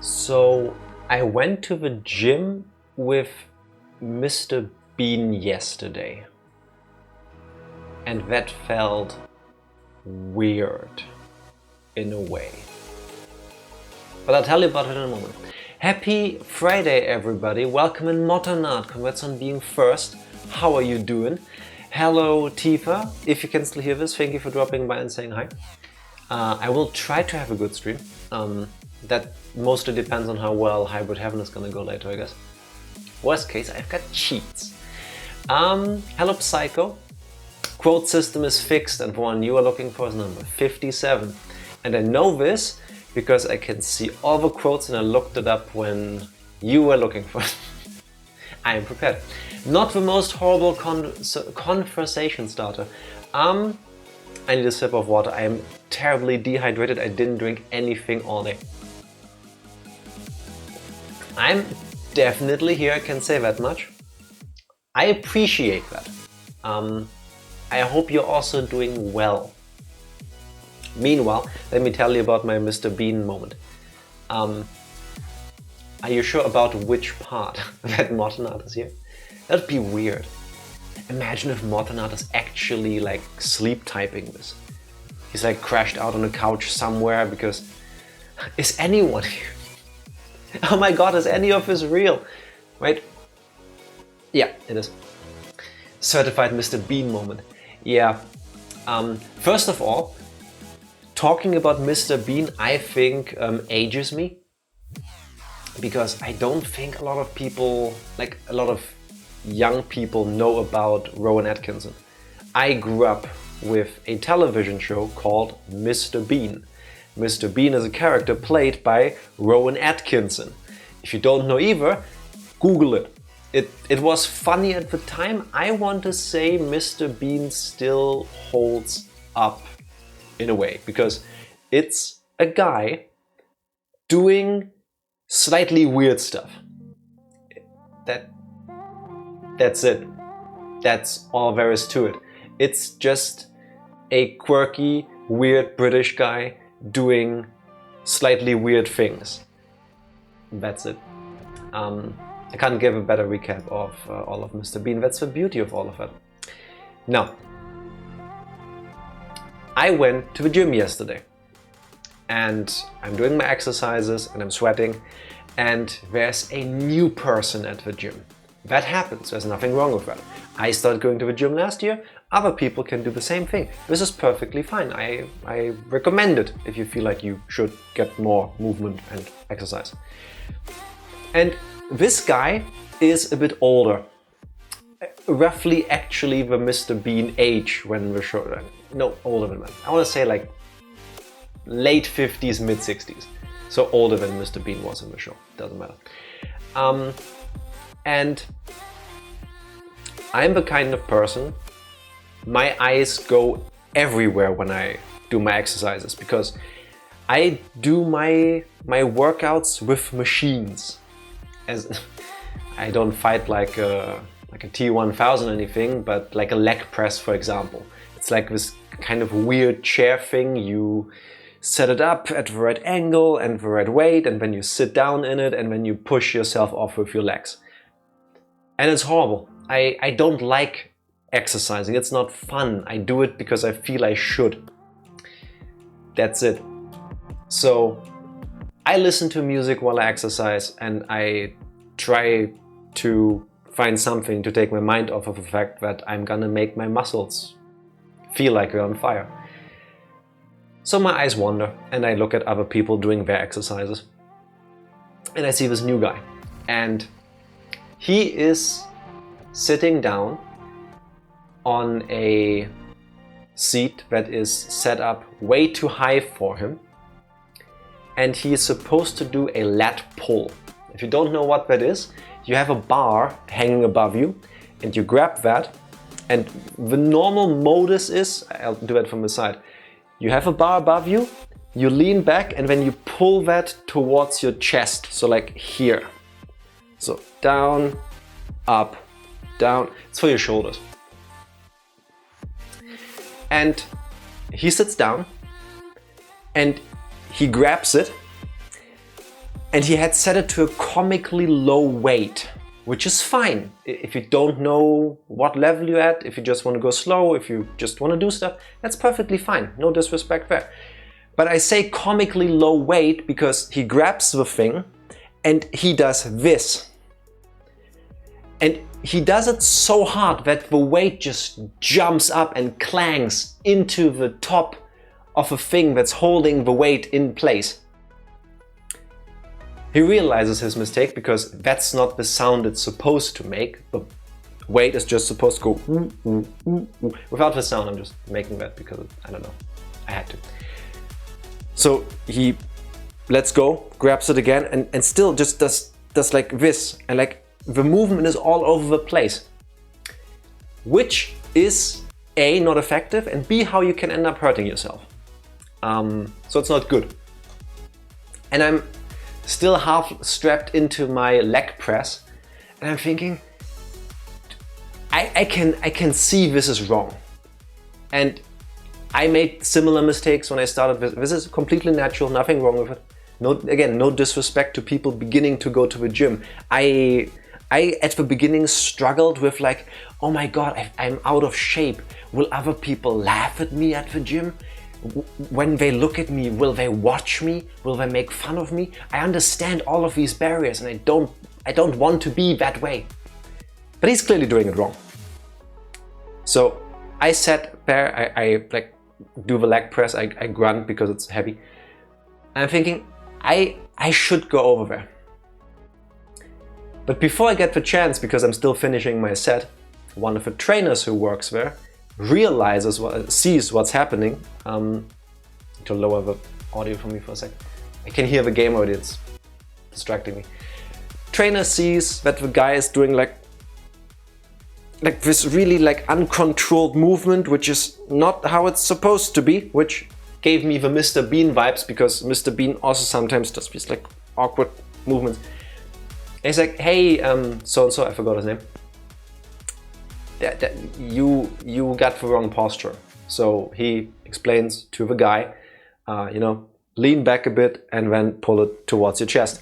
So I went to the gym with Mr. Bean yesterday, and that felt weird in a way. But I'll tell you about it in a moment. Happy Friday, everybody. Welcome in Modern Art. Congrats on being first. How are you doing? Hello, Tifa. If you can still hear this, thank you for dropping by and saying hi. I will try to have a good stream. That mostly depends on how well Hybrid Heaven is gonna go later, I guess. Worst case, I've got cheats. Hello, Psycho. Quote system is fixed, and the one you are looking for is number 57. And I know this because I can see all the quotes and I looked it up when you were looking for it. I am prepared. Not the most horrible conversation starter. I need a sip of water. I am terribly dehydrated. I didn't drink anything all day. I'm definitely here, I can say that much. I appreciate that. I hope you're also doing well. Meanwhile, let me tell you about my Mr. Bean moment. Are you sure about which part that Modern Art is here? That'd be weird. Imagine if Modern Art is actually like sleep typing this. He's like crashed out on a couch somewhere because... Is anyone here? Oh my god, is any of this real? Wait. Yeah, it is. Certified Mr. Bean moment. Yeah. First of all, talking about Mr. Bean, I think ages me. Because I don't think a lot of people, like a lot of young people know about Rowan Atkinson. I grew up with a television show called Mr. Bean. Mr. Bean is a character played by Rowan Atkinson. If you don't know either, Google it. It was funny at the time. I want to say Mr. Bean still holds up in a way, because it's a guy doing slightly weird stuff. That's it. That's all there is to it. It's just a quirky, weird British guy doing slightly weird things. That's it. I can't give a better recap of all of Mr. Bean. That's the beauty of all of it. Now, I went to the gym yesterday and I'm doing my exercises and I'm sweating, and there's a new person at the gym. That happens, there's nothing wrong with that. I started going to the gym last year, other people can do the same thing. This is perfectly fine. I recommend it if you feel like you should get more movement and exercise. And this guy is a bit older. Roughly actually the Mr. Bean age when the show... No, older than that. I want to say like late 50s, mid 60s. So older than Mr. Bean was in the show. Doesn't matter. And I'm the kind of person, my eyes go everywhere when I do my exercises, because I do my workouts with machines. As I don't fight like a T1000 or anything, but like a leg press, for example. It's like this kind of weird chair thing. You set it up at the right angle and the right weight, and then you sit down in it, and then you push yourself off with your legs. And it's horrible. I don't like exercising. It's not fun. I do it because I feel I should. That's it. So I listen to music while I exercise, and I try to find something to take my mind off of the fact that I'm gonna make my muscles feel like they're on fire. So my eyes wander and I look at other people doing their exercises. And I see this new guy. And he is sitting down on a seat that is set up way too high for him. And he is supposed to do a lat pull. If you don't know what that is, you have a bar hanging above you and you grab that, and the normal modus is, I'll do it from the side, you have a bar above you, you lean back, and then you pull that towards your chest, so like here. So down, up, down, it's for your shoulders. And he sits down and he grabs it And he had set it to a comically low weight, which is fine. If you don't know what level you're at, if you just want to go slow, if you just want to do stuff, that's perfectly fine. No disrespect there. But I say comically low weight because he grabs the thing and he does this. And he does it so hard that the weight just jumps up and clangs into the top of a thing that's holding the weight in place. He realizes his mistake because that's not the sound it's supposed to make. The weight is just supposed to go ooh, ooh, ooh, ooh. Without the sound. I'm just making that because, I don't know, I had to. So he lets go, grabs it again, and still just does like this. And like the movement is all over the place. Which is A, not effective, and B, how you can end up hurting yourself. So it's not good. And I'm still half strapped into my leg press, and I'm thinking, I can see this is wrong. And I made similar mistakes when I started. This is completely natural, nothing wrong with it. No, again, no disrespect to people beginning to go to the gym. I at the beginning struggled with like, oh my god, I'm out of shape. Will other people laugh at me at the gym? When they look at me, will they watch me? Will they make fun of me? I understand all of these barriers and I don't want to be that way. But he's clearly doing it wrong. So I sat there, I like do the leg press, I grunt because it's heavy. And I'm thinking, I should go over there. But before I get the chance, because I'm still finishing my set, one of the trainers who works there realizes, sees what's happening. To lower the audio for me for a sec. I can hear the game already, it's distracting me. Trainer sees that the guy is doing like this really like uncontrolled movement, which is not how it's supposed to be, which gave me the Mr. Bean vibes, because Mr. Bean also sometimes does these like awkward movements. And he's like, hey, so-and-so, I forgot his name. You got the wrong posture. So he explains to the guy, you know, lean back a bit and then pull it towards your chest.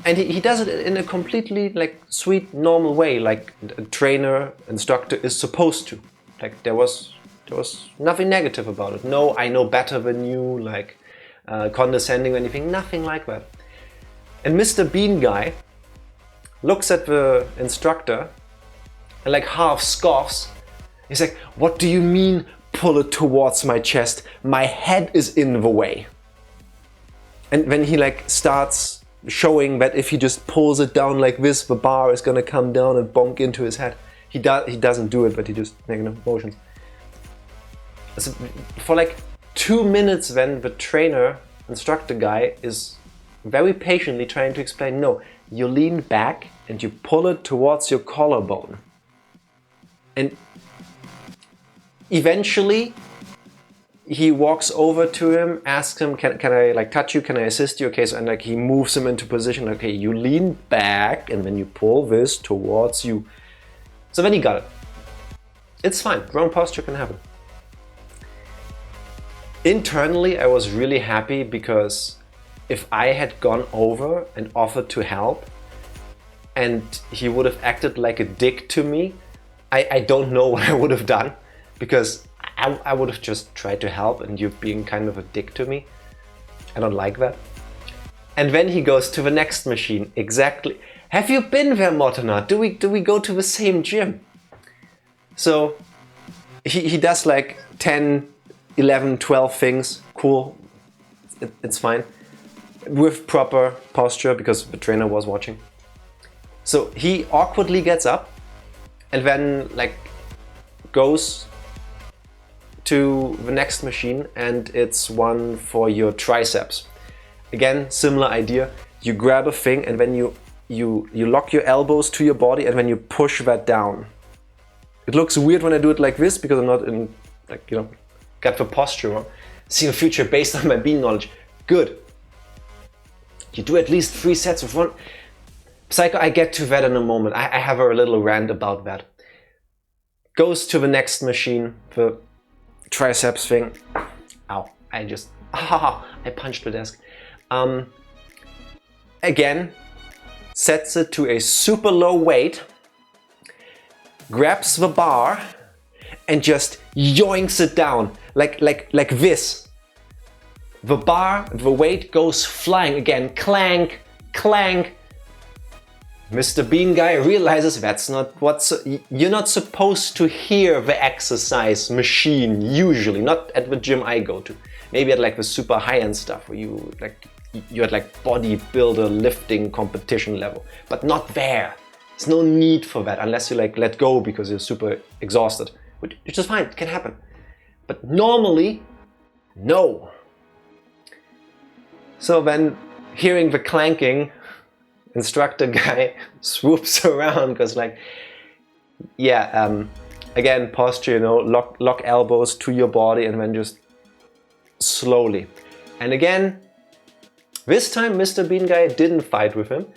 And he does it in a completely like sweet, normal way, like a trainer, instructor is supposed to. Like there was nothing negative about it. No, I know better than you, like condescending or anything, nothing like that. And Mr. Bean guy looks at the instructor and like half scoffs. He's like, what do you mean pull it towards my chest? My head is in the way. And when he like starts showing that if he just pulls it down like this, the bar is gonna come down and bonk into his head. He doesn't do it, but he just making motions. So for like 2 minutes then the trainer, instructor guy is very patiently trying to explain, no, you lean back and you pull it towards your collarbone. And eventually, he walks over to him, asks him, can I like touch you? Can I assist you? Okay, so and like he moves him into position. Okay, you lean back and then you pull this towards you. So then he got it. It's fine. Wrong posture can happen. Internally, I was really happy because if I had gone over and offered to help and he would have acted like a dick to me, I don't know what I would have done, because I would have just tried to help and you're being kind of a dick to me. I don't like that. And then he goes to the next machine. Exactly. Have you been there, Mortona? Do we go to the same gym? So he does like 10, 11, 12 things. Cool. It's fine. With proper posture, because the trainer was watching. So he awkwardly gets up and then like goes to the next machine, and it's one for your triceps. Again, similar idea. You grab a thing and then you lock your elbows to your body and then you push that down. It looks weird when I do it like this because I'm not in, like, you know, got the posture wrong. See the future based on my bean knowledge. Good. You do at least 3 sets of one. Psycho, I get to that in a moment. I have a little rant about that. Goes to the next machine, the triceps thing. Ow, I punched the desk. Again, sets it to a super low weight, grabs the bar and just yoinks it down like this. The bar, the weight goes flying again, clank, clank. Mr. Bean guy realizes that's not you're not supposed to hear the exercise machine usually, not at the gym I go to. Maybe at like the super high-end stuff where you're at like bodybuilder lifting competition level, but not there. There's no need for that unless you like let go because you're super exhausted, which is fine, it can happen. But normally, no. So then, hearing the clanking, instructor guy swoops around because like, yeah, again, posture, you know, lock elbows to your body and then just slowly. And again, this time Mr. Bean guy didn't fight with him,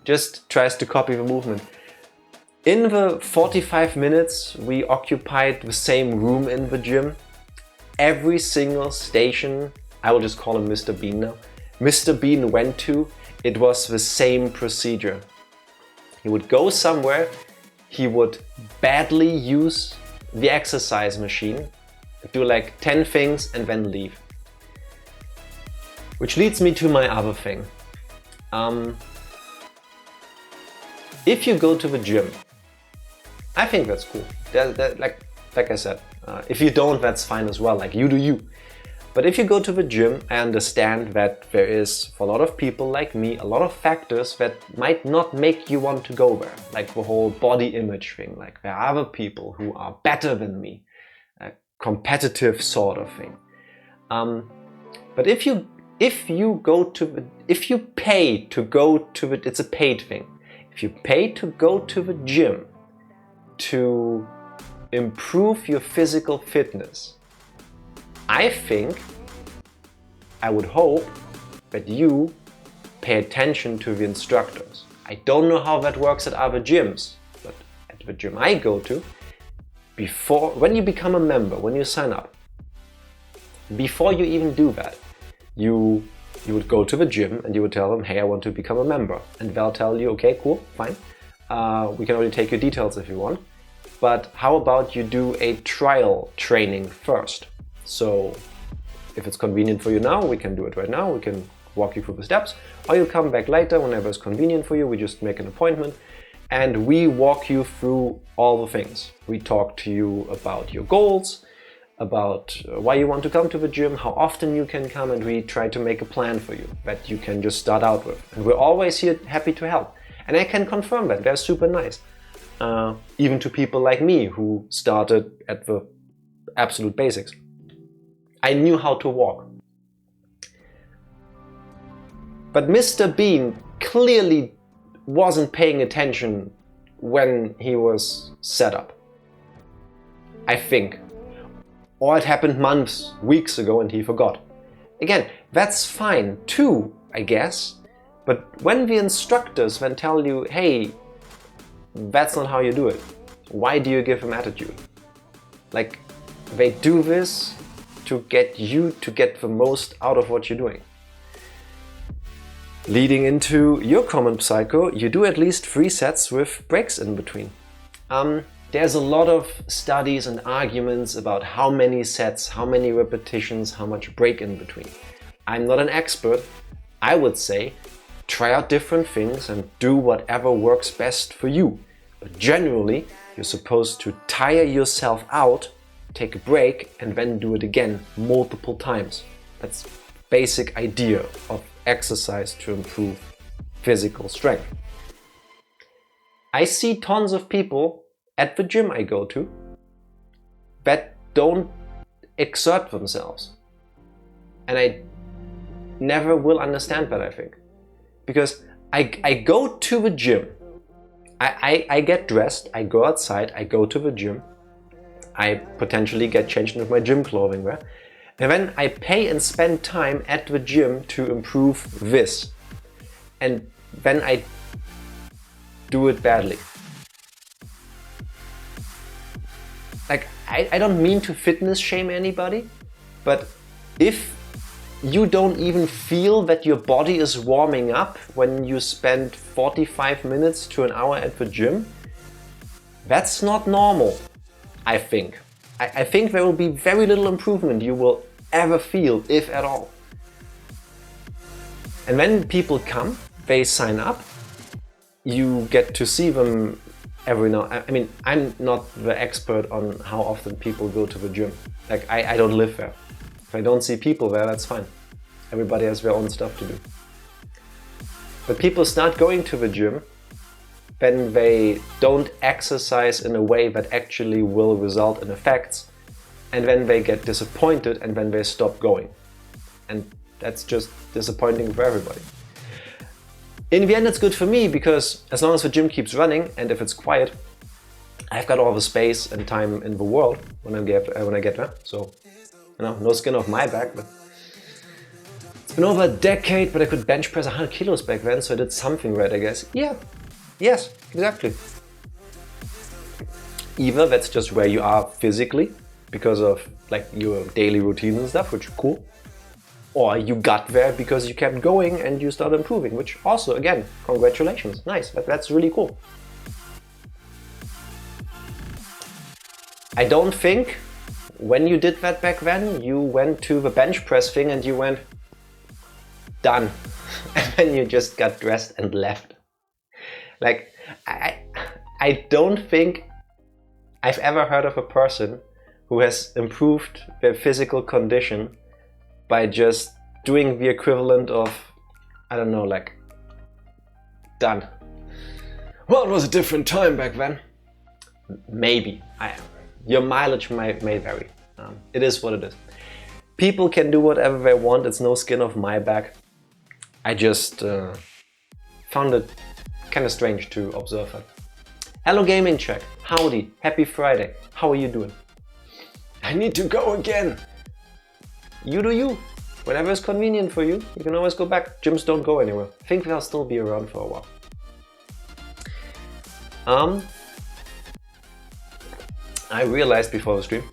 just tries to copy the movement. In the 45 minutes we occupied the same room in the gym, every single station, I will just call him Mr. Bean now, Mr. Bean went to, it was the same procedure. He would go somewhere, he would badly use the exercise machine, do like 10 things and then leave. Which leads me to my other thing. If you go to the gym, I think that's cool. Like I said, if you don't, that's fine as well, like you do you. But if you go to the gym, I understand that there is, for a lot of people like me, a lot of factors that might not make you want to go there. Like the whole body image thing, like there are other people who are better than me, a competitive sort of thing. But if you pay to go to the, it's a paid thing. If you pay to go to the gym to improve your physical fitness, I think, I would hope that you pay attention to the instructors. I don't know how that works at other gyms, but at the gym I go to, when you become a member, when you sign up, before you even do that, you would go to the gym and you would tell them, hey, I want to become a member. And they'll tell you, okay, cool, fine. We can only take your details if you want. But how about you do a trial training first? So if it's convenient for you now, we can do it right now. We can walk you through the steps, or you come back later whenever it's convenient for you. We just make an appointment and we walk you through all the things. We talk to you about your goals, about why you want to come to the gym, how often you can come, and we try to make a plan for you that you can just start out with. And we're always here happy to help. And I can confirm that, they're super nice. Even to people like me who started at the absolute basics. I knew how to walk. But Mr. Bean clearly wasn't paying attention when he was set up. I think. Or it happened months, weeks ago and he forgot. Again, that's fine too, I guess. But when the instructors then tell you, hey, that's not how you do it, why do you give them attitude? Like, they do this to get you to get the most out of what you're doing. Leading into your common psycho, you do at least 3 sets with breaks in between. There's a lot of studies and arguments about how many sets, how many repetitions, how much break in between. I'm not an expert. I would say try out different things and do whatever works best for you. But generally, you're supposed to tire yourself out, take a break, and then do it again multiple times. That's the basic idea of exercise to improve physical strength. I see tons of people at the gym I go to that don't exert themselves. And I never will understand that, I think. Because I go to the gym, I get dressed, I go outside, I go to the gym, I potentially get changed into my gym clothing, right? And then I pay and spend time at the gym to improve this. And then I do it badly. Like, I don't mean to fitness shame anybody, but if you don't even feel that your body is warming up when you spend 45 minutes to an hour at the gym. That's not normal, I think. I think there will be very little improvement you will ever feel, if at all. And when people come, they sign up, you get to see them every now. I mean, I'm not the expert on how often people go to the gym. Like, I don't live there. If I don't see people there, that's fine. Everybody has their own stuff to do. But people start going to the gym when they don't exercise in a way that actually will result in effects, and then they get disappointed and then they stop going. And that's just disappointing for everybody. In the end, it's good for me because as long as the gym keeps running and if it's quiet, I've got all the space and time in the world when I get there. So, no skin off my back, but it's been over a decade, but I could bench press 100 kilos back then, so I did something right, I guess. Yeah, yes, exactly. Either that's just where you are physically because of like your daily routines and stuff, which is cool. Or you got there because you kept going and you started improving, which also, again, congratulations, nice, that's really cool. I don't think when you did that back then, you went to the bench press thing and you went, done. And then you just got dressed and left. Like, I don't think I've ever heard of a person who has improved their physical condition by just doing the equivalent of, I don't know, like, done. Well, it was a different time back then. Maybe. Your mileage may vary. It is what it is. People can do whatever they want. It's no skin off my back. I just found it kind of strange to observe it. Hello Gaming Check. Howdy. Happy Friday. How are you doing? I need to go again. You do you. Whenever it's convenient for you, you can always go back. Gyms don't go anywhere. I think they'll still be around for a while. I realized before the stream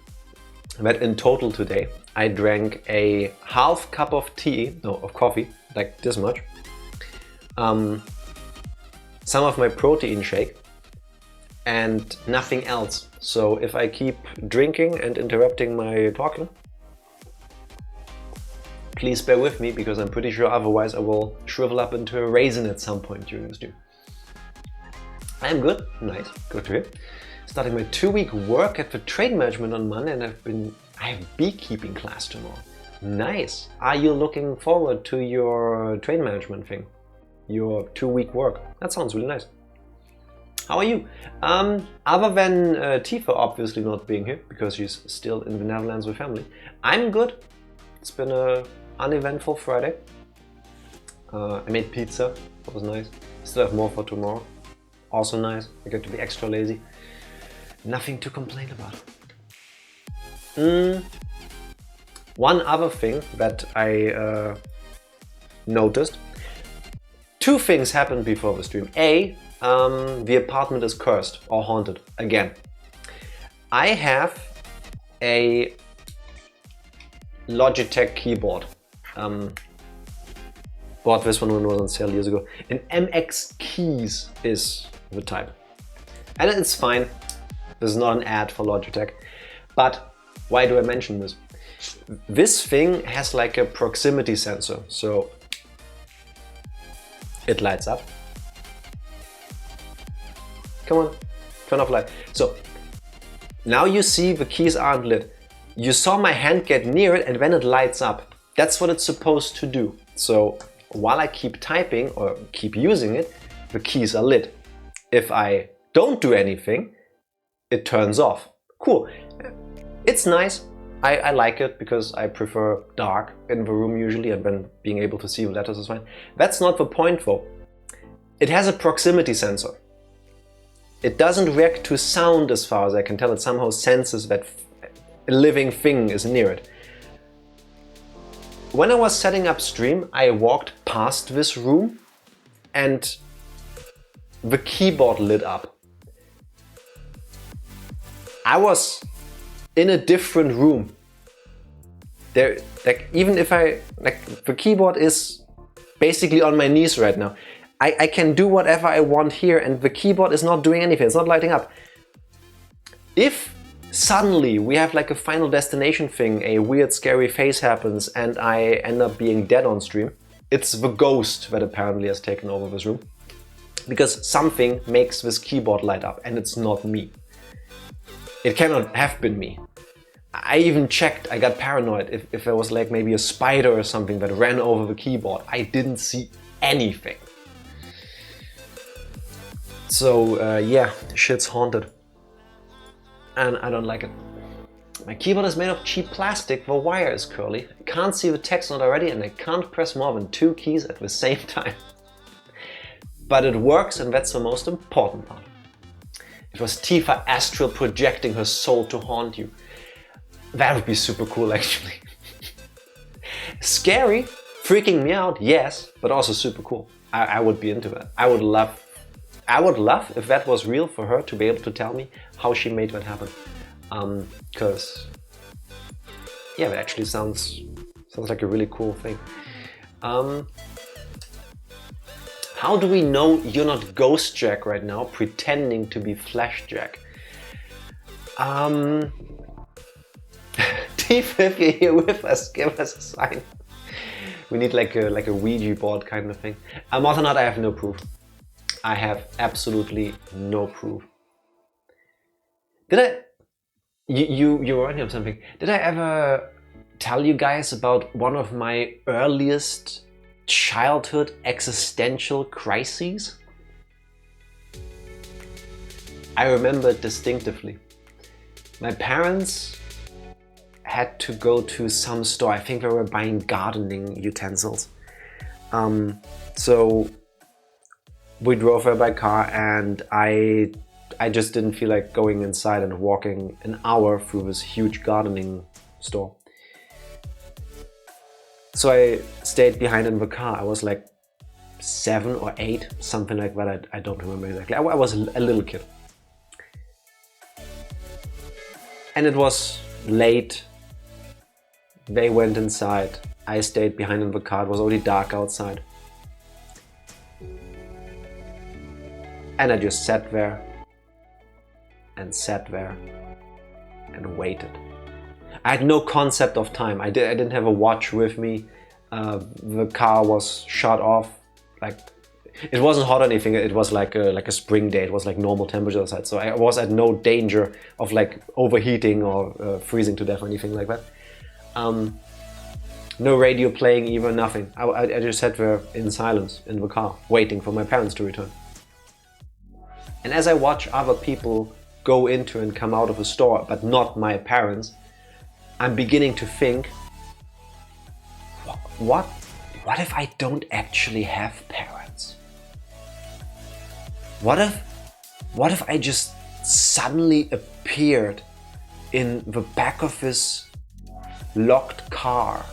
that in total today I drank a half cup of coffee, like this much, some of my protein shake, and nothing else. So if I keep drinking and interrupting my talking, please bear with me, because I'm pretty sure otherwise I will shrivel up into a raisin at some point during the stream. I'm good, nice, good to hear. Starting my 2-week work at the trade management on Monday, and I have beekeeping class tomorrow. Nice. Are you looking forward to your trade management thing? Your 2-week work? That sounds really nice. How are you? Other than Tifa obviously not being here because she's still in the Netherlands with family, I'm good. It's been an uneventful Friday. I made pizza. That was nice. Still have more for tomorrow. Also nice. I get to be extra lazy. Nothing to complain about. One other thing that I noticed. 2 things happened before the stream. A, the apartment is cursed or haunted again. I have a Logitech keyboard. Bought this one when it was on sale years ago. And MX Keys is the type. And it's fine. This is not an ad for Logitech. But why do I mention this? This thing has like a proximity sensor. So it lights up. Come on, turn off light. So now you see the keys aren't lit. You saw my hand get near it and then it lights up. That's what it's supposed to do. So while I keep typing or keep using it, the keys are lit. If I don't do anything, it turns off. Cool. It's nice. I like it because I prefer dark in the room usually, and then being able to see the letters is fine. That's not the point though. It has a proximity sensor. It doesn't react to sound as far as I can tell. It somehow senses that a living thing is near it. When I was setting up stream, I walked past this room and the keyboard lit up. I was in a different room There, like, even if the keyboard is basically on my knees right now. I can do whatever I want here and the keyboard is not doing anything, it's not lighting up. If suddenly we have like a Final Destination thing, a weird scary face happens and I end up being dead on stream, it's the ghost that apparently has taken over this room. Because something makes this keyboard light up and it's not me. It cannot have been me. I even checked, I got paranoid if there was like maybe a spider or something that ran over the keyboard. I didn't see anything. So yeah, shit's haunted. And I don't like it. My keyboard is made of cheap plastic, the wire is curly, I can't see the text on it already and I can't press more than 2 keys at the same time. But it works and that's the most important part. It was Tifa astral projecting her soul to haunt you. That would be super cool actually. Scary, freaking me out, yes, but also super cool. I would be into that. I would love if that was real for her to be able to tell me how she made that happen. Because yeah, that actually sounds like a really cool thing. How do we know you're not Ghost Jack right now, pretending to be Flash Jack? Tifa, if you're here with us, give us a sign. We need like a Ouija board kind of thing. More than that, I have no proof. I have absolutely no proof. Did I? You were on here something. Did I ever tell you guys about one of my earliest childhood existential crises? I remember it distinctively. My parents had to go to some store. I think they were buying gardening utensils. So we drove there by car and I just didn't feel like going inside and walking an hour through this huge gardening store. So I stayed behind in the car. I was like 7 or 8, something like that. I don't remember exactly. I was a little kid. And it was late. They went inside. I stayed behind in the car. It was already dark outside. And I just sat there and waited. I had no concept of time. I didn't have a watch with me. The car was shut off. Like, it wasn't hot or anything. It was like a spring day. It was like normal temperature outside. So I was at no danger of like overheating or freezing to death or anything like that. No radio playing, even nothing. I just sat there in silence in the car, waiting for my parents to return. And as I watch other people go into and come out of a store, but not my parents, I'm beginning to think, what if I don't actually have parents? What if I just suddenly appeared in the back of this locked car?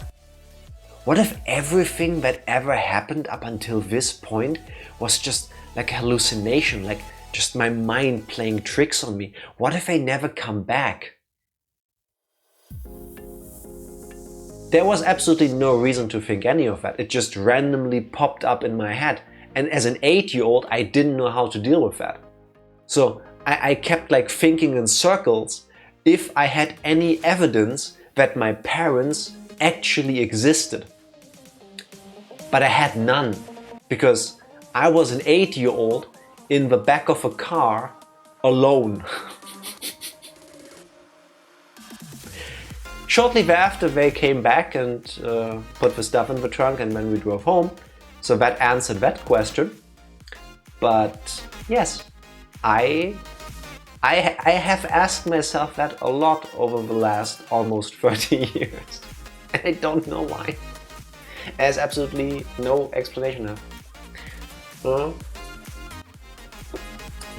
What if everything that ever happened up until this point was just like a hallucination, like just my mind playing tricks on me? What if I never come back? There was absolutely no reason to think any of that. It just randomly popped up in my head. And as an 8-year-old, I didn't know how to deal with that. So I kept like thinking in circles if I had any evidence that my parents actually existed. But I had none, because I was an 8-year-old in the back of a car alone. Shortly thereafter, they came back and put the stuff in the trunk, and then we drove home. So that answered that question. But yes, I have asked myself that a lot over the last almost 30 years. And I don't know why. There's absolutely no explanation now.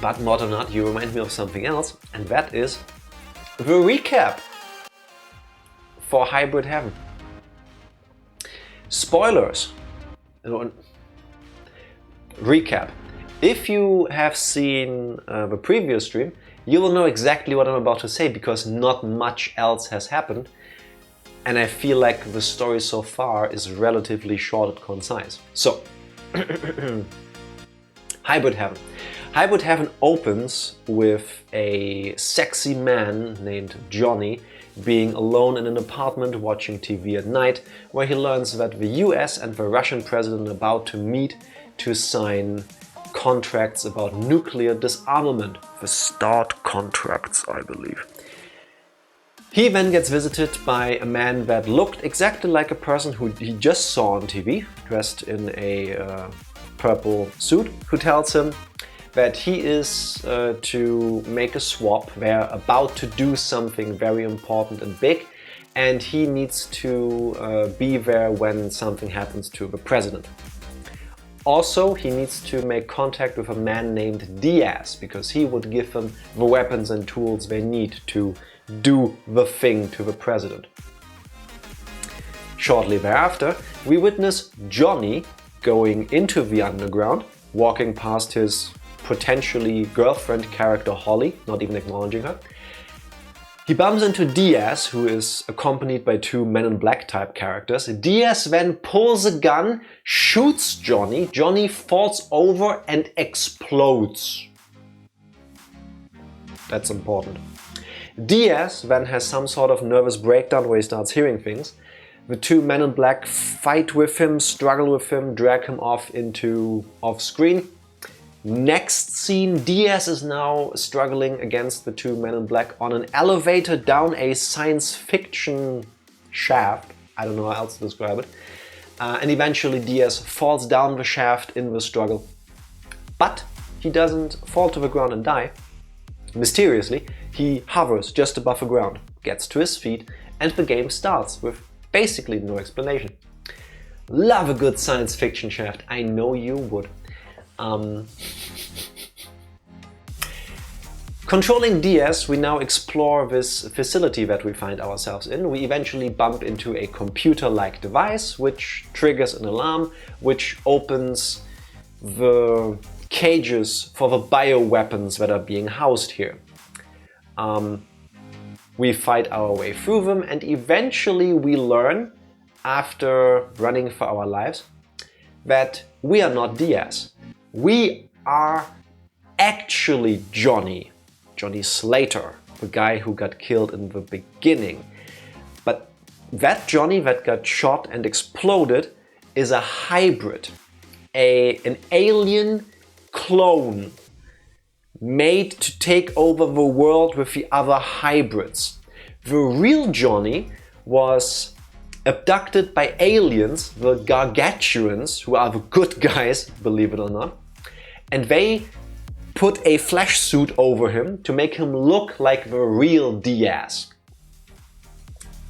But more than that, you remind me of something else, and that is the recap for Hybrid Heaven. Spoilers. Recap. If you have seen the previous stream, you will know exactly what I'm about to say, because not much else has happened. And I feel like the story so far is relatively short and concise. So, Hybrid Heaven. Hybrid Heaven opens with a sexy man named Johnny being alone in an apartment watching TV at night, where he learns that the US and the Russian president are about to meet to sign contracts about nuclear disarmament. The START contracts, I believe. He then gets visited by a man that looked exactly like a person who he just saw on TV, dressed in a purple suit, who tells him that he is to make a swap. They're about to do something very important and big, and he needs to be there when something happens to the president. Also, he needs to make contact with a man named Diaz, because he would give them the weapons and tools they need to do the thing to the president. Shortly thereafter, we witness Johnny going into the underground, walking past his potentially girlfriend character Holly, not even acknowledging her. He bumps into Diaz, who is accompanied by two Men in Black type characters. Diaz then pulls a gun, shoots Johnny. Johnny falls over and explodes. That's important. Diaz then has some sort of nervous breakdown where he starts hearing things. The two Men in Black fight with him, struggle with him, drag him off screen. Next scene, Diaz is now struggling against the two Men in Black on an elevator down a science fiction shaft. I don't know how else to describe it. And eventually Diaz falls down the shaft in the struggle. But he doesn't fall to the ground and die. Mysteriously, he hovers just above the ground, gets to his feet, and the game starts with basically no explanation. Love a good science fiction shaft, I know you would. Controlling Diaz, we now explore this facility that we find ourselves in. We eventually bump into a computer-like device which triggers an alarm, which opens the cages for the bioweapons that are being housed here. We fight our way through them, and eventually we learn, after running for our lives, that we are not Diaz. We are actually Johnny Slater, the guy who got killed in the beginning. But that Johnny that got shot and exploded is a hybrid, an alien clone made to take over the world with the other hybrids. The real Johnny was abducted by aliens, the Gargantuans, who are the good guys, believe it or not, and they put a flesh suit over him to make him look like the real Diaz.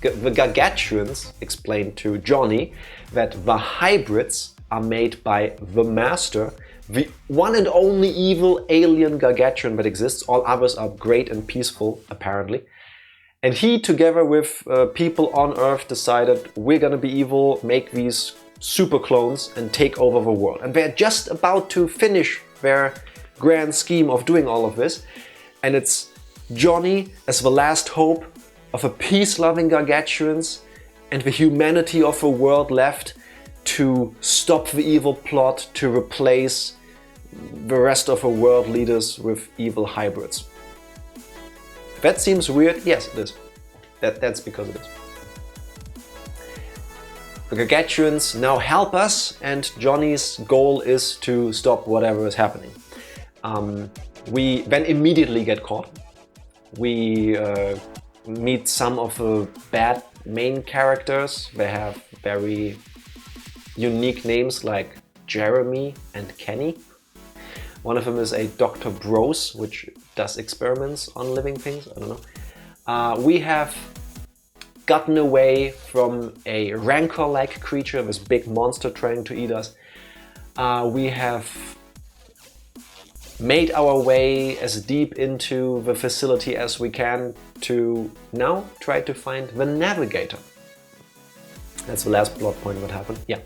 The Gargantuans explained to Johnny that the hybrids are made by the Master, the one and only evil alien Gargantuan that exists. All others are great and peaceful, apparently. And he, together with people on Earth, decided we're gonna be evil, make these super clones and take over the world. And they're just about to finish their grand scheme of doing all of this. And it's Johnny as the last hope of a peace-loving Gargantuans and the humanity of the world left to stop the evil plot to replace the rest of the world leaders with evil hybrids. That seems weird? Yes, it is. That's because it is. The Gargantuans now help us, and Johnny's goal is to stop whatever is happening. We then immediately get caught. We meet some of the bad main characters. They have very unique names like Jeremy and Kenny. One of them is a Dr. Bros, which does experiments on living things. I don't know. We have gotten away from a rancor-like creature, this big monster trying to eat us. We have made our way as deep into the facility as we can to now try to find the navigator. That's the last plot point what happened. Yeah.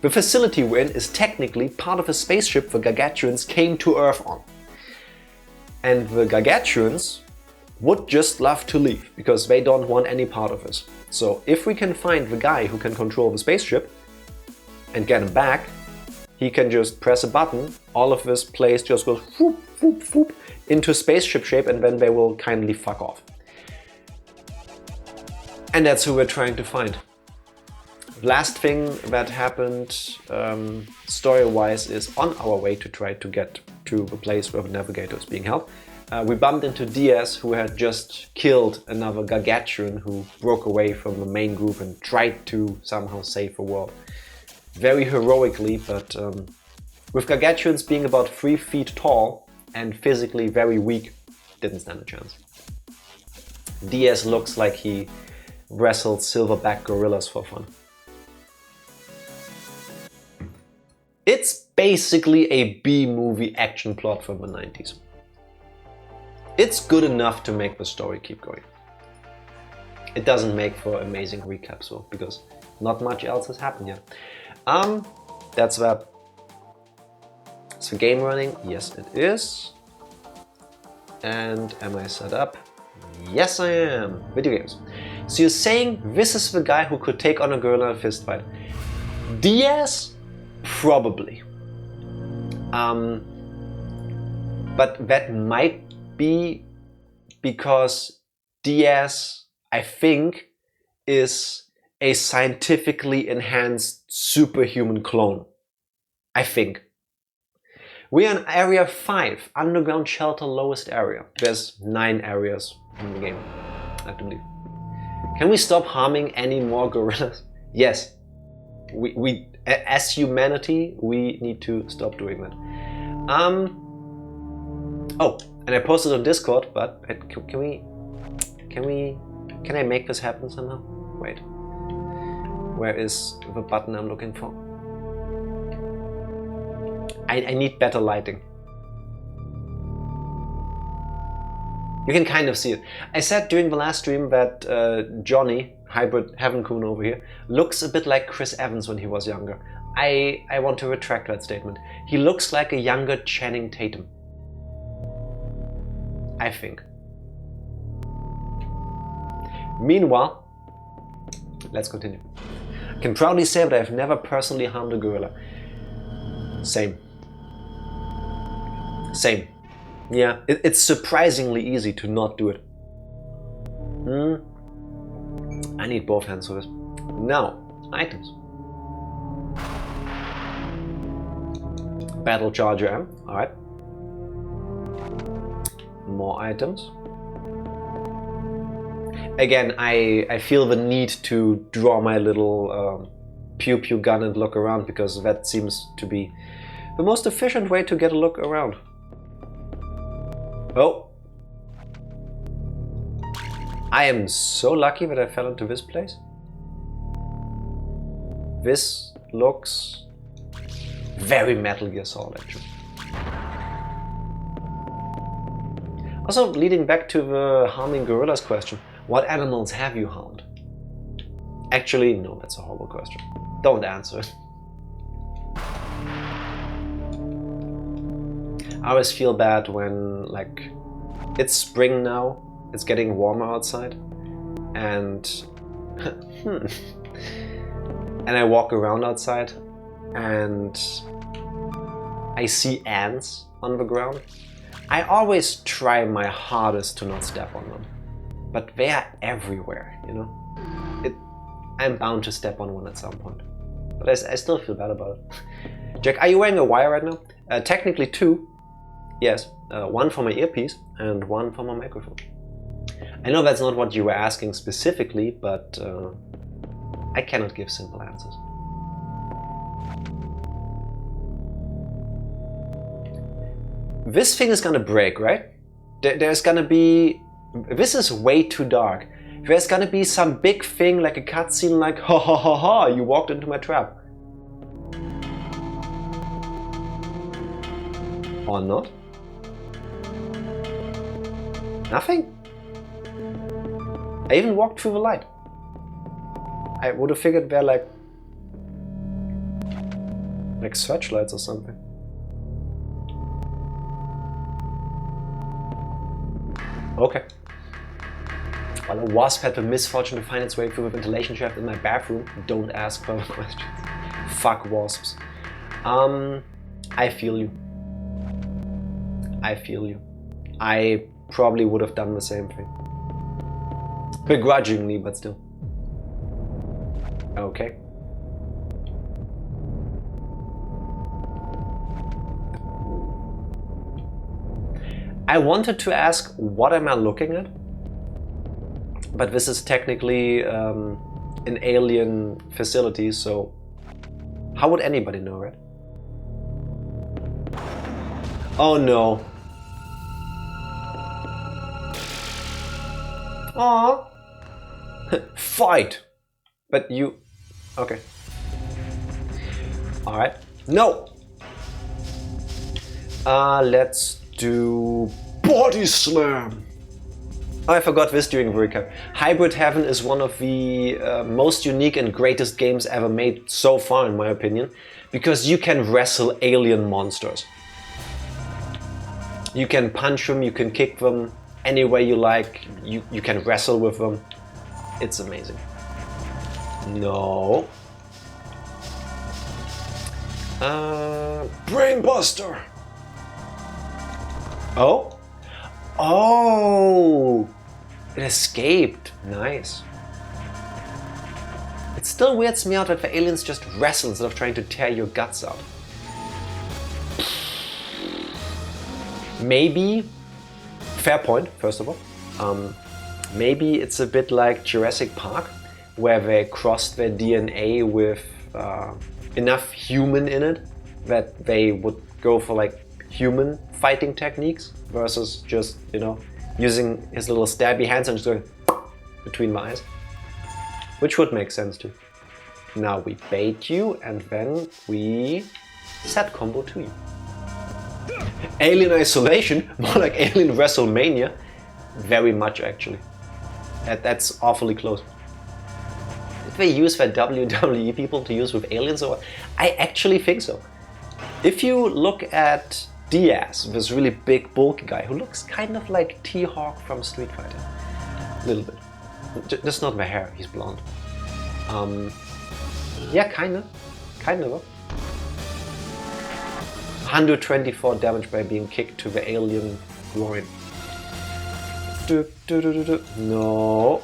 The facility we're in is technically part of a spaceship the Gargantuans came to Earth on. And the Gargantuans would just love to leave because they don't want any part of this. So if we can find the guy who can control the spaceship and get him back, he can just press a button, all of this place just goes whoop, whoop, whoop into spaceship shape, and then they will kindly fuck off. And that's who we're trying to find. Last thing that happened story-wise is on our way to try to get to the place where the navigator is being held. We bumped into Diaz, who had just killed another gargantuan who broke away from the main group and tried to somehow save the world. Very heroically, but with gargantuans being about 3 feet tall and physically very weak, didn't stand a chance. Diaz looks like he wrestled silverback gorillas for fun. It's basically a B-movie action plot from the 90s. It's good enough to make the story keep going. It doesn't make for amazing recaps though, because not much else has happened yet. That's that. Is the game running? Yes, it is. And am I set up? Yes, I am. Video games. So you're saying this is the guy who could take on a gorilla in a fist fight? Diaz? Probably. But that might be because Diaz, I think, is a scientifically enhanced superhuman clone. I think. We are in Area 5, underground shelter, lowest area. There's 9 areas in the game, I have to believe. Can we stop harming any more gorillas? Yes. We as humanity, we need to stop doing that. Oh, and I posted on Discord, but can I make this happen somehow? Wait. Where is the button I'm looking for? I need better lighting. You can kind of see it. I said during the last stream that Johnny, hybrid Heaven Coon over here, looks a bit like Chris Evans when he was younger. I want to retract that statement. He looks like a younger Channing Tatum. I think. Meanwhile, let's continue. I can proudly say that I've never personally harmed a gorilla. Same. Same. Yeah, it's surprisingly easy to not do it. I need both hands for this. Now, items. Battle Charger M, alright. More items. Again, I feel the need to draw my little pew pew gun and look around, because that seems to be the most efficient way to get a look around. Oh! I am so lucky that I fell into this place. This looks very Metal Gear Solid actually. Also, leading back to the harming gorillas question, what animals have you harmed? Actually, no, that's a horrible question. Don't answer it. I always feel bad when, like, it's spring now, it's getting warmer outside, and and I walk around outside and I see ants on the ground. I always try my hardest to not step on them, but they are everywhere, you know? I'm bound to step on one at some point, but I still feel bad about it. Jack, are you wearing a wire right now? Technically 2. Yes, one for my earpiece and one for my microphone. I know that's not what you were asking specifically, but I cannot give simple answers. This thing is gonna break, right? There's gonna be... This is way too dark. There's gonna be some big thing like a cutscene like, ha ha ha ha, you walked into my trap. Or not? Nothing? I even walked through the light. I would have figured they're like searchlights or something. Okay. While a wasp had the misfortune to find its way through the ventilation shaft in my bathroom. Don't ask further questions. Fuck wasps. I feel you. I feel you. I probably would have done the same thing. Begrudgingly, but still. Okay. I wanted to ask, what am I looking at? But this is technically an alien facility, so how would anybody know, right? Oh no. Aww. Fight! But you... Okay. Alright. No! Let's do... Body Slam! Oh, I forgot this during the recap. Hybrid Heaven is one of the most unique and greatest games ever made so far, in my opinion, because you can wrestle alien monsters. You can punch them, you can kick them any way you like, you can wrestle with them. It's amazing. No. Brainbuster! Oh? Oh! It escaped. Nice. It still weirds me out that the aliens just wrestle instead of trying to tear your guts out. Maybe, fair point, first of all, maybe it's a bit like Jurassic Park, where they crossed their DNA with enough human in it that they would go for like human fighting techniques versus just, you know, using his little stabby hands and just going between my eyes. Which would make sense too. Now we bait you and then we set combo to you. Alien Isolation, more like Alien WrestleMania. Very much actually. That's awfully close. Did they use their WWE people to use with aliens or what? I actually think so. If you look at Diaz, this really big bulky guy who looks kind of like T-Hawk from Street Fighter. A little bit. Just not the hair, he's blonde. Yeah, kinda. 124 damage by being kicked to the alien groin. No.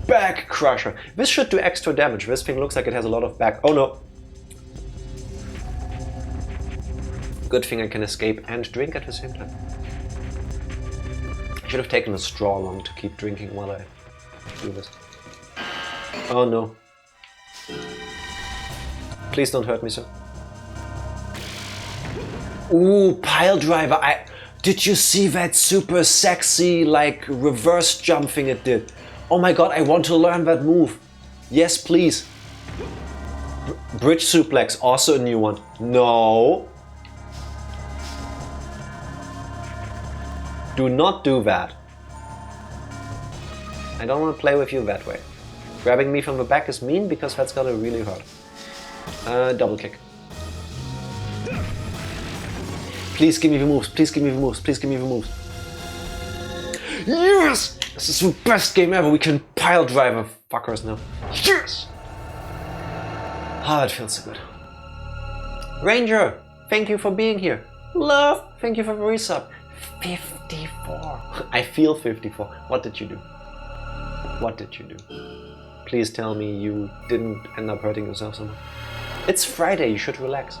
Back crusher. This should do extra damage. This thing looks like it has a lot of back. Oh no. Good thing I can escape and drink at the same time. I should have taken a straw along to keep drinking while I do this. Oh no. Please don't hurt me, sir. Ooh, pile driver. Did you see that super sexy, like, reverse jump thing it did? Oh my god, I want to learn that move. Yes, please. Bridge suplex, also a new one. No. Do not do that. I don't want to play with you that way. Grabbing me from the back is mean because that's gonna really hurt. Double kick. Please give me the moves, please give me the moves, please give me the moves. Yes! This is the best game ever, we can pile driver fuckers now. Yes! Ah, it feels so good. Ranger, thank you for being here. Love, thank you for the resub. 54. I feel 54. What did you do? What did you do? Please tell me you didn't end up hurting yourself somehow. It's Friday, you should relax.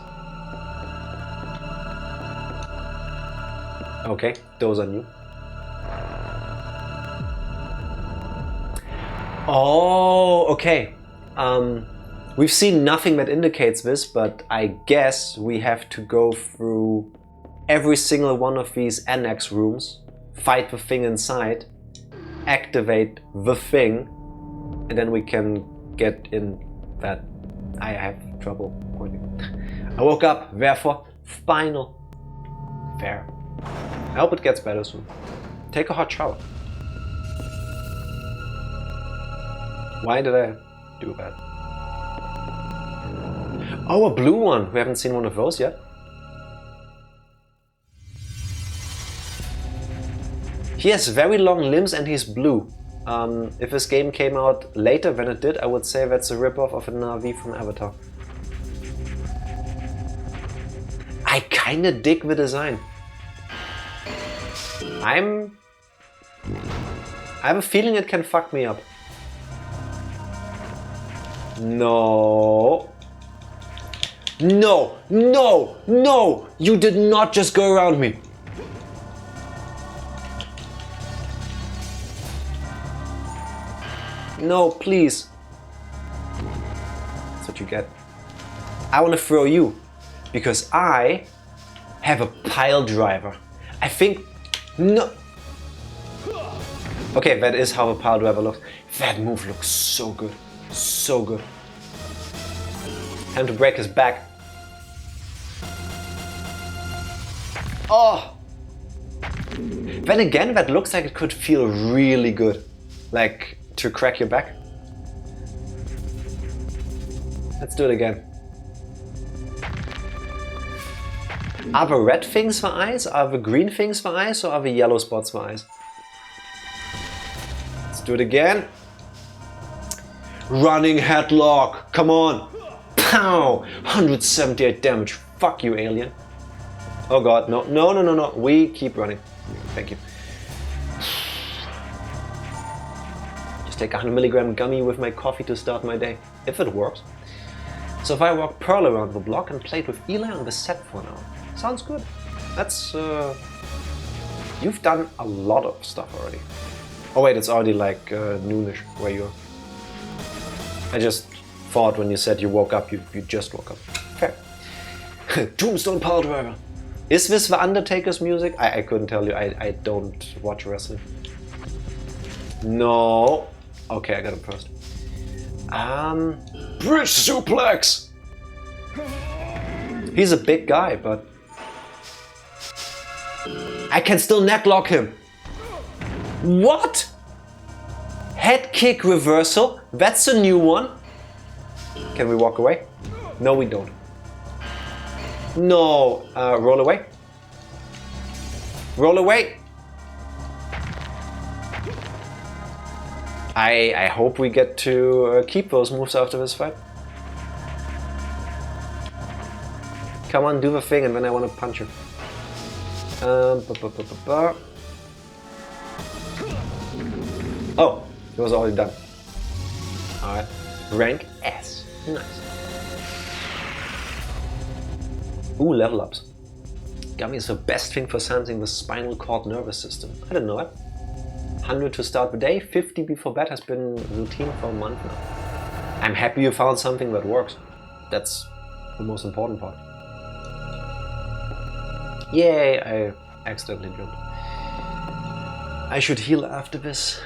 Okay, those are new. Oh, okay. We've seen nothing that indicates this, but I guess we have to go through every single one of these annex rooms, fight the thing inside, activate the thing, and then we can get in that. I have trouble pointing. I woke up, therefore, final. Fair. I hope it gets better soon. Take a hot shower. Why did I do that? Oh, a blue one. We haven't seen one of those yet. He has very long limbs and he's blue. If this game came out later than it did, I would say that's a ripoff of a Na'vi from Avatar. I kinda dig the design. I have a feeling it can fuck me up. No. No, no, no! You did not just go around me. No, please. That's what you get. I want to throw you because I have a pile driver. I think... No. Okay, that is how a pile driver looks. That move looks so good. So good. Time to break his back. Oh! Then again, that looks like it could feel really good. Like, to crack your back. Let's do it again. Are the red things for eyes? Are the green things for eyes? Or are the yellow spots for eyes? Let's do it again. Running headlock. Come on. Pow! 178 damage. Fuck you, alien. Oh god, no, no, no, no, no. We keep running. Thank you. Just take a 100 milligram gummy with my coffee to start my day. If it works. So if I walk Pearl around the block and played with Eli on the set for an hour. Sounds good. That's you've done a lot of stuff already. Oh wait, it's already like noonish where you are. I just thought when you said you woke up, you just woke up. Fair. Tombstone Power Driver. Is this the Undertaker's music? I couldn't tell you. I don't watch wrestling. No. Okay, I got him first. Bridge suplex! He's a big guy, but I can still necklock him. What? Head kick reversal? That's a new one. Can we walk away? No, we don't. No. Roll away. Roll away. I hope we get to keep those moves after this fight. Come on, do the thing, and then I want to punch you. Oh, it was already done. Alright. Rank S. Nice. Ooh, level ups. Gummy is the best thing for sensing the spinal cord nervous system. I didn't know it. 100 to start the day, 50 before bed has been routine for a month now. I'm happy you found something that works. That's the most important part. Yay, I accidentally jumped. I should heal after this.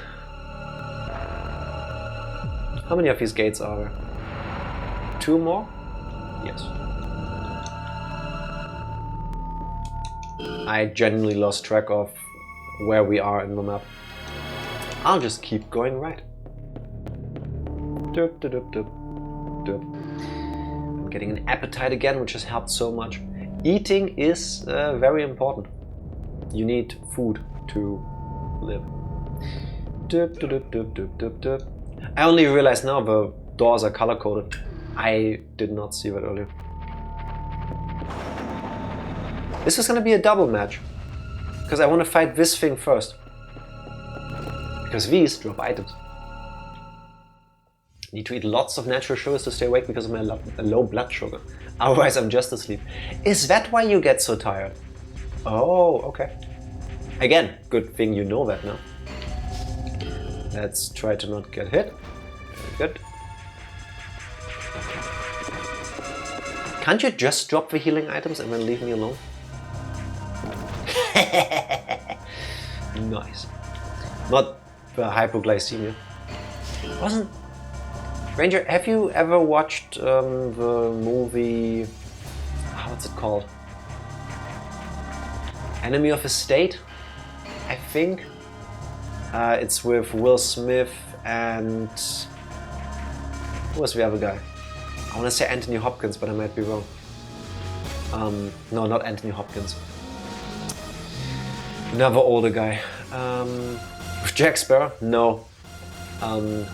How many of these gates are there? 2 more? Yes. I genuinely lost track of where we are in the map. I'll just keep going right. Doop, doop, doop, doop. I'm getting an appetite again, which has helped so much. Eating is very important. You need food to live. Doop, doop, doop, doop, doop, doop. I only realized now the doors are color-coded. I did not see that earlier. This is gonna be a double match. Because I want to fight this thing first. Because these drop items. Need to eat lots of natural sugars to stay awake because of my low blood sugar. Otherwise I'm just asleep. Is that why you get so tired? Oh, okay. Again, good thing you know that now. Let's try to not get hit. Very good. Can't you just drop the healing items and then leave me alone? Nice. Not the hypoglycemia. Wasn't... Ranger, have you ever watched the movie... What's it called? Enemy of the State? I think. It's with Will Smith and... Who was the other guy? I want to say Anthony Hopkins, but I might be wrong. No, not Anthony Hopkins. Another older guy. With Jack Sparrow? No.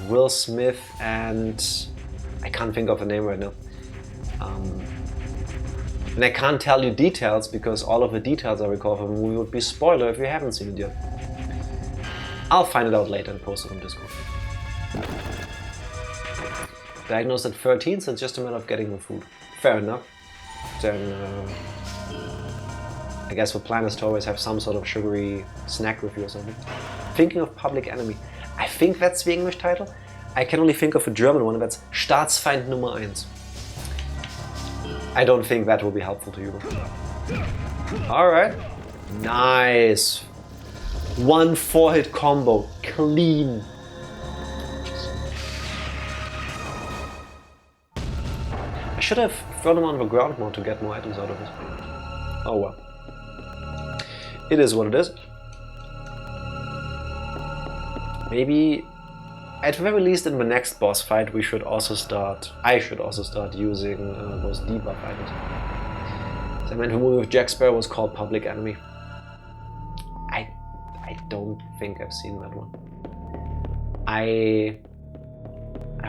Will Smith and... I can't think of the name right now. And I can't tell you details because all of the details I recall from the movie would be spoiler if you haven't seen it yet. I'll find it out later and post it on Discord. Diagnosed at 13, so it's just a matter of getting the food. Fair enough. Then I guess the plan is to always have some sort of sugary snack with you or something. Thinking of Public Enemy. I think that's the English title. I can only think of a German one, that's Staatsfeind Nummer 1. I don't think that will be helpful to you. Alright. Nice. 1 4-hit combo. Clean. I should have thrown him on the ground more to get more items out of it. Oh well. It is what it is. Maybe, at the very least in the next boss fight, I should also start using those debuff items. So I meant the movie with Jack Sparrow was called Public Enemy. I don't think I've seen that one. I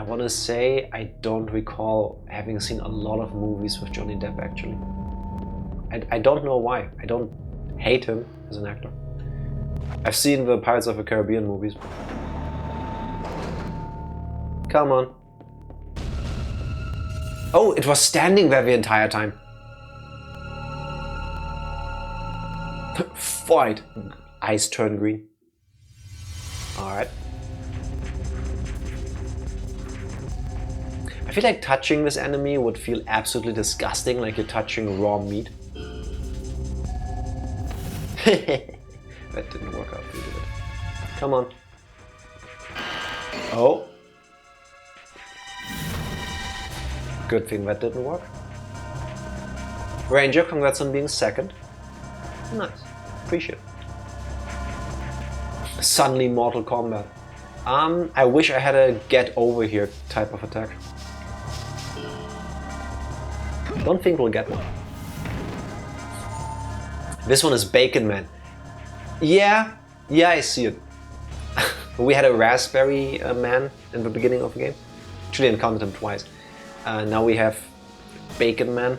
want to say I don't recall having seen a lot of movies with Johnny Depp actually. I don't know why. I don't hate him as an actor. I've seen the Pirates of the Caribbean movies. Come on. Oh, it was standing there the entire time. Fight. Eyes turn green. Alright. I feel like touching this enemy would feel absolutely disgusting, like you're touching raw meat. That didn't work out really good. Come on. Oh. Good thing that didn't work. Ranger, congrats on being second. Nice. Appreciate it. Suddenly Mortal Kombat. I wish I had a get over here type of attack. Don't think we'll get one. This one is Bacon Man. Yeah, I see it. We had a Raspberry Man in the beginning of the game. Actually encountered him twice. Now we have Bacon Man.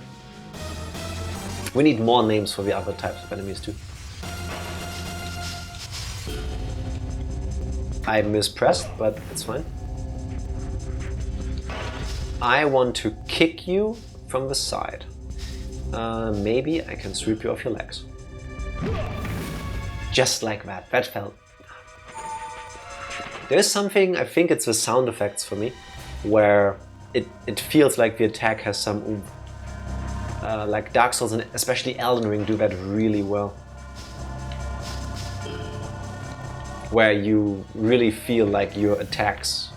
We need more names for the other types of enemies too. I mispressed, but it's fine. I want to kick you from the side. Maybe I can sweep you off your legs. Just like that. That felt... There's something, I think it's the sound effects for me, where it feels like the attack has some oomph. Like Dark Souls and especially Elden Ring do that really well. Where you really feel like your attacks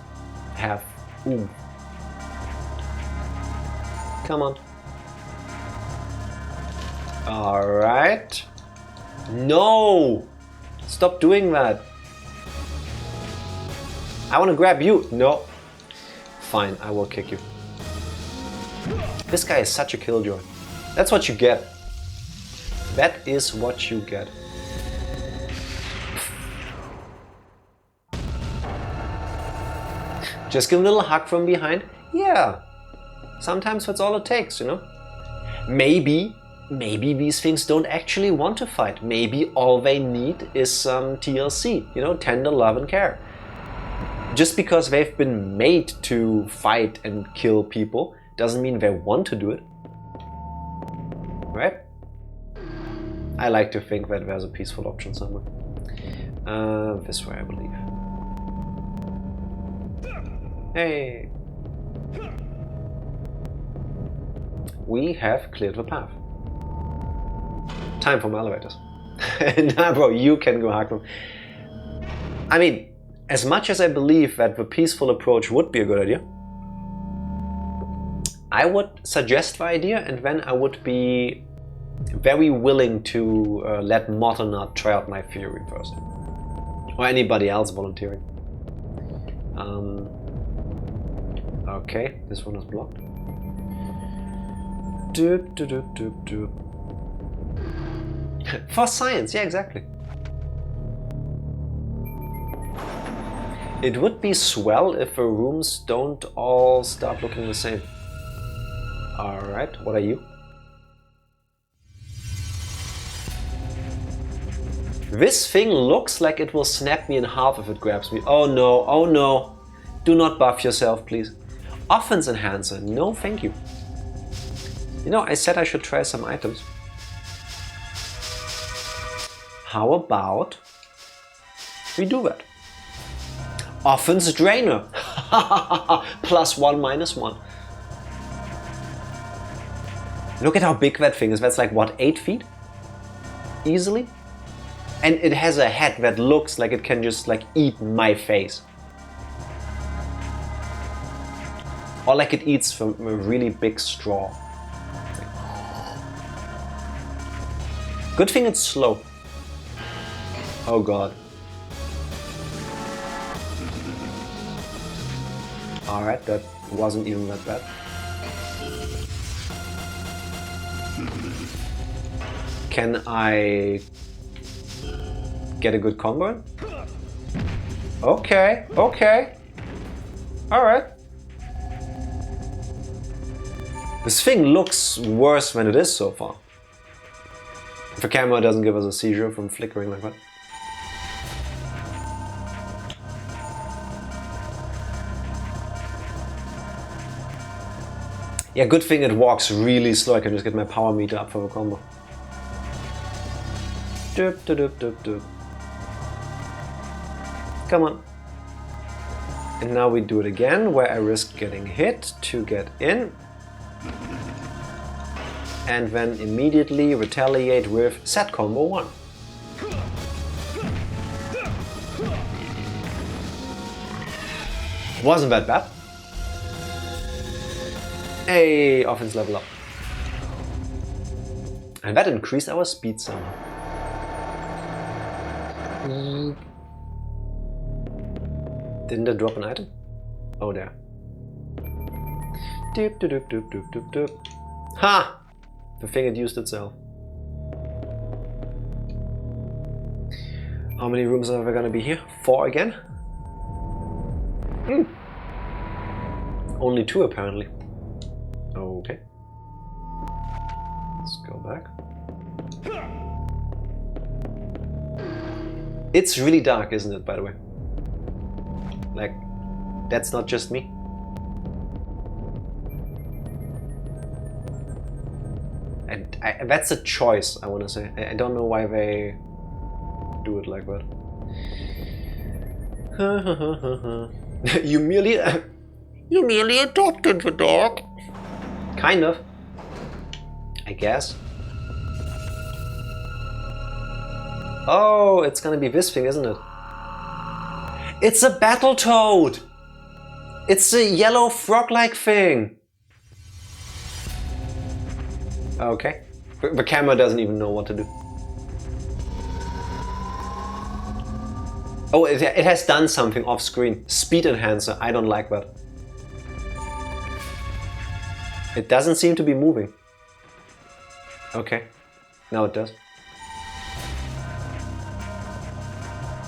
have oomph. Come on. Alright. No! Stop doing that. I want to grab you. No. Fine, I will kick you. This guy is such a killjoy. That's what you get. That is what you get. Just give him a little hug from behind. Yeah. Sometimes that's all it takes, you know? Maybe these things don't actually want to fight. Maybe all they need is some TLC, you know, tender love and care. Just because they've been made to fight and kill people doesn't mean they want to do it. Right? I like to think that there's a peaceful option somewhere. This way, I believe. Hey! We have cleared the path. Time for my elevators. Nah, bro, you can go hack them. I mean, as much as I believe that the peaceful approach would be a good idea, I would suggest the idea and then I would be very willing to let Motonut try out my theory first. Or anybody else volunteering. Okay, this one is blocked. For science, yeah, exactly. It would be swell if the rooms don't all start looking the same. Alright, what are you? This thing looks like it will snap me in half if it grabs me. Oh no, oh no. Do not buff yourself, please. Offense enhancer, no thank you. You know, I said I should try some items. How about we do that? Offense drainer. +1, -1. Look at how big that thing is. That's like, what, 8 feet? Easily? And it has a head that looks like it can just like eat my face. Or like it eats from a really big straw. Good thing it's slow. Oh god. Alright, that wasn't even that bad. Can I get a good combo? Okay, okay. Alright. This thing looks worse than it is so far. If the camera doesn't give us a seizure from flickering like that. Yeah, good thing it walks really slow. I can just get my power meter up for the combo. Doop, doop, doop, doop. Come on. And now we do it again, where I risk getting hit to get in. And then immediately retaliate with set combo 1. Wasn't that bad. Hey, offense level up. And that increased our speed somehow. Didn't I drop an item? Oh, there. Doop, doop, doop, doop, doop, doop. Ha! The thing had used itself. How many rooms are there gonna be here? 4 again? Only 2 apparently. Okay. Let's go back. It's really dark, isn't it, by the way? Like, that's not just me. And that's a choice, I want to say. I don't know why they do it like that. You merely adopted the dog. Kind of. I guess. Oh, it's gonna be this thing, isn't it? It's a battle toad! It's a yellow frog-like thing! Okay. The camera doesn't even know what to do. Oh, it has done something off screen. Speed enhancer, I don't like that. It doesn't seem to be moving. Okay, now it does.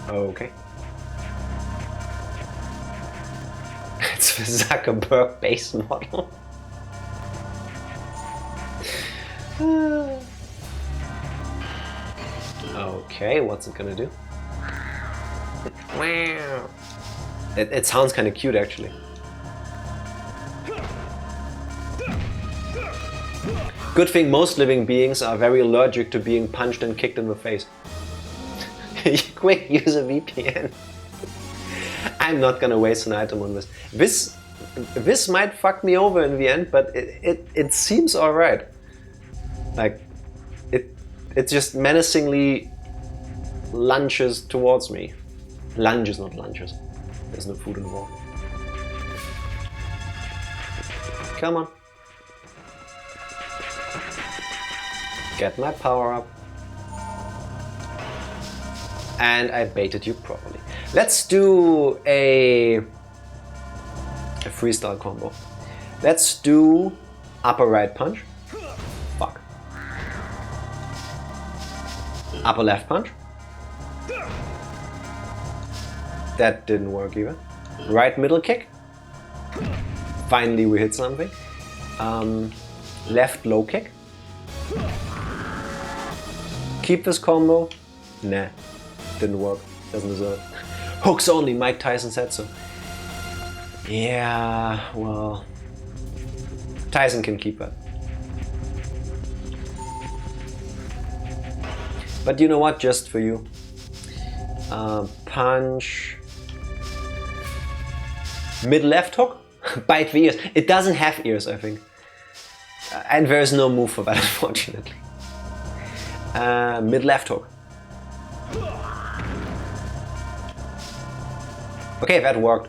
Okay. It's the Zuckerberg base model. Okay, what's it gonna do? Wow. It sounds kind of cute actually. Good thing most living beings are very allergic to being punched and kicked in the face. Quick, use a VPN. I'm not gonna waste an item on this. This might fuck me over in the end, but it seems alright. Like, it just menacingly lunges towards me. Lunges, not lunges. There's no food involved. Come on. Get my power up. And I baited you properly. Let's do a freestyle combo. Let's do upper right punch. Fuck. Upper left punch. That didn't work either. Right middle kick. Finally we hit something. Left low kick. Keep this combo. Nah, didn't work. Doesn't deserve it. Hooks only, Mike Tyson said so. Yeah, well, Tyson can keep that. But you know what, just for you. Punch. Mid left hook. Bite the ears. It doesn't have ears, I think. And there's no move for that, unfortunately. Mid left hook. Okay, that worked.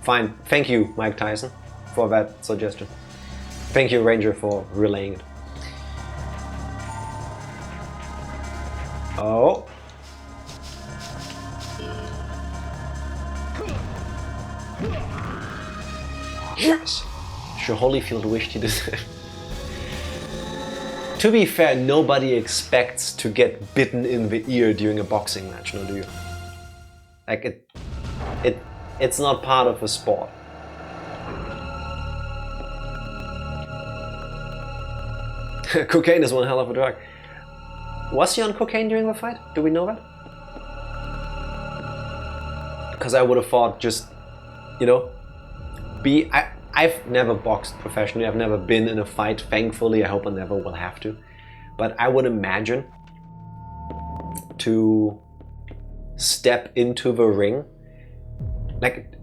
Fine. Thank you, Mike Tyson, for that suggestion. Thank you, Ranger, for relaying it. Oh. Yes. Sure, Holyfield wished he did that. To be fair, nobody expects to get bitten in the ear during a boxing match, no, do you? Like it's not part of the sport. Cocaine is one hell of a drug. Was he on cocaine during the fight? Do we know that? Because I would have thought just, you know, I've never boxed professionally, I've never been in a fight, thankfully, I hope I never will have to. But I would imagine to step into the ring, like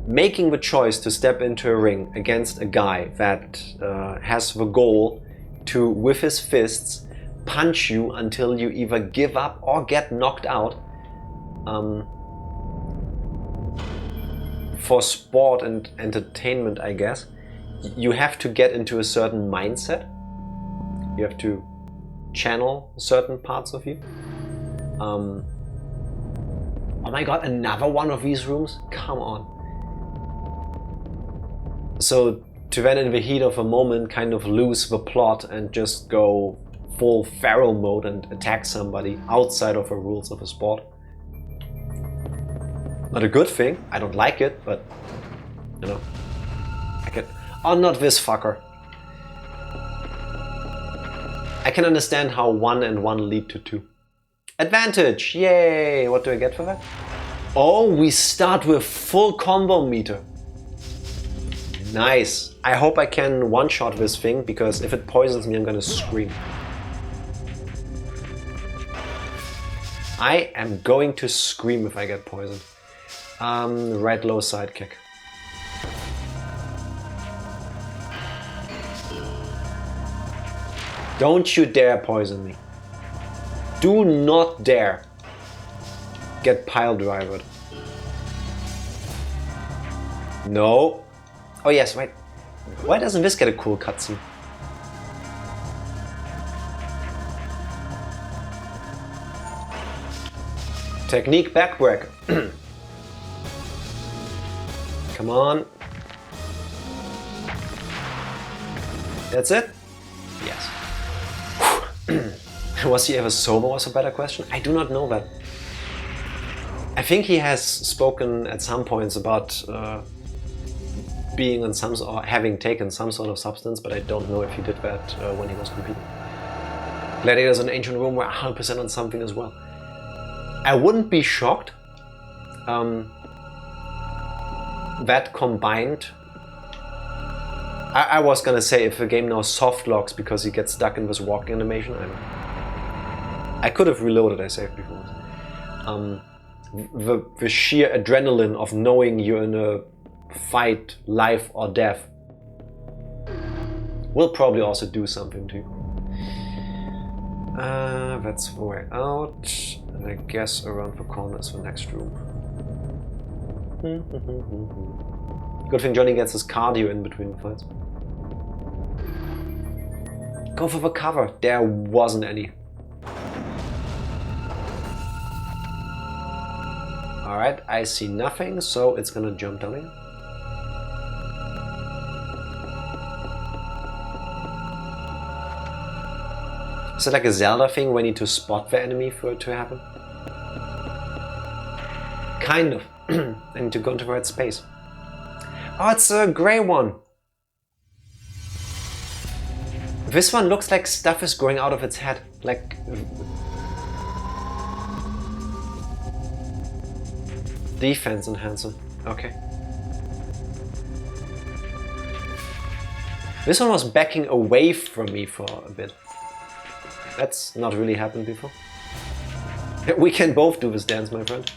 making the choice to step into a ring against a guy that has the goal to, with his fists, punch you until you either give up or get knocked out. For sport and entertainment, I guess, you have to get into a certain mindset. You have to channel certain parts of you. Oh my god, another one of these rooms? Come on. So to then in the heat of a moment kind of lose the plot and just go full feral mode and attack somebody outside of the rules of the sport. Not a good thing, I don't like it, but, you know, I can... Oh, not this fucker. I can understand how 1 and 1 lead to 2. Advantage, yay! What do I get for that? Oh, we start with full combo meter. Nice. I hope I can one-shot this thing, because if it poisons me, I'm gonna scream. I am going to scream if I get poisoned. Right low side kick. Don't you dare poison me. Do not dare get pile drivered. No. Oh yes, wait. Why doesn't this get a cool cutscene? Technique backbreaker. Come on. That's it? Yes. Was he ever sober was a better question? I do not know that. I think he has spoken at some points about being on some or having taken some sort of substance, but I don't know if he did that when he was competing. Gladiators in Ancient Rome were 100% on something as well. I wouldn't be shocked. That combined, I was gonna say if the game now soft locks because he gets stuck in this walking animation, I could have reloaded, I saved before. The sheer adrenaline of knowing you're in a fight, life or death, will probably also do something to you. That's the way out, and I guess around the corner is the next room. Good thing Johnny gets his cardio in between the fights. Go for the cover. There wasn't any. Alright, I see nothing, so it's gonna jump down again. Is it like a Zelda thing where you need to spot the enemy for it to happen? Kind of. I need to go into red space. Oh, it's a gray one. This one looks like stuff is growing out of its head. Like... Defense enhancer. Okay. This one was backing away from me for a bit. That's not really happened before. We can both do this dance, my friend.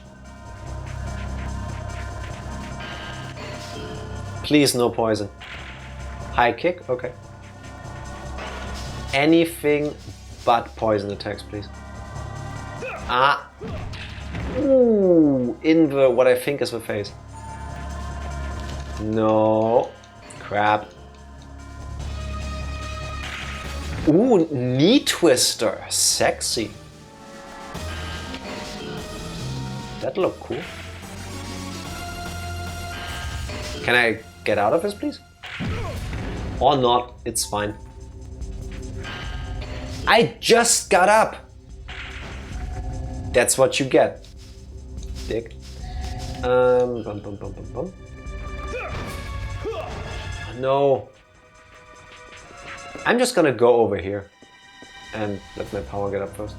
Please, no poison. High kick? Okay. Anything but poison attacks, please. Ah! Ooh! In the, what I think is the face. No. Crap. Ooh, knee twister. Sexy. That looked cool. Can I get out of this, please? Or not, it's fine. I just got up! That's what you get. Dick. Bum, bum, bum, bum, bum. No. I'm just gonna go over here and let my power get up first.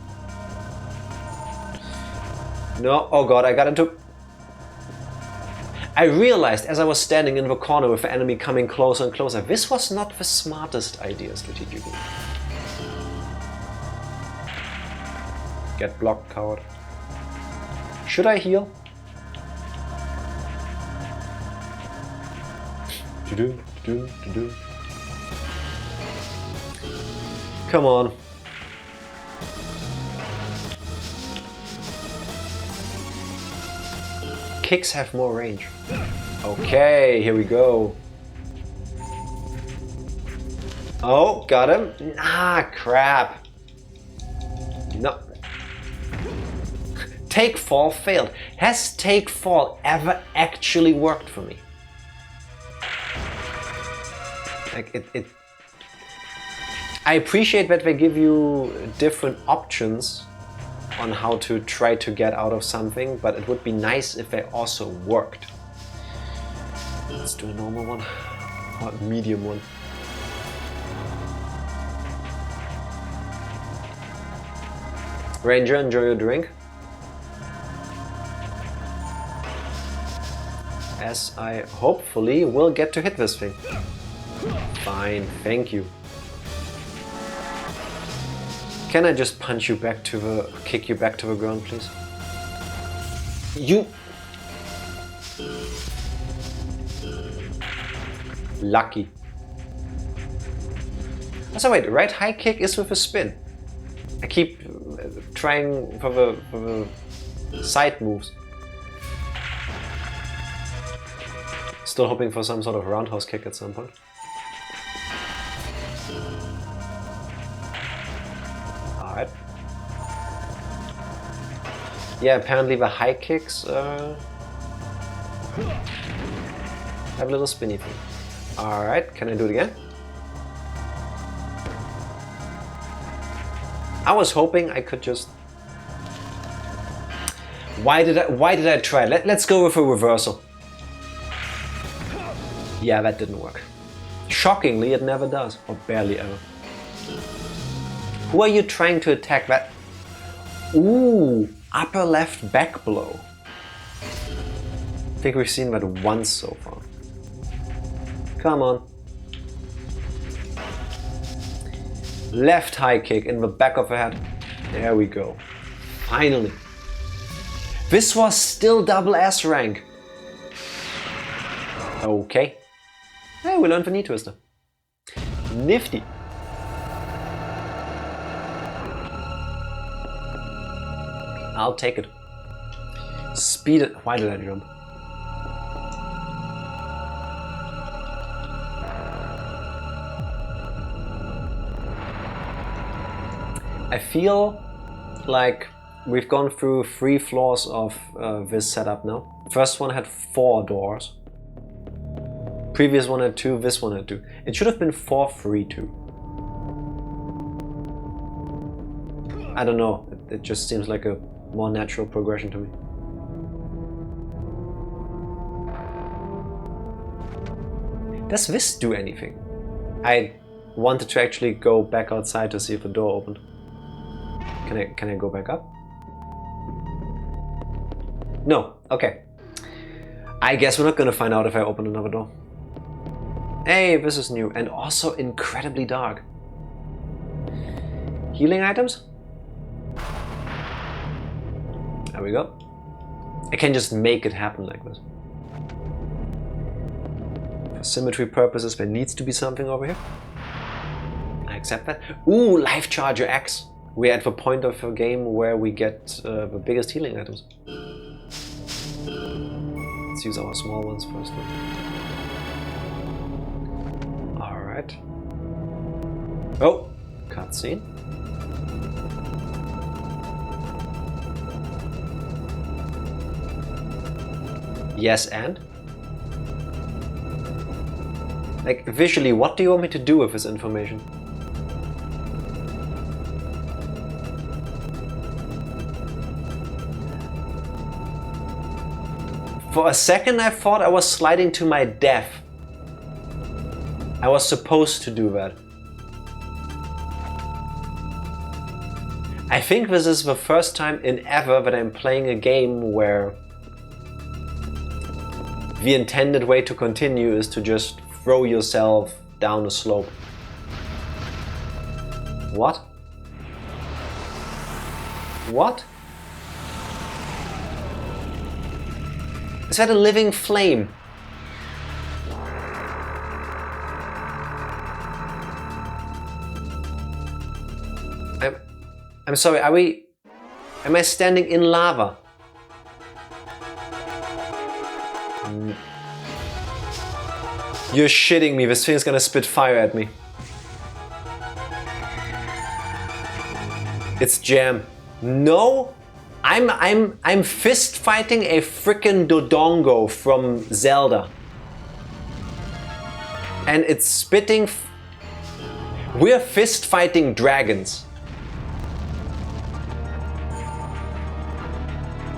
No, oh god, I got into... I realized as I was standing in the corner with the enemy coming closer and closer, this was not the smartest idea strategically. Get blocked, coward. Should I heal? Come on. Kicks have more range. Okay, here we go. Oh, got him. Ah, crap. No. Take fall failed. Has take fall ever actually worked for me? Like it I appreciate that they give you different options on how to try to get out of something, but it would be nice if they also worked. Let's do a normal one or a medium one. Ranger, enjoy your drink. As I hopefully will get to hit this thing. Fine, thank you. Can I just punch you back to the... kick you back to the ground, please? You... Lucky. So wait, right high kick is with a spin. I keep trying for the side moves. Still hoping for some sort of roundhouse kick at some point. Alright. Yeah, apparently the high kicks have a little spinny thing. Alright, can I do it again? I was hoping I could just... Why did I try? Let's go with a reversal. Yeah, that didn't work. Shockingly, it never does. Or barely ever. Who are you trying to attack? That? Ooh, upper left back blow. I think we've seen that once so far. Come on. Left high kick in the back of the head. There we go. Finally. This was still double S rank. Okay. Hey, we learned the knee twister. Nifty. I'll take it. Speed it. Why did I jump? I feel like we've gone through 3 floors of this setup now. First one had 4 doors. Previous one had 2, this one had 2. It should have been 4, 3, 2. I don't know, it just seems like a more natural progression to me. Does this do anything? I wanted to actually go back outside to see if the door opened. Can I go back up? No, okay. I guess we're not gonna find out if I open another door. Hey, this is new and also incredibly dark. Healing items? There we go. I can just make it happen like this. For symmetry purposes, there needs to be something over here. I accept that. Ooh, Life Charger X. We're at the point of a game where we get the biggest healing items. Let's use our small ones first. Alright. Oh, cutscene. Yes, and? Like, visually, what do you want me to do with this information? For a second I thought I was sliding to my death. I was supposed to do that. I think this is the first time in ever that I'm playing a game where the intended way to continue is to just throw yourself down a slope. What? What? Is that a living flame? I'm sorry, am I standing in lava? You're shitting me, this thing's gonna spit fire at me. It's jam. No, I'm fist fighting a frickin' Dodongo from Zelda. And it's spitting. We're fist fighting dragons.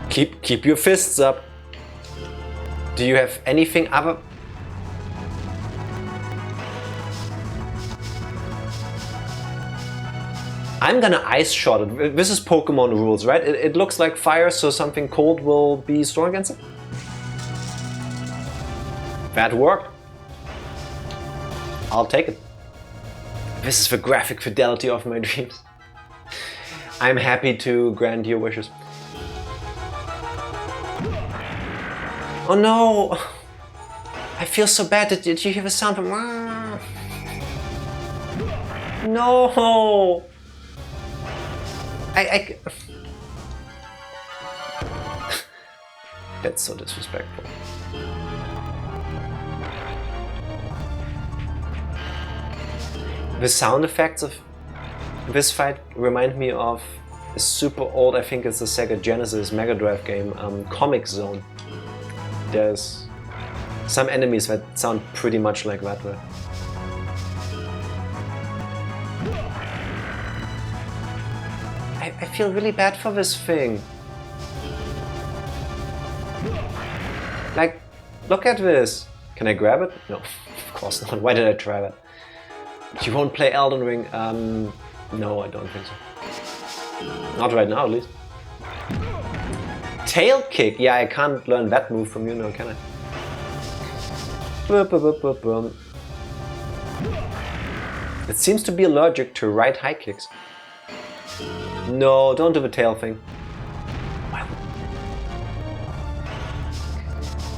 Keep your fists up. Do you have anything other? I'm gonna ice shot it. This is Pokemon rules, right? It looks like fire, so something cold will be strong against it. That worked. I'll take it. This is the graphic fidelity of my dreams. I'm happy to grant your wishes. Oh no! I feel so bad. Did you hear the sound from... No! I... That's so disrespectful. The sound effects of this fight remind me of a super old, I think it's the Sega Genesis Mega Drive game, Comic Zone. There's some enemies that sound pretty much like that. I feel really bad for this thing. Like, look at this. Can I grab it? No, of course not. Why did I try that? You won't play Elden Ring? No, I don't think so. Not right now, at least. Tail kick? Yeah, I can't learn that move from you now, can I? It seems to be allergic to right high kicks. No, don't do the tail thing.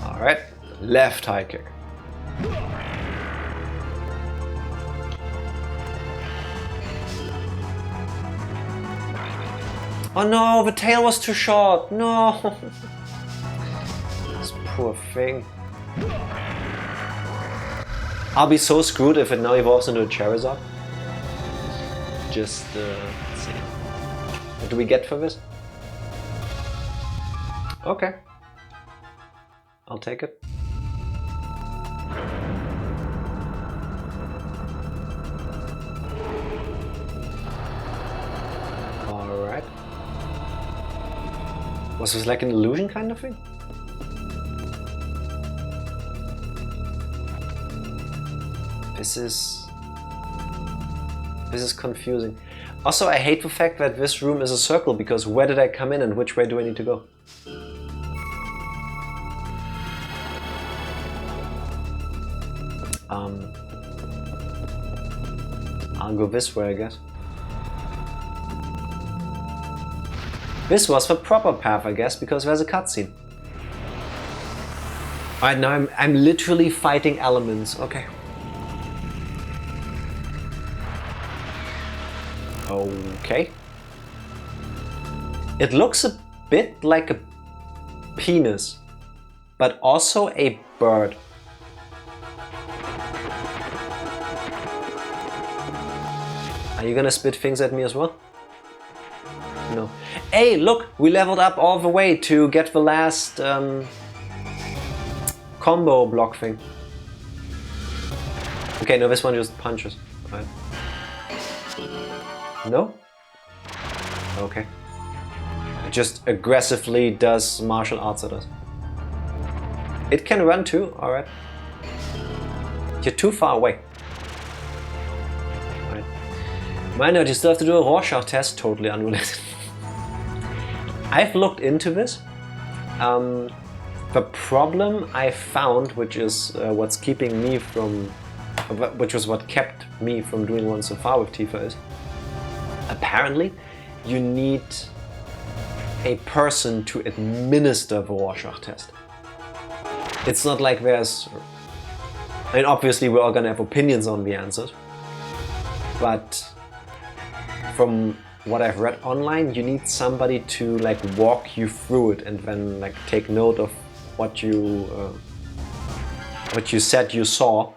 Alright, left high kick. Oh no, the tail was too short. No. This poor thing. I'll be so screwed if it now evolves into a Charizard. Just, let's see. What do we get for this? Okay. I'll take it. Alright. Was this like an illusion kind of thing? This is confusing. Also, I hate the fact that this room is a circle, because where did I come in and which way do I need to go? I'll go this way, I guess. This was the proper path, I guess, because there's a cutscene. Alright, now I'm literally fighting elements. Okay. Okay. It looks a bit like a penis, but also a bird. Are you gonna spit things at me as well? No. Hey, look! We leveled up all the way to get the last combo block thing. Okay, no, this one just punches. Right. No? Okay. It just aggressively does martial arts at us. It can run too, alright. You're too far away. Right. My note, you still have to do a Rorschach test, totally unrelated. I've looked into this. The problem I found, which is what's keeping me from, which was what kept me from doing one so far with Tifa, is apparently you need a person to administer the Rorschach test. It's not like there's, I mean, obviously we're all gonna have opinions on the answers, but from what I've read online, you need somebody to like walk you through it and then like take note of what you said you saw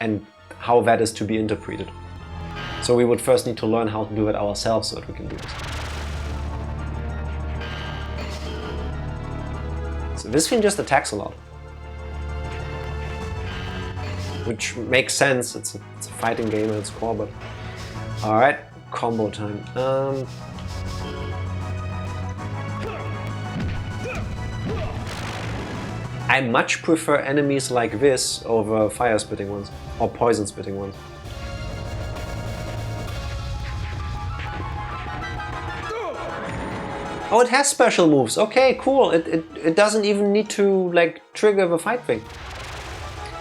and how that is to be interpreted. So we would first need to learn how to do it ourselves so that we can do this. So this thing just attacks a lot, which makes sense. It's a fighting game at its core, but all right, combo time. I much prefer enemies like this over fire spitting ones or poison spitting ones. Oh, it has special moves. Okay, cool. It doesn't even need to like trigger the fight thing.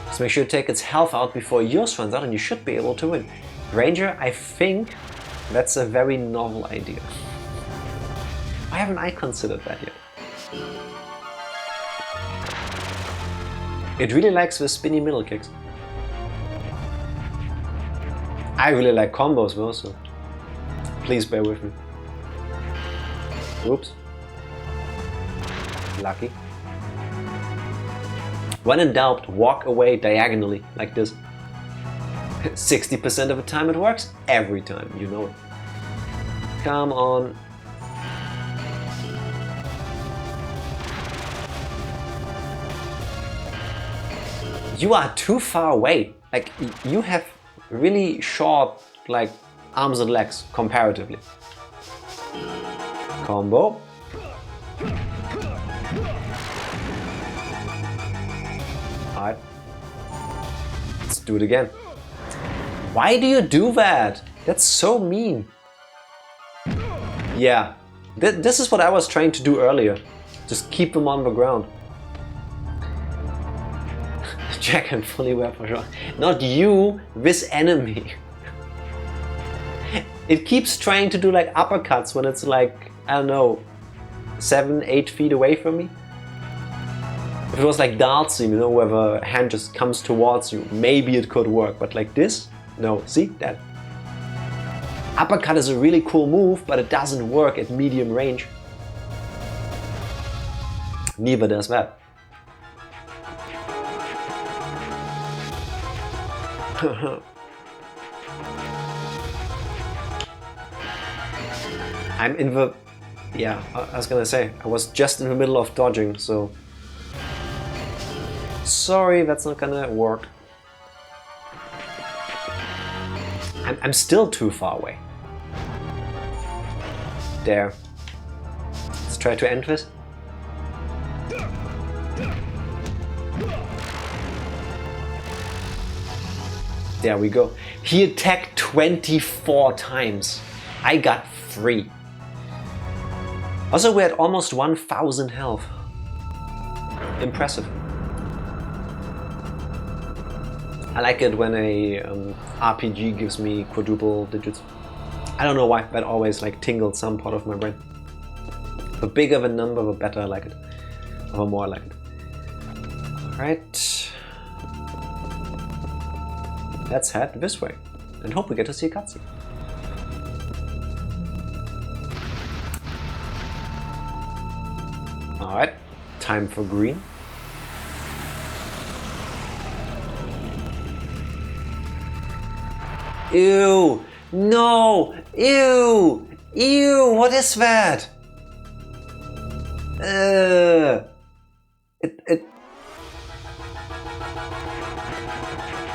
Just make sure you take its health out before yours runs out and you should be able to win. Ranger, I think that's a very novel idea. Why haven't I considered that yet? It really likes the spinny middle kicks. I really like combos though, so please bear with me. Whoops. Lucky. When in doubt, walk away diagonally, like this. 60% of the time it works, every time, you know it. Come on. You are too far away. Like, you have really short, like, arms and legs, comparatively. Combo. Alright. Let's do it again. Why do you do that? That's so mean. Yeah. This is what I was trying to do earlier. Just keep them on the ground. Jack and fully wear for sure. Not you, this enemy. It keeps trying to do like uppercuts when it's like, I don't know, 7-8 feet away from me. If it was like Dartsim, you know, where the hand just comes towards you, maybe it could work, but like this? No, see that? Uppercut is a really cool move, but it doesn't work at medium range. Neither does that. I'm in the... Yeah, I was gonna say, I was just in the middle of dodging, so... Sorry, that's not gonna work. I'm still too far away. There. Let's try to end this. There we go. He attacked 24 times. I got 3. Also, we're at almost 1000 health. Impressive. I like it when a RPG gives me quadruple digits. I don't know why, that always like tingled some part of my brain. The bigger the number, the better I like it. Or the more I like it. Alright. Let's head this way and hope we get to see a cutscene. Alright, time for green. Ew! No! Ew! Ew! What is that?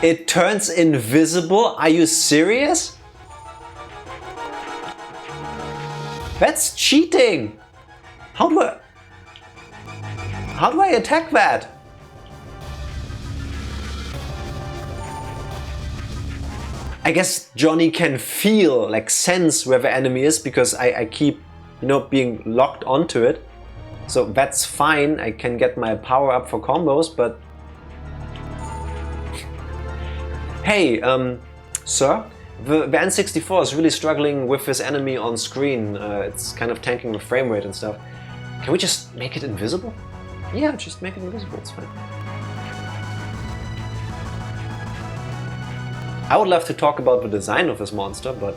It turns invisible? Are you serious? That's cheating! How do I attack that? I guess Johnny can feel, like sense where the enemy is because I keep, you know, being locked onto it. So that's fine, I can get my power up for combos, but... Hey, sir? The N64 is really struggling with this enemy on screen. It's kind of tanking the frame rate and stuff. Can we just make it invisible? Yeah, just make it invisible, it's fine. I would love to talk about the design of this monster, but...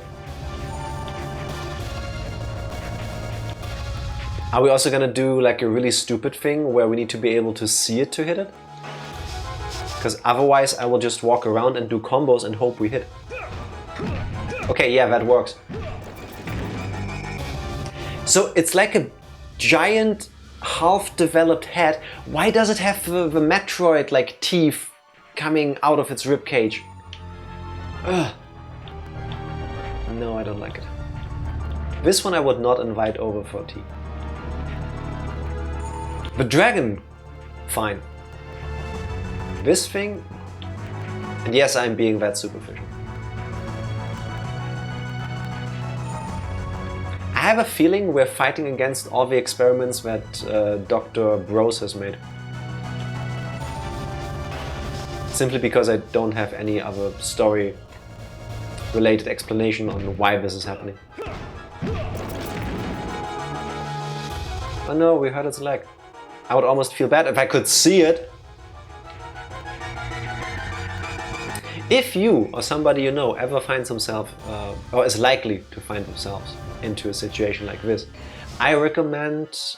Are we also gonna do like a really stupid thing where we need to be able to see it to hit it? Because otherwise I will just walk around and do combos and hope we hit. Okay, yeah, that works. So it's like a giant half-developed head. Why does it have the Metroid like teeth coming out of its ribcage? Ugh. No, I don't like it. This one I would not invite over for tea. The dragon, fine. This thing, and yes, I'm being that superficial. I have a feeling we're fighting against all the experiments that Dr. Bros has made. Simply because I don't have any other story-related explanation on why this is happening. Oh no, we hurt its leg. I would almost feel bad if I could see it. If you or somebody you know ever finds himself or is likely to find themselves into a situation like this, I recommend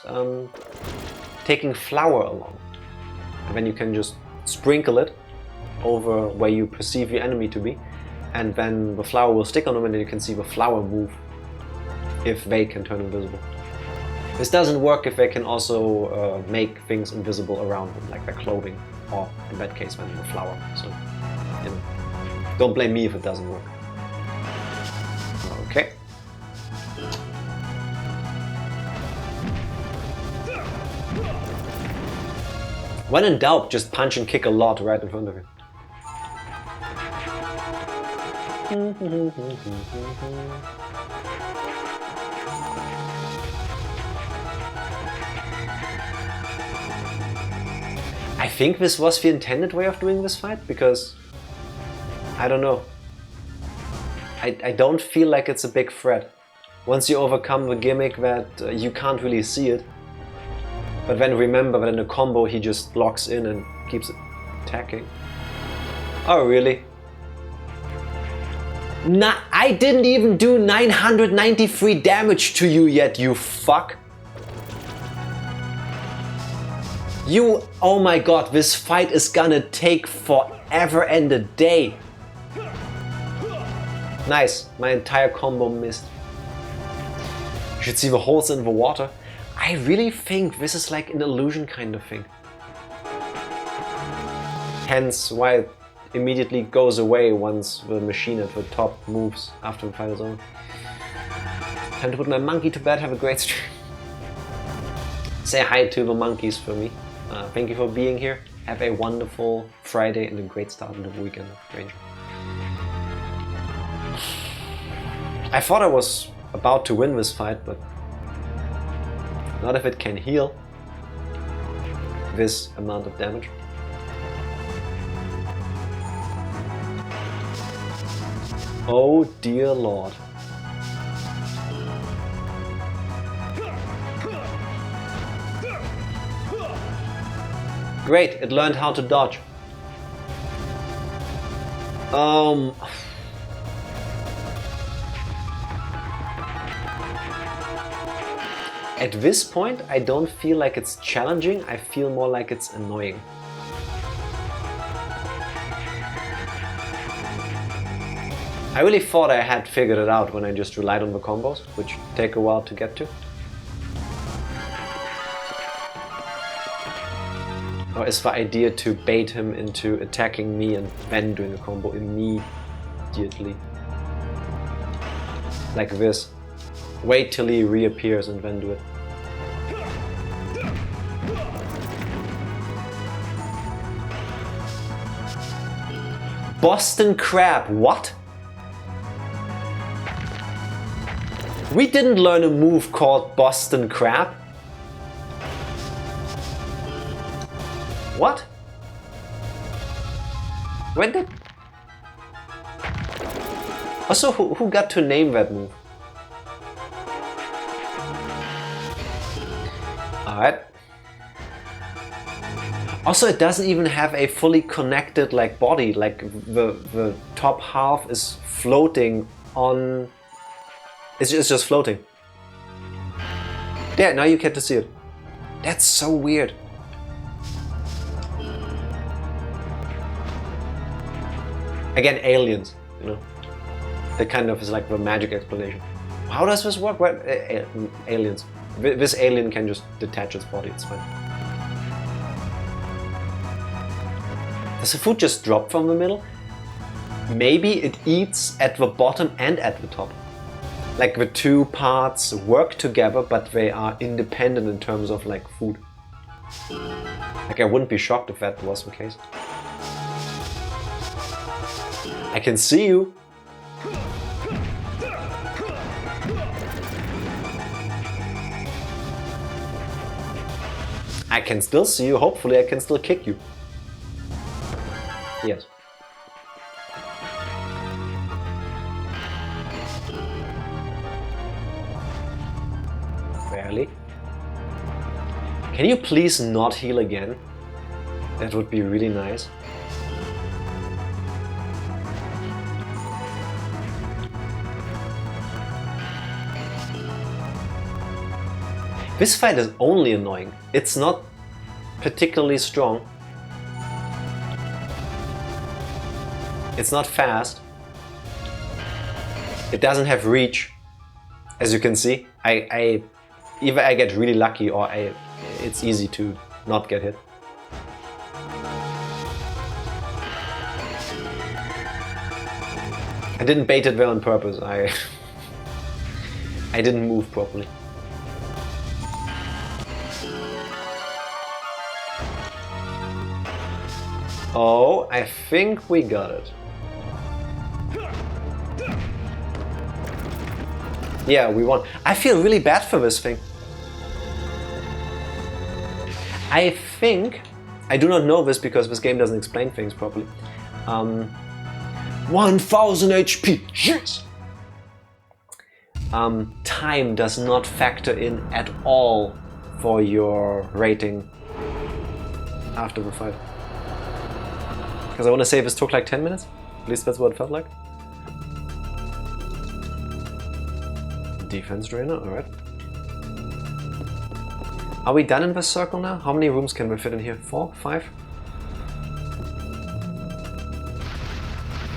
taking flour along. And then you can just sprinkle it over where you perceive your enemy to be, and then the flour will stick on them and then you can see the flour move if they can turn invisible. This doesn't work if they can also make things invisible around them, like their clothing, or in that case, then the flour. So, you know, don't blame me if it doesn't work. Okay. When in doubt, just punch and kick a lot right in front of you. I think this was the intended way of doing this fight, because I don't know. I don't feel like it's a big threat. Once you overcome the gimmick that you can't really see it, but then remember that in a combo he just locks in and keeps attacking. Oh really? I didn't even do 993 damage to you yet, you fuck! Oh my god, this fight is gonna take forever and a day. Nice, my entire combo missed. You should see the holes in the water. I really think this is like an illusion kind of thing. Hence why it immediately goes away once the machine at the top moves after the fight is over. Time to put my monkey to bed, have a great stream. Say hi to the monkeys for me. Thank you for being here. Have a wonderful Friday and a great start of the weekend, Ranger. I thought I was about to win this fight, but not if it can heal this amount of damage. Oh dear lord. Great, it learned how to dodge. At this point, I don't feel like it's challenging, I feel more like it's annoying. I really thought I had figured it out when I just relied on the combos, which take a while to get to. Or is the idea to bait him into attacking me and then doing a combo immediately? Like this. Wait till he reappears and then do it. Boston Crab, what? We didn't learn a move called Boston Crab. What? When did... Also, who got to name that move? Alright. Also, it doesn't even have a fully connected like body, like the top half is floating on... It's just floating. Yeah, now you get to see it. That's so weird. Again, aliens, you know. That kind of is like the magic explanation. How does this work? Well, aliens. This alien can just detach its body, it's fine. Does the food just drop from the middle? Maybe it eats at the bottom and at the top. Like the two parts work together, but they are independent in terms of like food. Like I wouldn't be shocked if that was the case. I can see you. I can still see you. Hopefully I can still kick you. Yes. Barely. Can you please not heal again? That would be really nice. This fight is only annoying. It's not particularly strong. It's not fast. It doesn't have reach. As you can see, either I get really lucky or it's easy to not get hit. I didn't bait it well on purpose. I didn't move properly. Oh, I think we got it. Yeah, we won. I feel really bad for this thing. I think, I do not know this because this game doesn't explain things properly. 1000 HP, yes! Time does not factor in at all for your rating after the fight. Because I want to say this took like 10 minutes. At least that's what it felt like. Defense drainer, alright. Are we done in this circle now? How many rooms can we fit in here? 4? 5?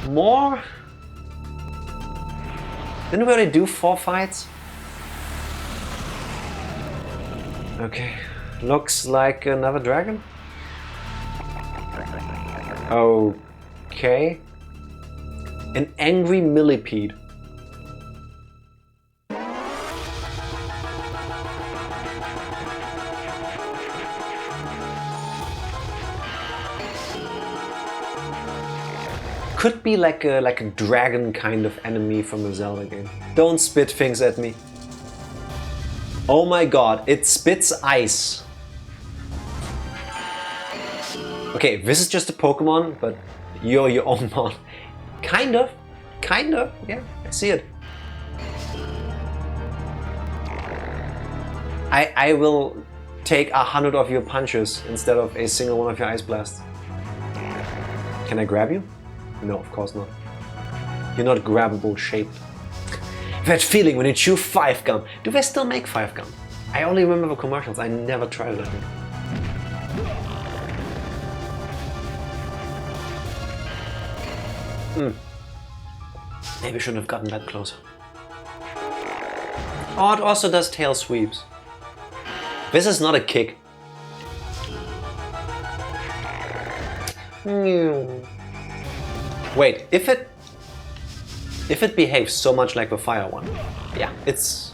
More? Didn't we already do 4 fights? Okay. Looks like another dragon. Okay. An angry millipede. could be like a dragon kind of enemy from a Zelda game. Don't spit things at me. Oh my god, it spits ice. Okay, this is just a Pokemon, but you're your own mon. Kind of, yeah, I see it. I will take 100 of your punches instead of a single one of your ice blasts. Can I grab you? No, of course not. You're not grabbable shaped. That feeling when you chew 5-gum. Do they still make 5-gum? I only remember commercials, I never tried it, I think. Maybe I shouldn't have gotten that close. Oh, it also does tail sweeps. This is not a kick. Wait, if it behaves so much like the fire one, yeah, it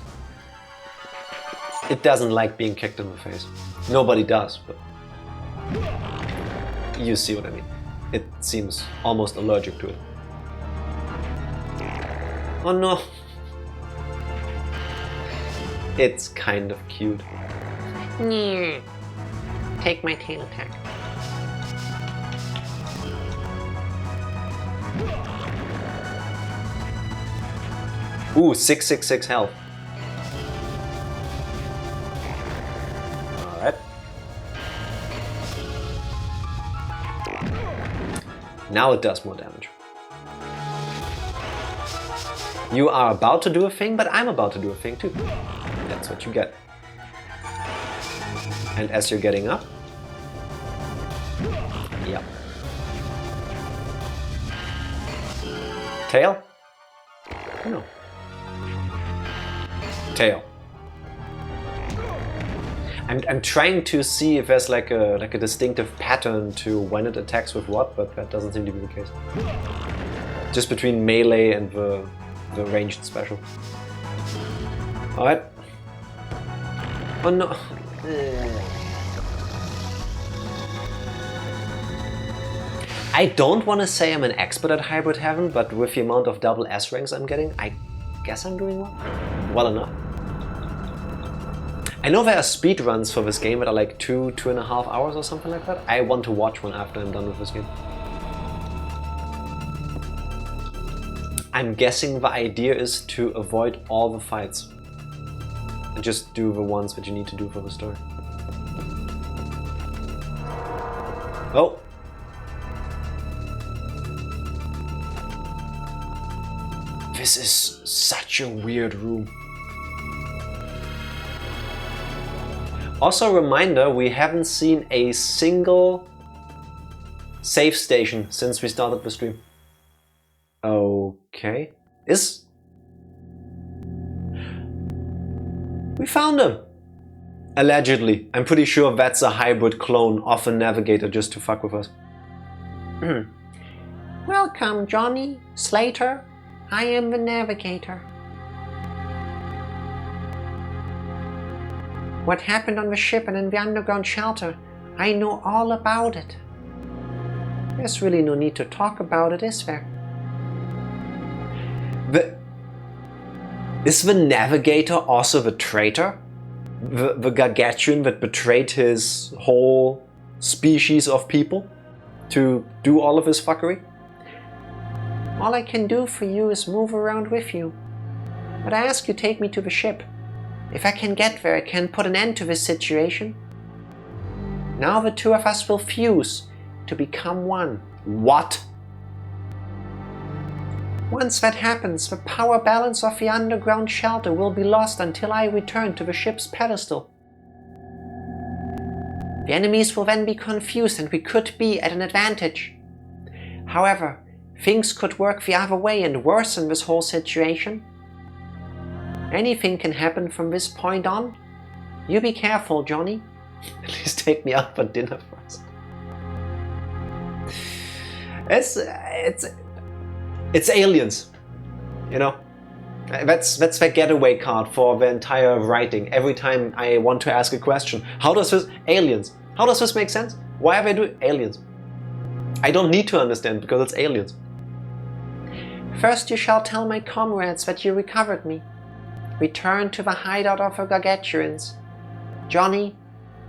doesn't like being kicked in the face. Nobody does, but you see what I mean. It seems almost allergic to it. Oh no. It's kind of cute. Take my tail attack. Ooh, 666 health. Alright. Now it does more damage. You are about to do a thing, but I'm about to do a thing too. That's what you get. And as you're getting up, yep. Tail? No. Tail. I'm trying to see if there's like a distinctive pattern to when it attacks with what, but that doesn't seem to be the case. Just between melee and the ranged special. Alright. Oh no. I don't want to say I'm an expert at Hybrid Heaven, but with the amount of double S ranks I'm getting, I guess I'm doing well. Well enough. I know there are speedruns for this game that are like 2.5 hours or something like that. I want to watch one after I'm done with this game. I'm guessing the idea is to avoid all the fights and just do the ones that you need to do for the story. Oh! This is such a weird room. Also a reminder, we haven't seen a single save station since we started the stream. Okay. We found him! Allegedly. I'm pretty sure that's a hybrid clone of a navigator just to fuck with us. Welcome, Johnny Slater. I am the navigator. What happened on the ship and in the underground shelter, I know all about it. There's really no need to talk about it, is there? Is the navigator also the traitor? The gargantuan that betrayed his whole species of people to do all of his fuckery? All I can do for you is move around with you. But I ask you take me to the ship. If I can get there, I can put an end to this situation. Now the two of us will fuse to become one. What? Once that happens, the power balance of the underground shelter will be lost until I return to the ship's pedestal. The enemies will then be confused and we could be at an advantage. However, things could work the other way and worsen this whole situation. Anything can happen from this point on. You be careful, Johnny. At least take me out for dinner first. It's aliens, you know. That's the getaway card for the entire writing. Every time I want to ask a question, how does this aliens? How does this make sense? Why are they doing aliens? I don't need to understand because it's aliens. First you shall tell my comrades that you recovered me. Return to the hideout of the gargantuans. Johnny,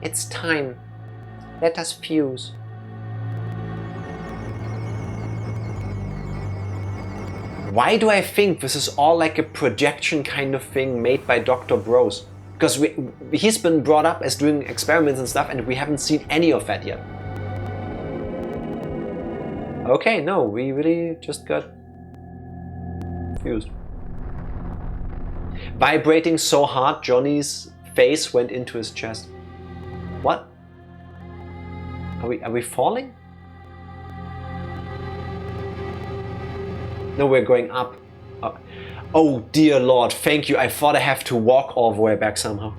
it's time. Let us fuse. Why do I think this is all like a projection kind of thing made by Dr. Bros? Because he's been brought up as doing experiments and stuff and we haven't seen any of that yet. Okay, no, we really just got fused. Vibrating so hard, Johnny's face went into his chest. What? Are we falling? No, we're going up. Oh dear Lord, thank you. I thought I have to walk all the way back somehow.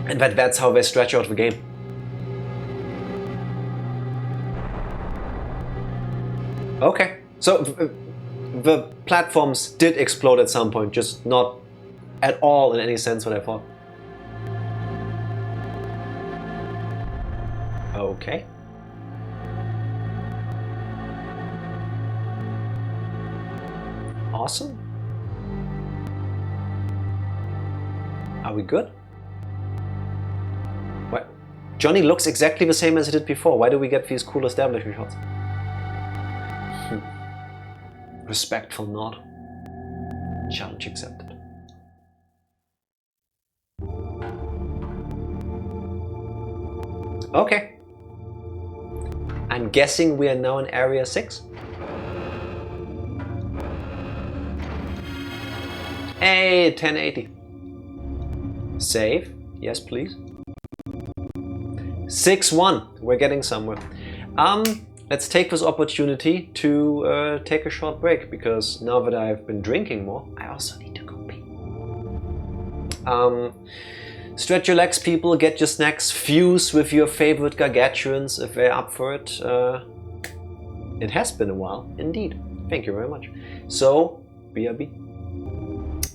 And that's how they stretch out the game. Okay, so the platforms did explode at some point, just not at all in any sense what I thought. Okay. Awesome. Are we good? What? Johnny looks exactly the same as he did before. Why do we get these cool establishment shots? Respectful nod. Challenge accepted. Okay. I'm guessing we are now in Area 6. Hey, 1080. Save. Yes, please. 6-1. We're getting somewhere. Let's take this opportunity to take a short break, because now that I've been drinking more, I also need to go pee. Stretch your legs, people, get your snacks, fuse with your favorite gargantuans if they're up for it. It has been a while, indeed. Thank you very much. So, BRB.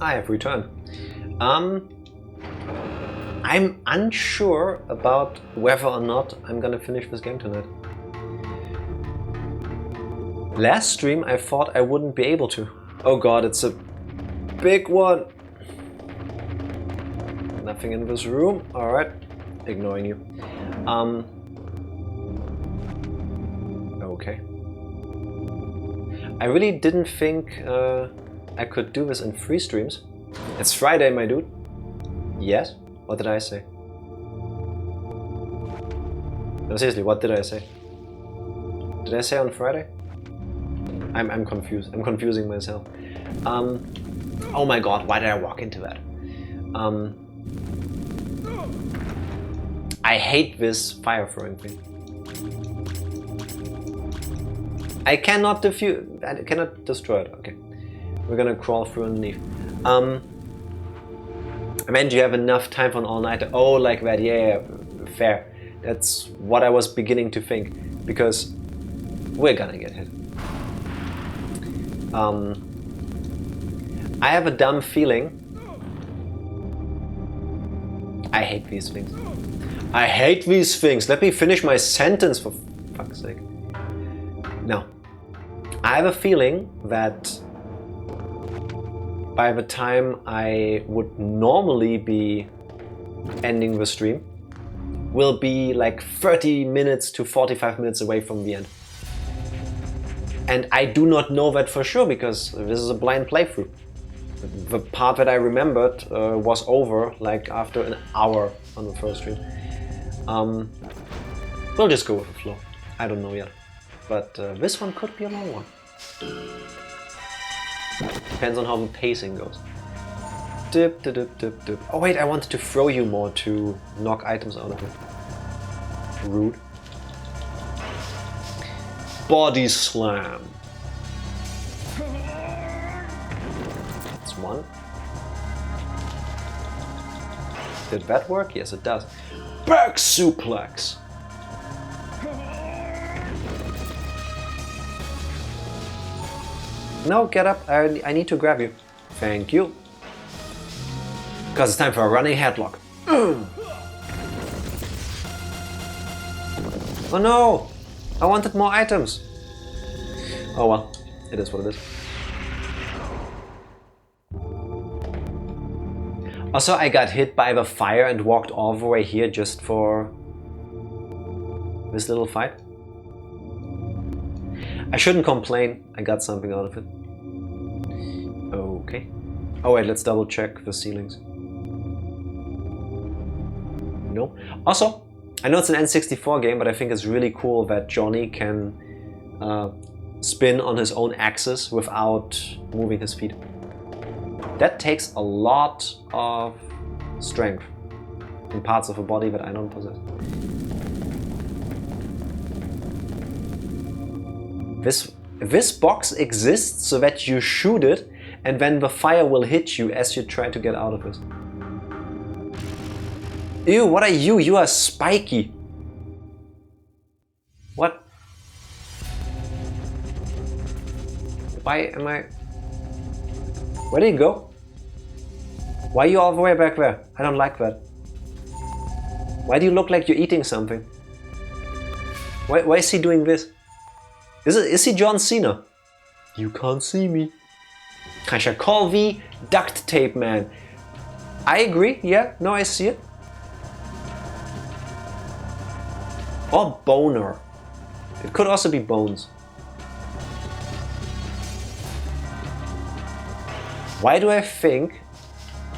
I have returned. I'm unsure about whether or not I'm gonna finish this game tonight. Last stream I thought I wouldn't be able to. Oh god, it's a big one. Nothing in this room. Alright. Ignoring you. Okay. I really didn't think I could do this in 3 streams. It's Friday, my dude. Yes? What did I say? No, seriously, what did I say? Did I say on Friday? I'm confused. I'm confusing myself. Oh my god, why did I walk into that? I hate this fire throwing thing. I cannot defuse. I cannot destroy it. Okay. We're gonna crawl through underneath. I meant you have enough time for an all-nighter. Oh, like that. Yeah, fair. That's what I was beginning to think. Because we're gonna get hit. I have a dumb feeling. I hate these things. I hate these things. Let me finish my sentence, for fuck's sake. No. I have a feeling that by the time I would normally be ending the stream, we'll be like 30 minutes to 45 minutes away from the end. And I do not know that for sure, because this is a blind playthrough. The part that I remembered was over like after an hour on the first stream. We'll just go with the flow. I don't know yet. But this one could be a long one. Depends on how the pacing goes. Dip, dip, dip, dip, dip. Oh wait, I wanted to throw you more to knock items out of it. Rude. Body slam. That's one. Did that work? Yes, it does. Back suplex. No, get up. I need to grab you. Thank you. Because it's time for a running headlock. Oh no! I wanted more items. Oh well, it is what it is. Also, I got hit by the fire and walked all the way here just for this little fight. I shouldn't complain, I got something out of it. Okay. Oh wait, let's double check the ceilings. No. Also, I know it's an N64 game, but I think it's really cool that Johnny can spin on his own axis without moving his feet. That takes a lot of strength in parts of the body that I don't possess. This box exists so that you shoot it and then the fire will hit you as you try to get out of it. Ew, what are you? You are spiky. What? Why am I... Where did he go? Why are you all the way back there? I don't like that. Why do you look like you're eating something? Why is he doing this? Is he John Cena? You can't see me. I shall call thee Duct Tape Man. I agree, yeah, no, I see it. Or Boner. It could also be Bones. Why do I think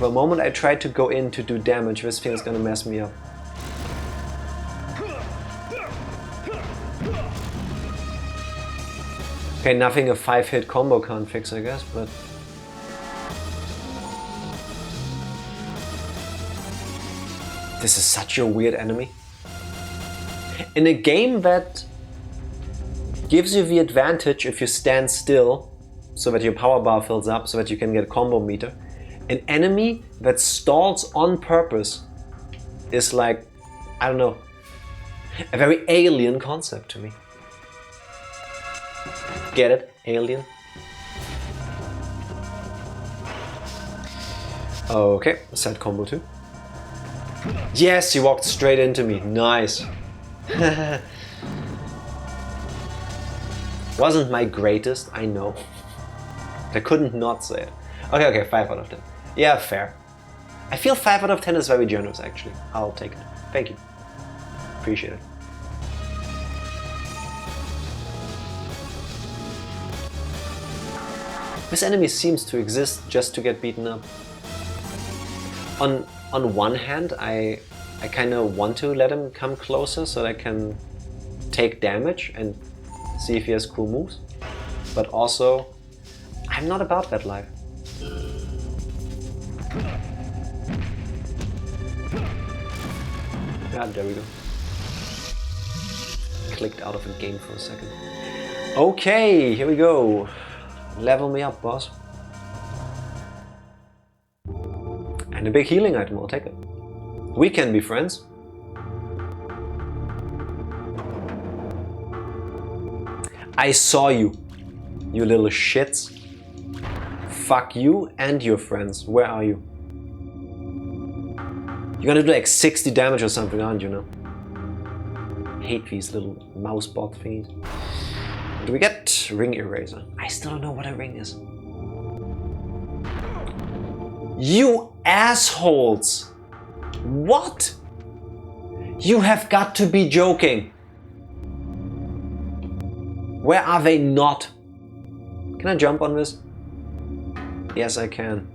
the moment I try to go in to do damage, this thing is gonna mess me up? Okay, nothing a 5-hit combo can't fix, I guess, but... This is such a weird enemy. In a game that gives you the advantage if you stand still, so that your power bar fills up, so that you can get a combo meter, an enemy that stalls on purpose is like, I don't know, a very alien concept to me. Get it? Alien? Okay, set combo 2. Yes, he walked straight into me. Nice. Wasn't my greatest, I know. I couldn't not say it. Okay, 5 out of 10. Yeah, fair. I feel 5 out of 10 is very generous, actually. I'll take it. Thank you. Appreciate it. This enemy seems to exist just to get beaten up. On one hand, I kind of want to let him come closer so that I can take damage and see if he has cool moves. But also, I'm not about that life. Yeah, there we go. Clicked out of the game for a second. Okay, here we go. Level me up, boss. And a big healing item, I'll take it. We can be friends. I saw you, you little shits. Fuck you and your friends. Where are you? You're gonna do like 60 damage or something, aren't you now? Hate these little mouse bot thingies. What do we get? Ring eraser. I still don't know what a ring is. You assholes! What? You have got to be joking. Where are they not? Can I jump on this? Yes, I can.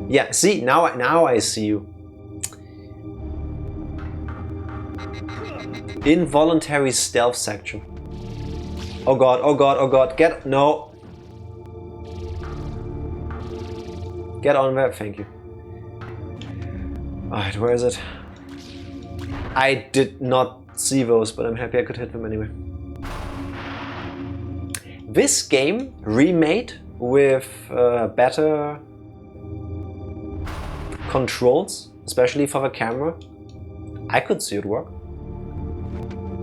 Yeah, see, now I see you. Involuntary stealth section. Oh god, oh god, oh god, get, no. Get on there, thank you. Alright, where is it? I did not see those, but I'm happy I could hit them anyway. This game, remade with better controls, especially for the camera, I could see it work.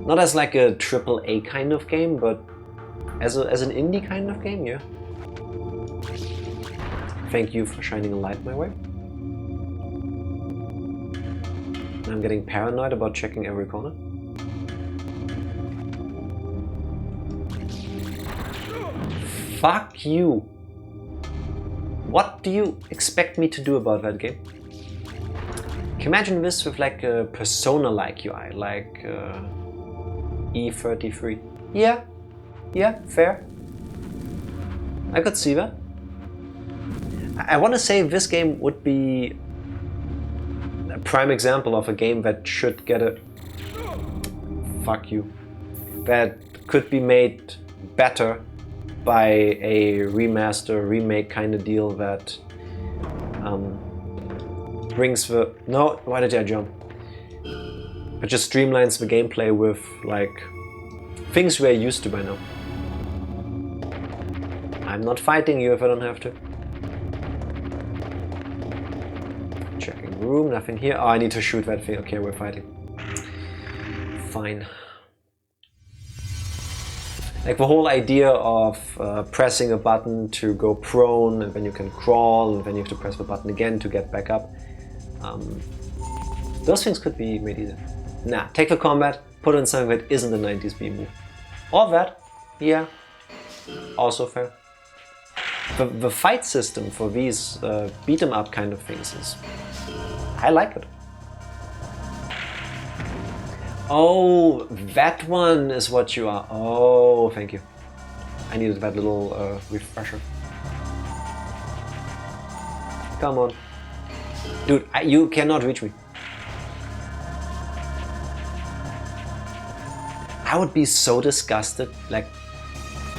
Not as like a AAA kind of game, but as an indie kind of game, yeah. Thank you for shining a light my way. I'm getting paranoid about checking every corner. Fuck you. What do you expect me to do about that game? Can you imagine this with like a Persona-like UI, like E33? Yeah, fair. I could see that. I want to say this game would be a prime example of a game that should get a... Fuck you. That could be made better by a remaster, remake kind of deal that brings the... No, why did I jump? But just streamlines the gameplay with like things we're used to by now. I'm not fighting you if I don't have to. Checking room, nothing here. Oh, I need to shoot that thing. Okay, we're fighting. Fine. Like the whole idea of pressing a button to go prone, and then you can crawl, and then you have to press the button again to get back up. Those things could be made easier. Nah, take the combat, put it in something that isn't a 90s B move. Or that, yeah, also fair. The fight system for these beat 'em up kind of things is... I like it. Oh, that one is what you are. Oh, thank you. I needed that little refresher. Come on. Dude, you cannot reach me. I would be so disgusted, like,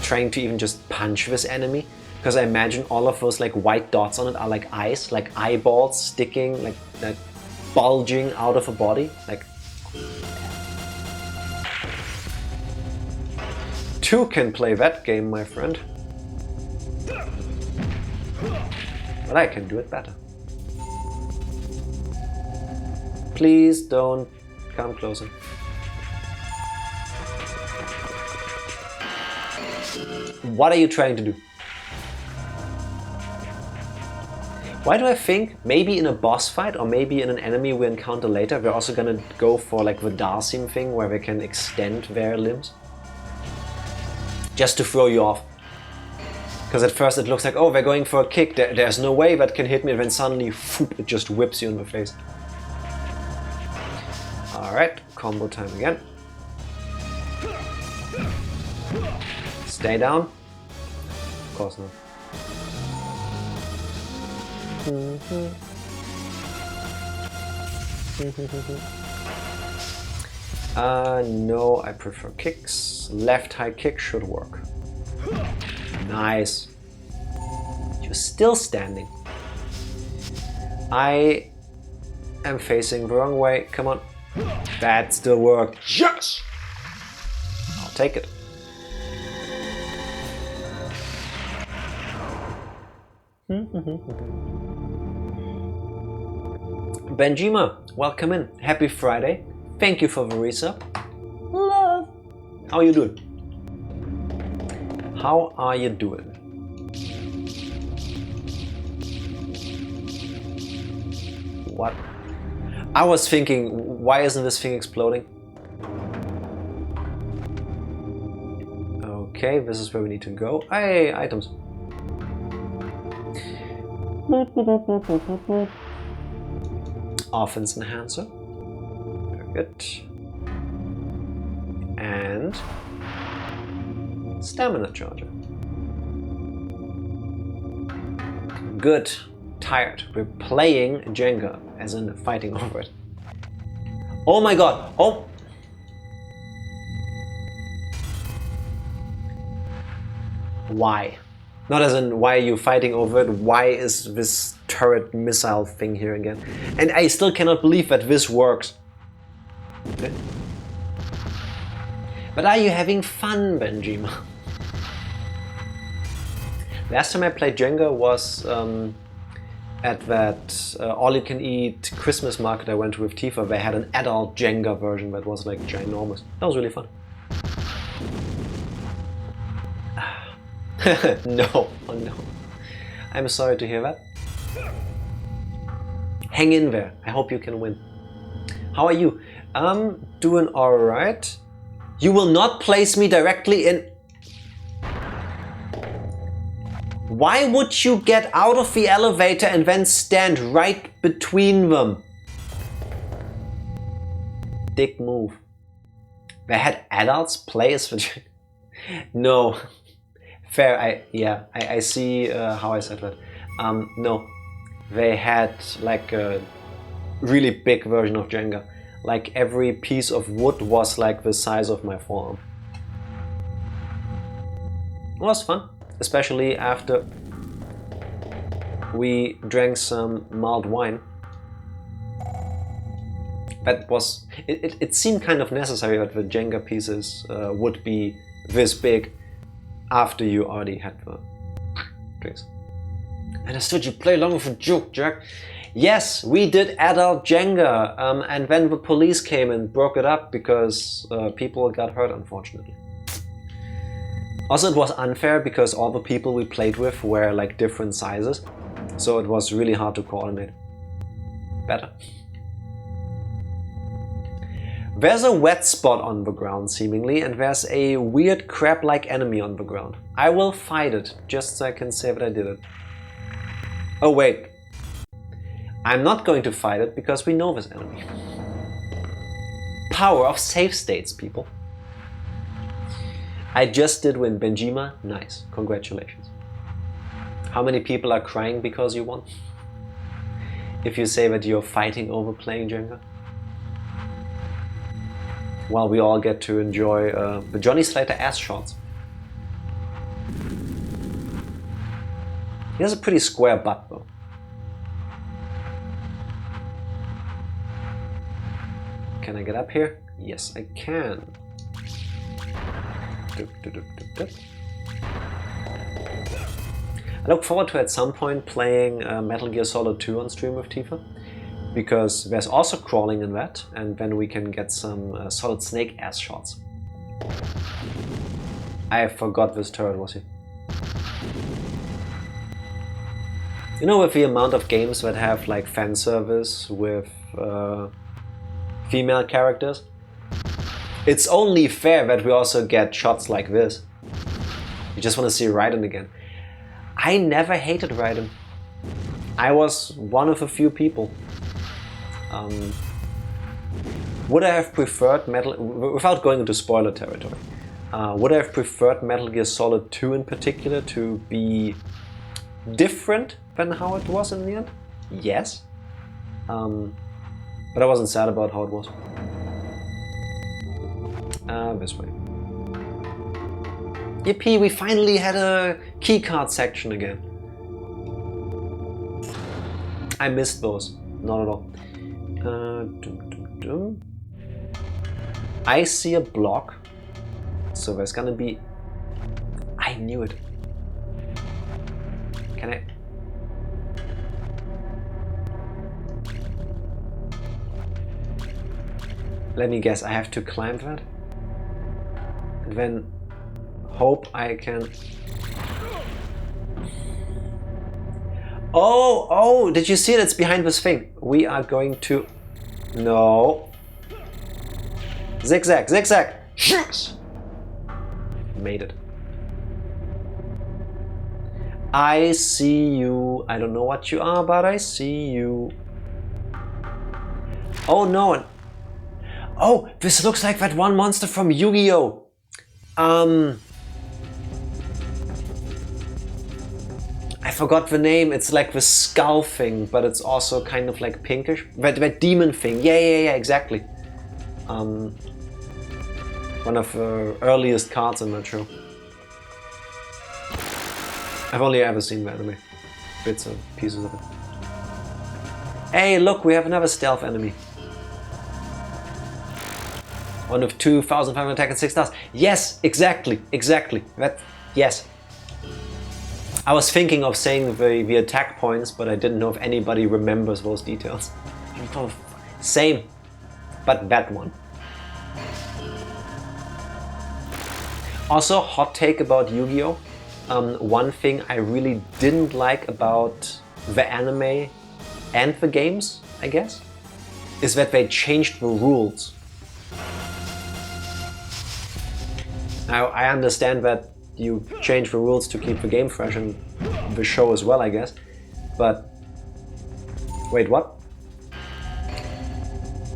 trying to even just punch this enemy. Because I imagine all of those like white dots on it are like eyes, like eyeballs sticking, like bulging out of a body. Like, two can play that game, my friend. But I can do it better. Please don't come closer. What are you trying to do? Why do I think maybe in a boss fight or maybe in an enemy we encounter later we're also gonna go for like the Darsim thing where they can extend their limbs? Just to throw you off. Because at first it looks like, oh, they're going for a kick, there's no way that can hit me, and then suddenly whoop, it just whips you in the face. Alright, combo time again. Stay down. Of course not. No, I prefer kicks. Left high kick should work. Nice. You're still standing. I am facing the wrong way. Come on. That still worked. Yes! I'll take it. Benjima, welcome in. Happy Friday. Thank you for the resub. Love. How are you doing? How are you doing? What? I was thinking, why isn't this thing exploding? Okay, this is where we need to go. Hey, items. Offense enhancer. Very good. And stamina charger. Good. Tired. We're playing Jenga, as in fighting over it. Oh my god! Oh! Why? Not as in why are you fighting over it, why is this turret missile thing here again? And I still cannot believe that this works. Okay. But are you having fun, Benjima? Last time I played Jenga was at that all-you-can-eat Christmas market I went to with Tifa. They had an adult Jenga version that was like ginormous. That was really fun. No, oh no. I'm sorry to hear that. Hang in there. I hope you can win. How are you? I'm doing alright. You will not place me directly in... Why would you get out of the elevator and then stand right between them? Dick move. They had adults play as the... No. Fair, I see how I said that. No. They had like a really big version of Jenga. Like every piece of wood was like the size of my forearm. It was fun, especially after we drank some mild wine. That was... It seemed kind of necessary that the Jenga pieces would be this big after you already had the drinks. Understood, you play along with a joke, Jack. Yes, we did adult Jenga, and then the police came and broke it up because people got hurt, unfortunately. Also, it was unfair because all the people we played with were like different sizes, so it was really hard to coordinate. Better. There's a wet spot on the ground, seemingly, and there's a weird crab-like enemy on the ground. I will fight it, just so I can say that I did it. Oh wait. I'm not going to fight it, because we know this enemy. Power of save states, people. I just did win Benjima. Nice. Congratulations. How many people are crying because you won? If you say that you're fighting over playing Jenga? While we all get to enjoy the Johnny Slater ass shots. He has a pretty square butt though. Can I get up here? Yes, I can. I look forward to at some point playing Metal Gear Solid 2 on stream with Tifa, because there's also crawling in that, and then we can get some Solid Snake ass shots. I forgot this turret was here. You know, with the amount of games that have like fan service with female characters, it's only fair that we also get shots like this. You just want to see Raiden again. I never hated Raiden. I was one of a few people. Would I have preferred without going into spoiler territory, would I have preferred Metal Gear Solid 2 in particular to be different than how it was in the end? Yes. But I wasn't sad about how it was. This way. Yippee, we finally had a keycard section again. I missed those. Not at all. I see a block. So there's gonna be... I knew it. Can I... Let me guess, I have to climb that? And then hope I can... Oh, did you see it? It's behind this thing. We are going to... No. Zigzag, zigzag! Made it. I see you. I don't know what you are, but I see you. Oh no. Oh, this looks like that one monster from Yu-Gi-Oh! I forgot the name. It's like the skull thing, but it's also kind of like pinkish. That demon thing. Yeah, exactly. One of the earliest cards in that show. I've only ever seen the anime. Bits and pieces of it. Hey, look, we have another stealth enemy. One of 2,500 attack and 6 stars. Yes, exactly. That, yes. I was thinking of saying the attack points, but I didn't know if anybody remembers those details. Same, but that one. Also, hot take about Yu-Gi-Oh! One thing I really didn't like about the anime and the games, I guess, is that they changed the rules. Now, I understand that you change the rules to keep the game fresh, and the show as well, I guess. But wait, what?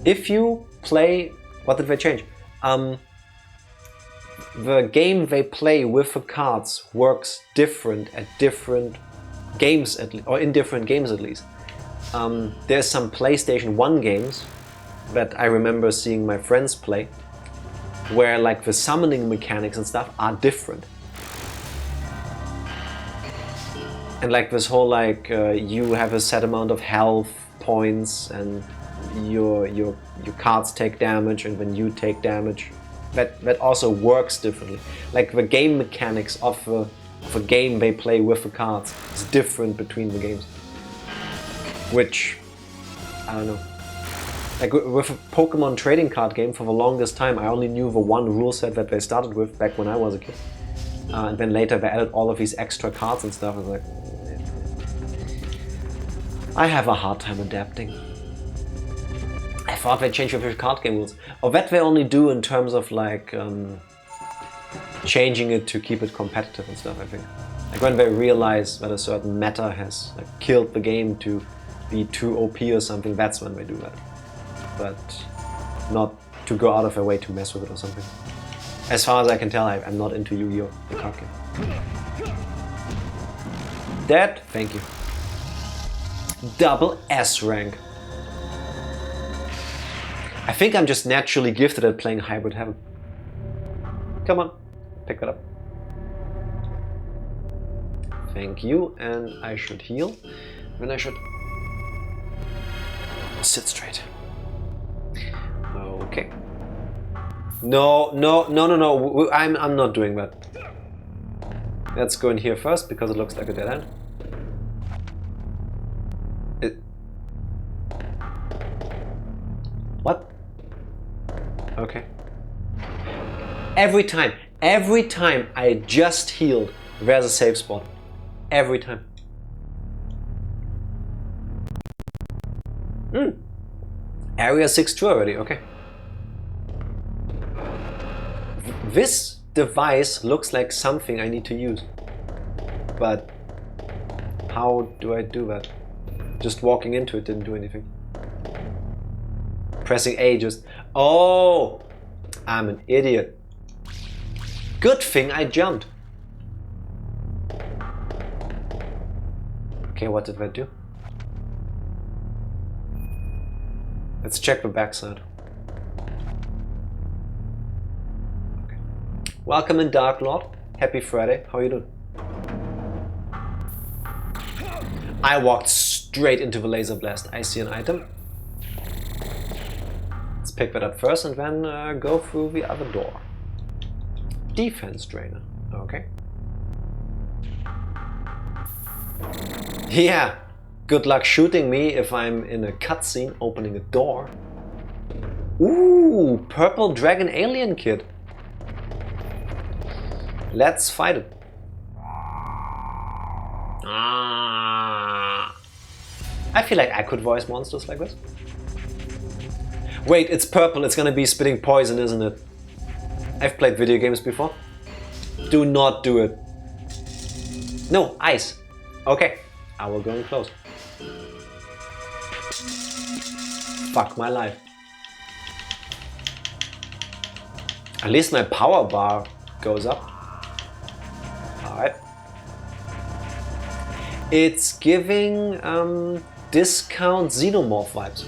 If you play, what did they change? The game they play with the cards works different at different games, or in different games at least. There's some PlayStation 1 games that I remember seeing my friends play, where like the summoning mechanics and stuff are different. And like this whole like you have a set amount of health points and your cards take damage, and when you take damage, that also works differently. Like the game mechanics of a game they play with the cards is different between the games. Which, I don't know. Like with a Pokemon trading card game, for the longest time I only knew the one rule set that they started with back when I was a kid. And then later they added all of these extra cards and stuff. I was like, I have a hard time adapting. I thought they changed the card game rules. Or that they only do in terms of like changing it to keep it competitive and stuff, I think. Like when they realize that a certain meta has like killed the game to be too OP or something, that's when they do that. But not to go out of their way to mess with it or something. As far as I can tell, I'm not into Yu-Gi-Oh! The card game. Dead? Thank you. Double S rank. I think I'm just naturally gifted at playing Hybrid Heaven. Come on, pick that up. Thank you, and I should heal. Then I should sit straight. Okay. No, I'm not doing that. Let's go in here first because it looks like a dead end. What? Okay. Every time I just healed, there's a safe spot. Every time. Area 6-2 already, okay. This device looks like something I need to use. But how do I do that? Just walking into it didn't do anything. Pressing A just... Oh! I'm an idiot. Good thing I jumped. Okay, what did that do? Let's check the backside. Okay. Welcome in, Dark Lord. Happy Friday. How are you doing? I walked straight into the laser blast. I see an item. Let's pick that up first and then go through the other door. Defense drainer. Okay. Yeah. Good luck shooting me if I'm in a cutscene opening a door. Ooh, purple dragon alien kid. Let's fight it. I feel like I could voice monsters like this. Wait, it's purple, it's gonna be spitting poison, isn't it? I've played video games before. Do not do it. No, ice. Okay, I will go in close. Fuck my life. At least my power bar goes up. Alright. It's giving discount xenomorph vibes.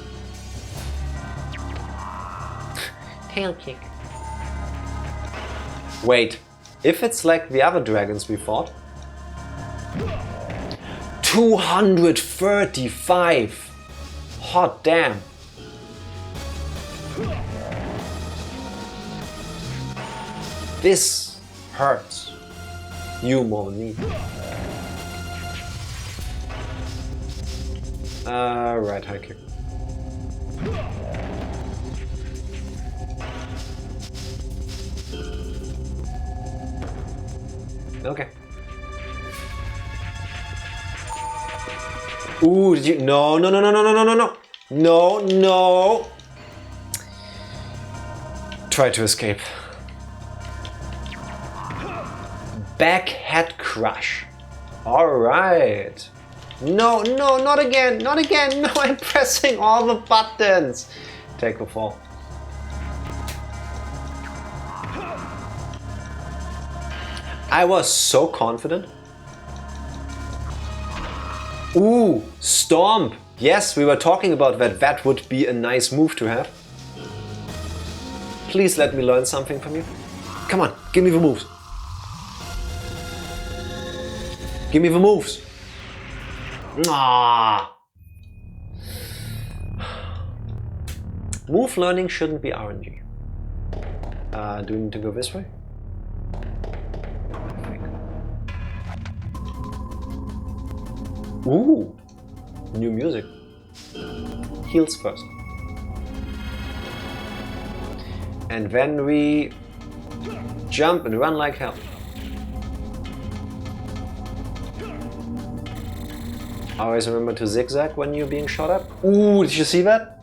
Tail kick. Wait, if it's like the other dragons we fought. 235! Hot damn! This hurts you more than me. Right high kick. Okay. Ooh, did you? No. No. Try to escape. Back head crush. Alright. No, no, not again, not again. No, I'm pressing all the buttons. Take the fall. I was so confident. Ooh, Stomp. Yes, we were talking about that. That would be a nice move to have. Please let me learn something from you. Come on, give me the moves. Give me the moves. Ah. Move learning shouldn't be RNG. Do we need to go this way? I think. Ooh, new music. Heals first. And then we jump and run like hell. Always remember to zigzag when you're being shot at. Ooh, did you see that?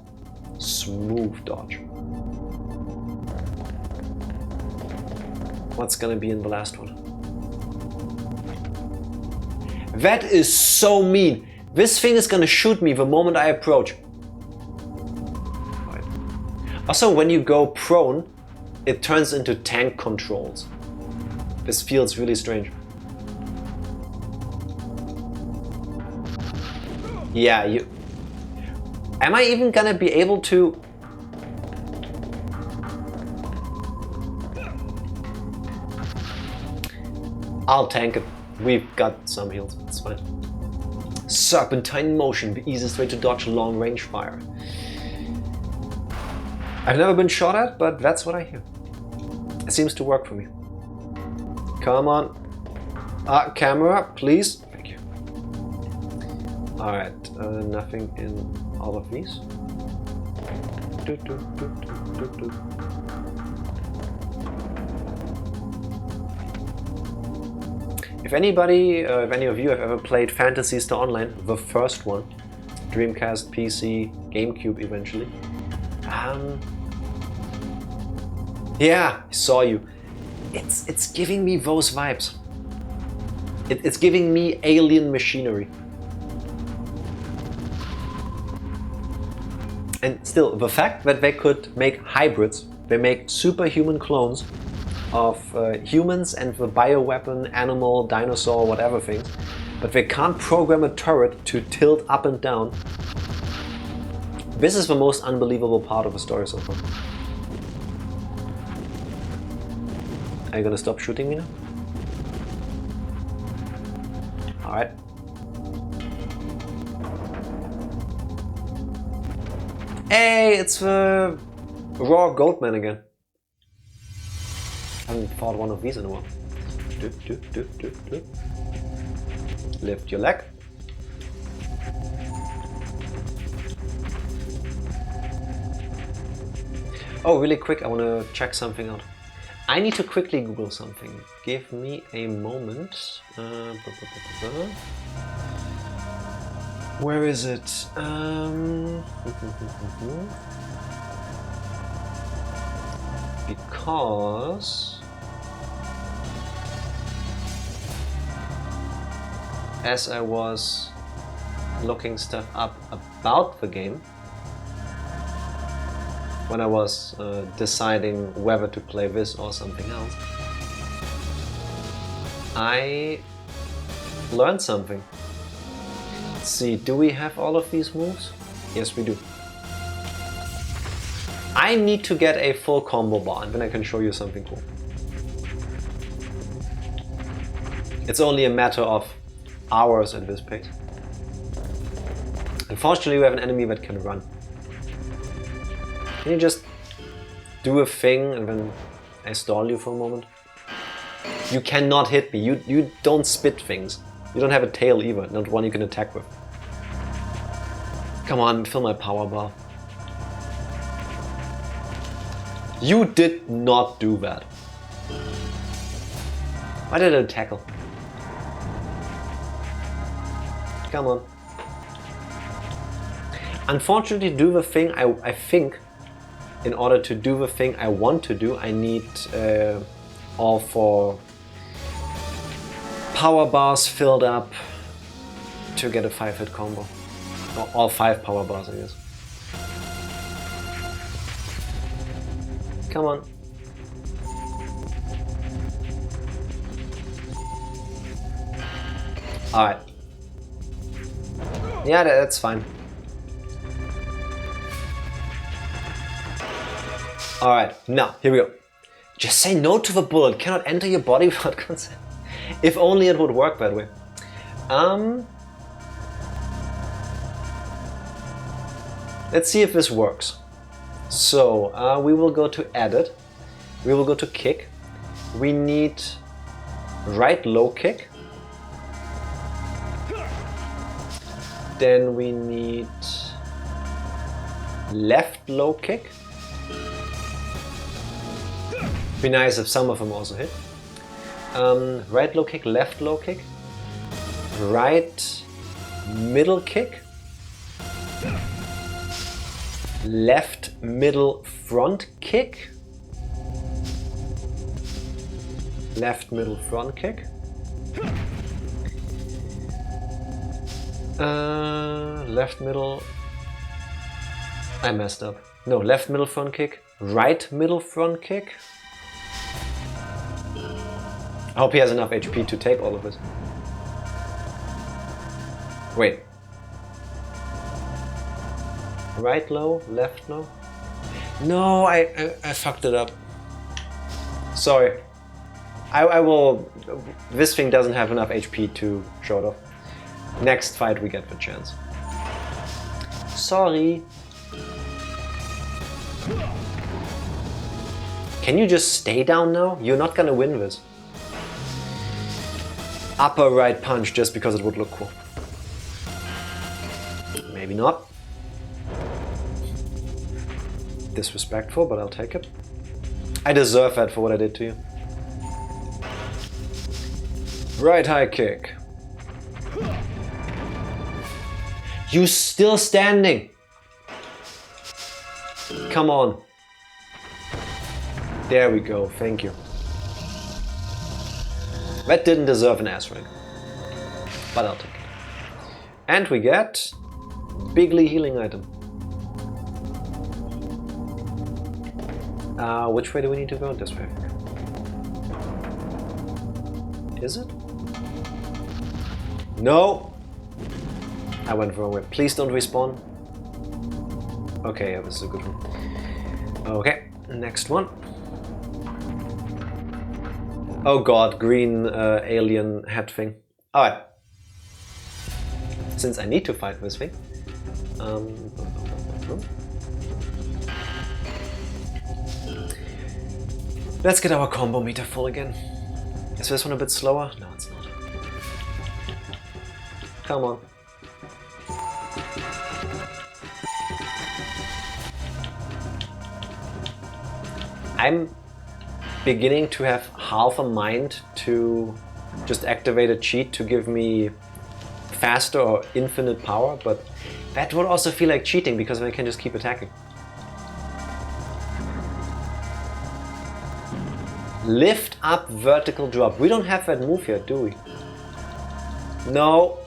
Smooth dodge. What's gonna be in the last one? That is so mean. This thing is gonna shoot me the moment I approach. Right. Also, when you go prone, it turns into tank controls. This feels really strange. Yeah, you... Am I even gonna be able to... I'll tank it. We've got some heals, it's fine. Serpentine motion, the easiest way to dodge long range fire. I've never been shot at, but that's what I hear. It seems to work for me. Come on. Camera, please. Thank you. Alright, nothing in all of these. If anybody, if any of you have ever played Phantasy Star Online, the first one, Dreamcast, PC, GameCube eventually, yeah, I saw you. It's giving me those vibes. It's giving me alien machinery. And still, the fact that they could make hybrids, they make superhuman clones of humans and the bioweapon, animal, dinosaur, whatever things, but they can't program a turret to tilt up and down. This is the most unbelievable part of the story so far. Are you gonna stop shooting me now? Alright. Hey, it's the raw Goatman again. I haven't fought one of these in a while. Lift your leg. Oh, really quick, I want to check something out. I need to quickly Google something. Give me a moment. Where is it? Because as I was looking stuff up about the game, when I was deciding whether to play this or something else, I learned something. Let's see, do we have all of these moves? Yes, we do. I need to get a full combo bar and then I can show you something cool. It's only a matter of hours at this pace. Unfortunately, we have an enemy that can run. Can you just do a thing and then I stall you for a moment? You cannot hit me. You don't spit things. You don't have a tail either, not one you can attack with. Come on, fill my power bar. You did not do that. Why did I tackle? Come on. Unfortunately, do the thing I think, in order to do the thing I want to do, I need all four power bars filled up to get a 5-hit combo. Or all 5 power bars, I guess. Come on. Alright. Yeah, that's fine. Alright, now, here we go. Just say no to the bullet. Cannot enter your body without consent. If only it would work that way. Let's see if this works. So, we will go to edit. We will go to kick. We need right low kick. Then we need left low kick. Be nice if some of them also hit. Right low kick, left low kick. Right middle kick. Left middle front kick. Left middle front kick. Left middle. I messed up. No, left middle front kick. Right middle front kick. I hope he has enough HP to take all of it. Wait. Right low, left low. No, I fucked it up. Sorry. I will. This thing doesn't have enough HP to show it off. Next fight we get the chance. Sorry. Can you just stay down now? You're not gonna win this. Upper right punch just because it would look cool. Maybe not. Disrespectful, but I'll take it. I deserve that for what I did to you. Right high kick. You still standing? Come on. There we go, thank you. That didn't deserve an ass ring, but I'll take it. And we get bigly healing item. Which way do we need to go? This way. Is it? No! I went the wrong way. Please don't respawn. Okay, yeah, this is a good one. Okay, next one. Oh god, green alien head thing. Alright. Since I need to fight this thing. Let's get our combo meter full again. Is this one a bit slower? No, it's not. Come on. I'm beginning to have half a mind to just activate a cheat to give me faster or infinite power, but that would also feel like cheating because I can just keep attacking. Lift up vertical drop. We don't have that move yet, do we? No.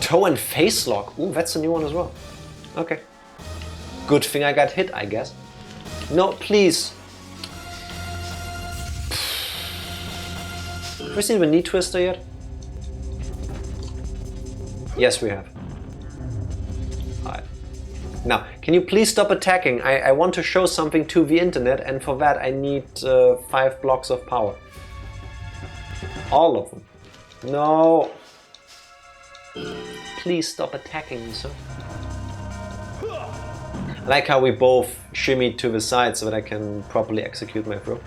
Toe and face lock. Ooh, that's a new one as well. Okay. Good thing I got hit, I guess. No, please. Have we seen the knee twister yet? Yes, we have. Alright. Now, can you please stop attacking? I want to show something to the internet, and for that I need 5 blocks of power. All of them. No. Please stop attacking me, sir. I like how we both shimmied to the side so that I can properly execute my throw.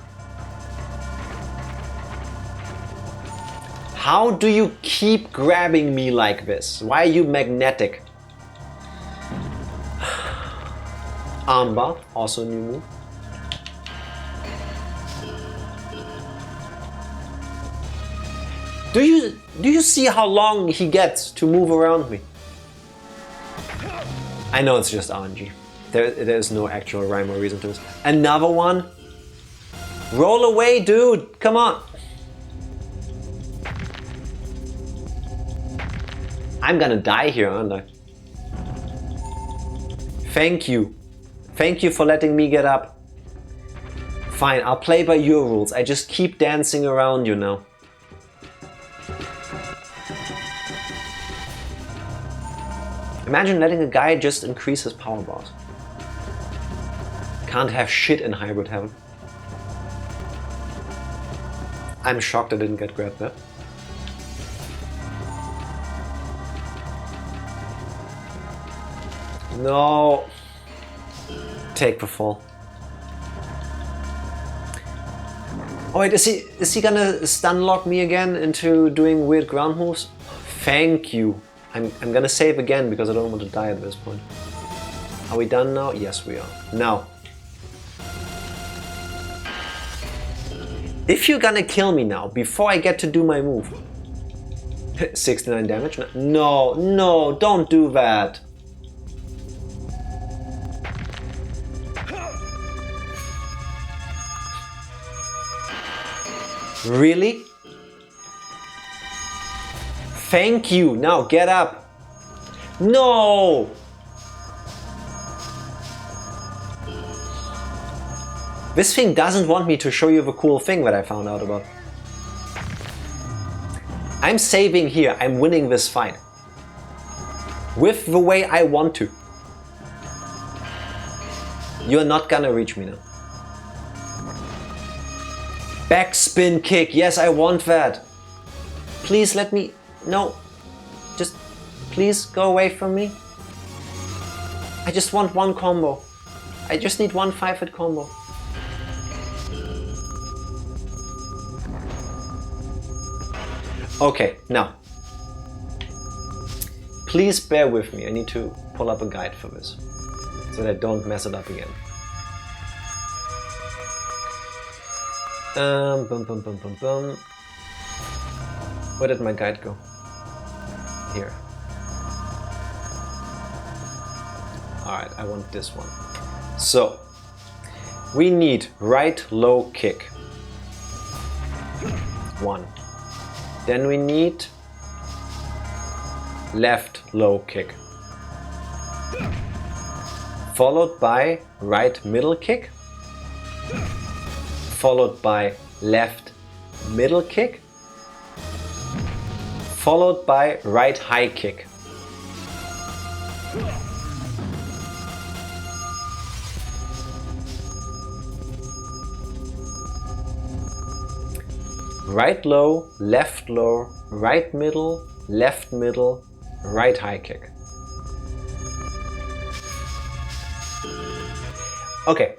How do you keep grabbing me like this? Why are you magnetic? Armbar, also a new move. Do you see how long he gets to move around me? I know it's just RNG. There's no actual rhyme or reason to this. Another one? Roll away, dude! Come on! I'm gonna die here, aren't I? Thank you. Thank you for letting me get up. Fine, I'll play by your rules. I just keep dancing around you now. Imagine letting a guy just increase his power bars. Can't have shit in hybrid heaven. I'm shocked I didn't get grabbed there. No. Take the fall. Oh wait, is he gonna stun lock me again into doing weird ground moves? Thank you. I'm gonna save again because I don't want to die at this point. Are we done now? Yes, we are. Now. If you're gonna kill me now, before I get to do my move. 69 damage? No, no, don't do that. Really? Thank you. Now get up. No! This thing doesn't want me to show you the cool thing that I found out about. I'm saving here. I'm winning this fight. With the way I want to. You're not gonna reach me now. Backspin kick. Yes, I want that. Please let me... No. Just... Please go away from me. I just want one combo. I just need one 5-hit combo. Okay, now. Please bear with me. I need to pull up a guide for this. So that I don't mess it up again. Where did my guide go? Here. Alright, I want this one. So, we need right low kick. 1. Then we need left low kick. Followed by right middle kick. Followed by left middle kick. Followed by right high kick. Right low, right middle, right high kick. Okay,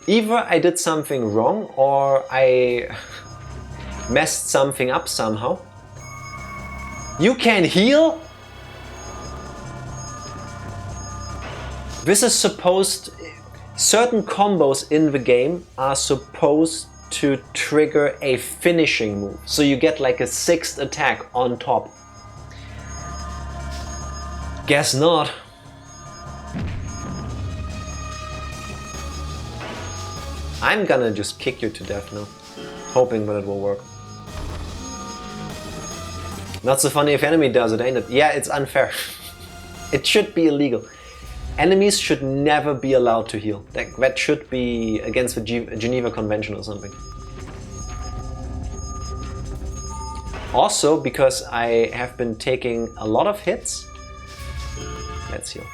either I did something wrong or I messed something up somehow. You can heal? This is supposed... Certain combos in the game are supposed to trigger a finishing move. So you get like a 6th attack on top. Guess not. I'm gonna just kick you to death now, hoping that it will work. Not so funny if enemy does it, ain't it? Yeah, it's unfair. It should be illegal. Enemies should never be allowed to heal. That should be against the Geneva Convention or something. Also, because I have been taking a lot of hits. Let's heal.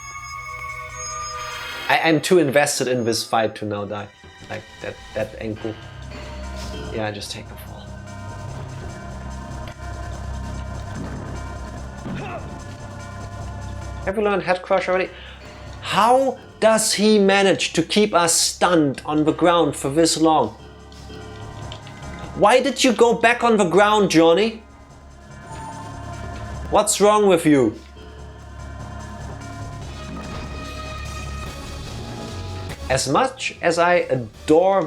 I'm too invested in this fight to now die. Like, that ain't cool. Yeah, just take a fall. Have you learned Head Crush already? How does he manage to keep us stunned on the ground for this long? Why did you go back on the ground, Johnny? What's wrong with you? As much as I adore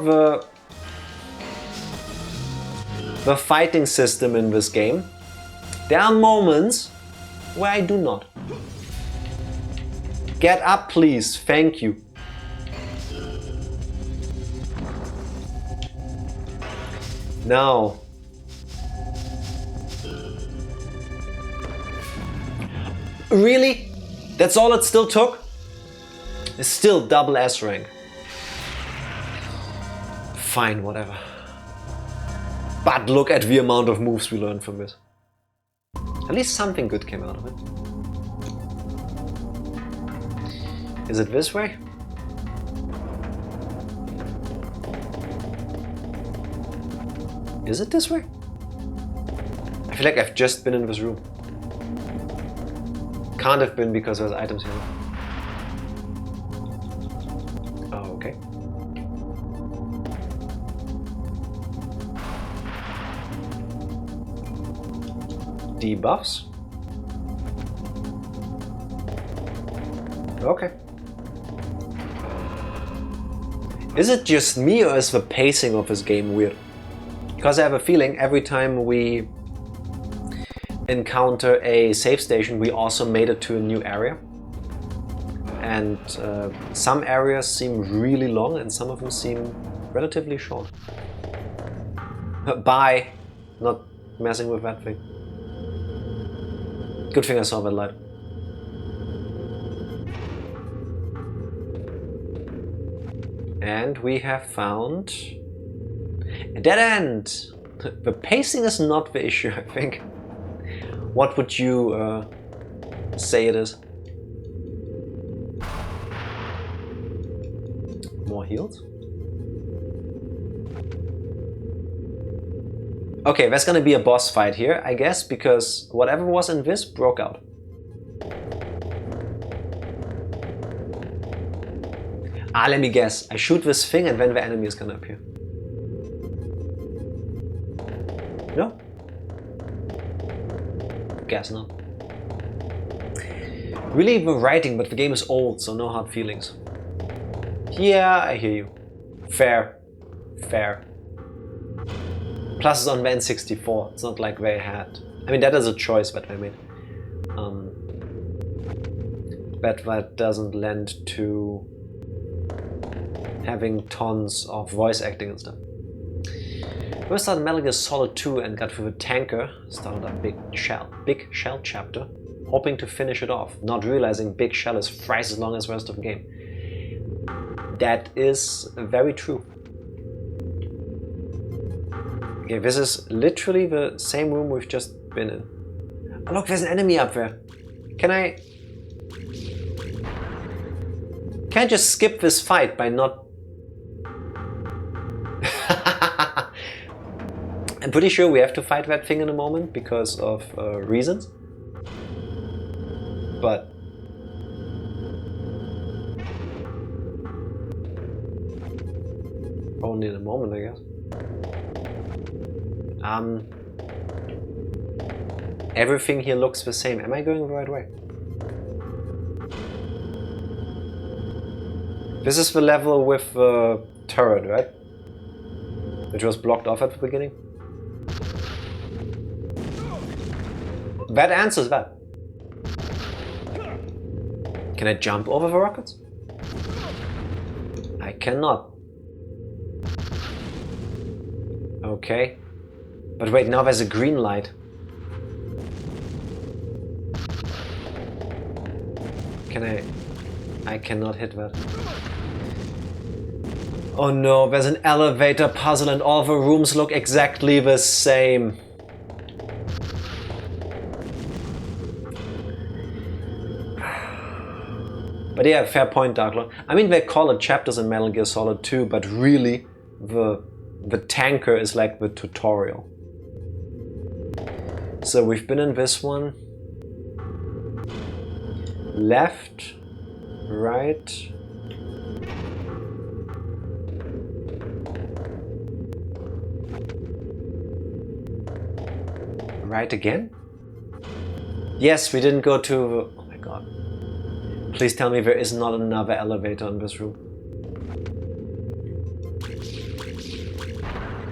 the fighting system in this game, there are moments where I do not. Get up, please. Thank you. Now. Really? That's all it still took? It's still double S rank. Fine, whatever. But look at the amount of moves we learned from this. At least something good came out of it. Is it this way? Is it this way? I feel like I've just been in this room. Can't have been because there's items here. Oh, okay. Debuffs. Okay. Is it just me or is the pacing of this game weird? Because I have a feeling every time we encounter a save station, we also made it to a new area. And some areas seem really long and some of them seem relatively short. Bye! Not messing with that thing. Good thing I saw that light. And we have found a dead end! The pacing is not the issue, I think. What would you say it is? More heals? Okay, there's gonna be a boss fight here, I guess, because whatever was in this broke out. Ah, let me guess. I shoot this thing and then the enemy is gonna appear. No? Guess not. Really the writing, but the game is old, so no hard feelings. Yeah, I hear you. Fair. Fair. Plus it's on the N64. It's not like they had... I mean, that is a choice that they made. But that doesn't lend to having tons of voice acting and stuff. We started Metal Gear Solid 2 and got through the tanker, started a Big Shell chapter, hoping to finish it off, not realizing Big Shell is thrice as long as the rest of the game. That is very true. Okay, this is literally the same room we've just been in. Oh look, there's an enemy up there. Can I just skip this fight by not... I'm pretty sure we have to fight that thing in a moment because of reasons. But... only in a moment, I guess. Everything here looks the same. Am I going the right way? This is the level with the turret, right? Which was blocked off at the beginning. That answers that. Can I jump over the rockets? I cannot. Okay. But wait, now there's a green light. Can I cannot hit that. Oh no, there's an elevator puzzle and all the rooms look exactly the same. But yeah, fair point, Darklord. I mean, they call it chapters in Metal Gear Solid 2, but really the tanker is like the tutorial. So we've been in this one. Left, right. Right again? Yes, we didn't go to... oh my god. Please tell me there is not another elevator in this room.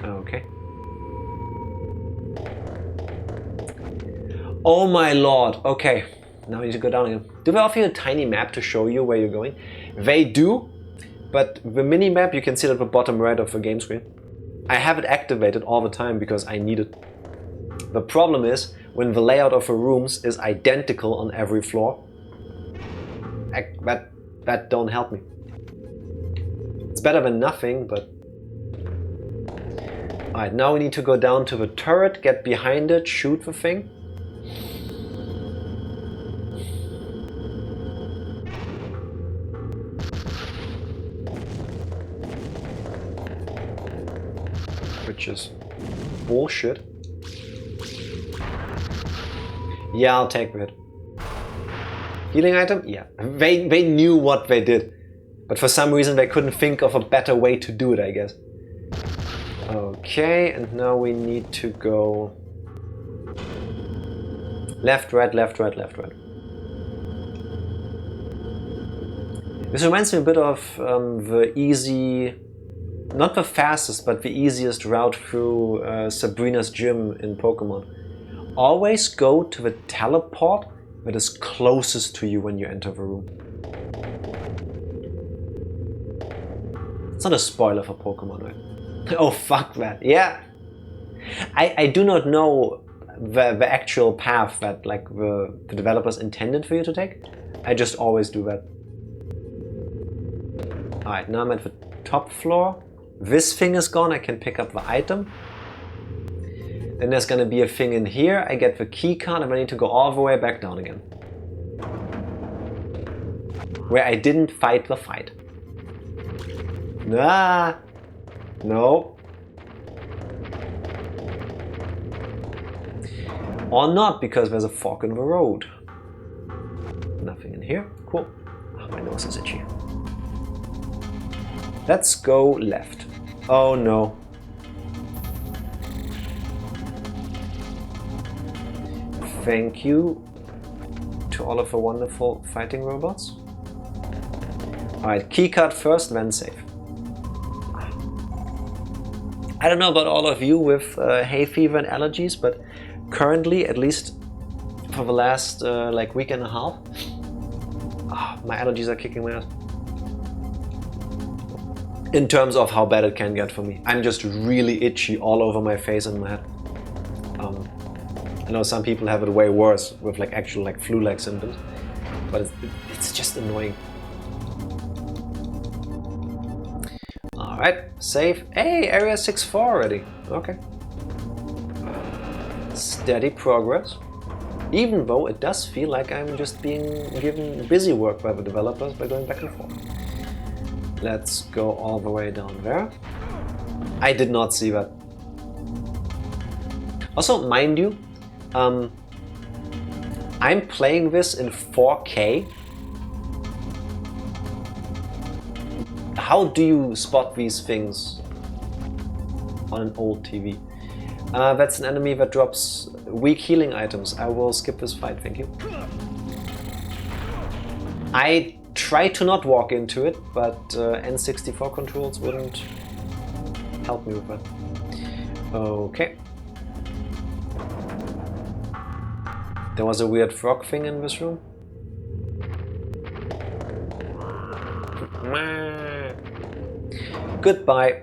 Okay. Oh my lord. Okay. Now we need to go down again. Do they offer you a tiny map to show you where you're going? They do, but the mini map you can see at the bottom right of the game screen. I have it activated all the time because I need it. The problem is, when the layout of the rooms is identical on every floor. That don't help me. It's better than nothing, but... Alright, now we need to go down to the turret, get behind it, shoot the thing. Which is bullshit. Yeah, I'll take that. Healing item? Yeah. They knew what they did. But for some reason they couldn't think of a better way to do it, I guess. Okay, and now we need to go... Left, right, left, right, left, right. This reminds me a bit of the easy... Not the fastest, but the easiest route through Sabrina's gym in Pokemon. Always go to the teleport that is closest to you when you enter the room. It's not a spoiler for Pokemon, right? Oh, fuck that. Yeah. I do not know the actual path that like the developers intended for you to take. I just always do that. Alright, now I'm at the top floor. This thing is gone, I can pick up the item. Then there's gonna be a thing in here, I get the key card and I need to go all the way back down again. Where I didn't fight the fight. Ah, no. Or not, because there's a fork in the road. Nothing in here, cool. Oh, my nose is itchy. Let's go left. Oh no. Thank you to all of the wonderful fighting robots. Alright, keycard first, then save. I don't know about all of you with hay fever and allergies, but currently, at least for the last like week and a half, my allergies are kicking my ass. In terms of how bad it can get for me. I'm just really itchy all over my face and my head. I know some people have it way worse with like actual like flu-like symptoms, but it's just annoying. Alright, save. Hey, area 6-4 already. Okay. Steady progress. Even though it does feel like I'm just being given busy work by the developers by going back and forth. Let's go all the way down there. I did not see that. Also, mind you, I'm playing this in 4K. How do you spot these things on an old TV? That's an enemy that drops weak healing items. I will skip this fight, thank you. I try to not walk into it, but N64 controls wouldn't help me with that. Okay. There was a weird frog thing in this room. Goodbye.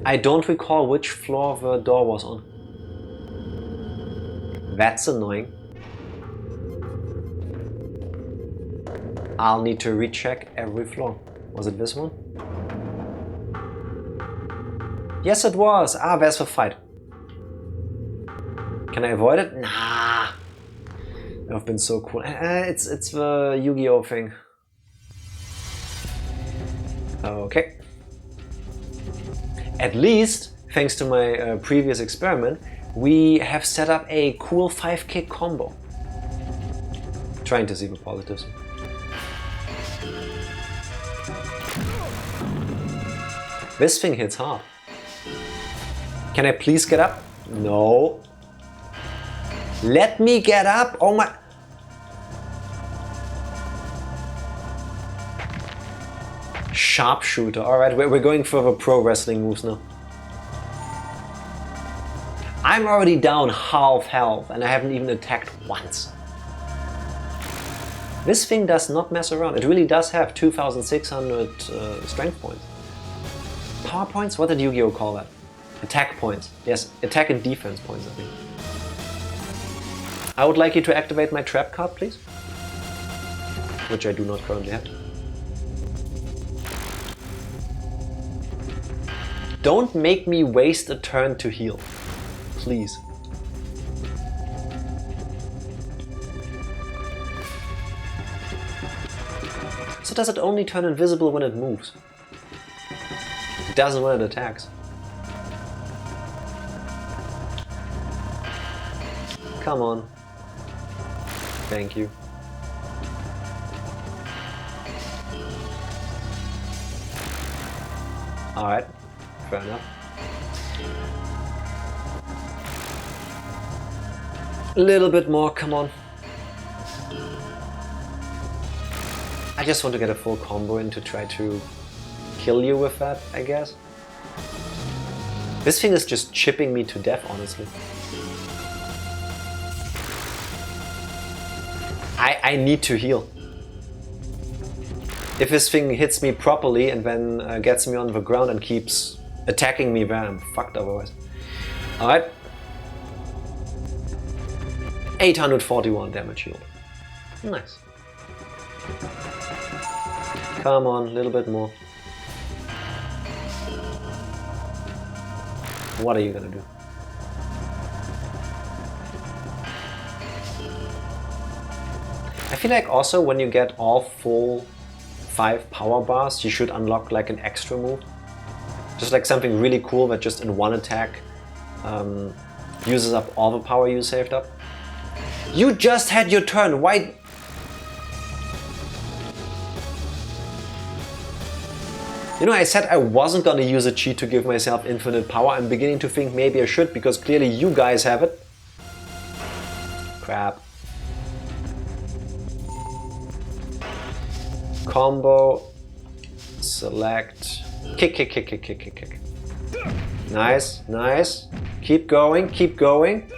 I don't recall which floor the door was on. That's annoying. I'll need to recheck every floor. Was it this one? Yes, it was. Ah, there's the fight. Can I avoid it? Nah. That would have been so cool. It's the Yu-Gi-Oh thing. Okay. At least, thanks to my previous experiment, we have set up a cool 5-kick combo. Trying to see the positives. This thing hits hard. Can I please get up? No. Let me get up! Oh my... Sharpshooter. Alright, we're going for the pro wrestling moves now. I'm already down half health and I haven't even attacked once. This thing does not mess around. It really does have 2,600 strength points. Power points? What did Yu-Gi-Oh call that? Attack points. Yes, attack and defense points, I think. I would like you to activate my trap card, please. Which I do not currently have. Don't make me waste a turn to heal. Please. So does it only turn invisible when it moves? It doesn't when it attacks. Come on. Thank you. Alright, fair enough. A little bit more, come on. I just want to get a full combo in to try to kill you with that, I guess. This thing is just chipping me to death, honestly. I need to heal. If this thing hits me properly and then gets me on the ground and keeps attacking me, then I'm fucked otherwise. Alright. 841 damage healed. Nice. Come on, a little bit more. What are you gonna do? I feel like also when you get all full 5 power bars, you should unlock like an extra move. Just like something really cool that just in one attack uses up all the power you saved up. You just had your turn, why? You know, I said I wasn't gonna use a cheat to give myself infinite power. I'm beginning to think maybe I should, because clearly you guys have it. Crap. Combo, select, kick, kick, kick, kick, kick, kick, kick. Nice, nice. Keep going, keep going.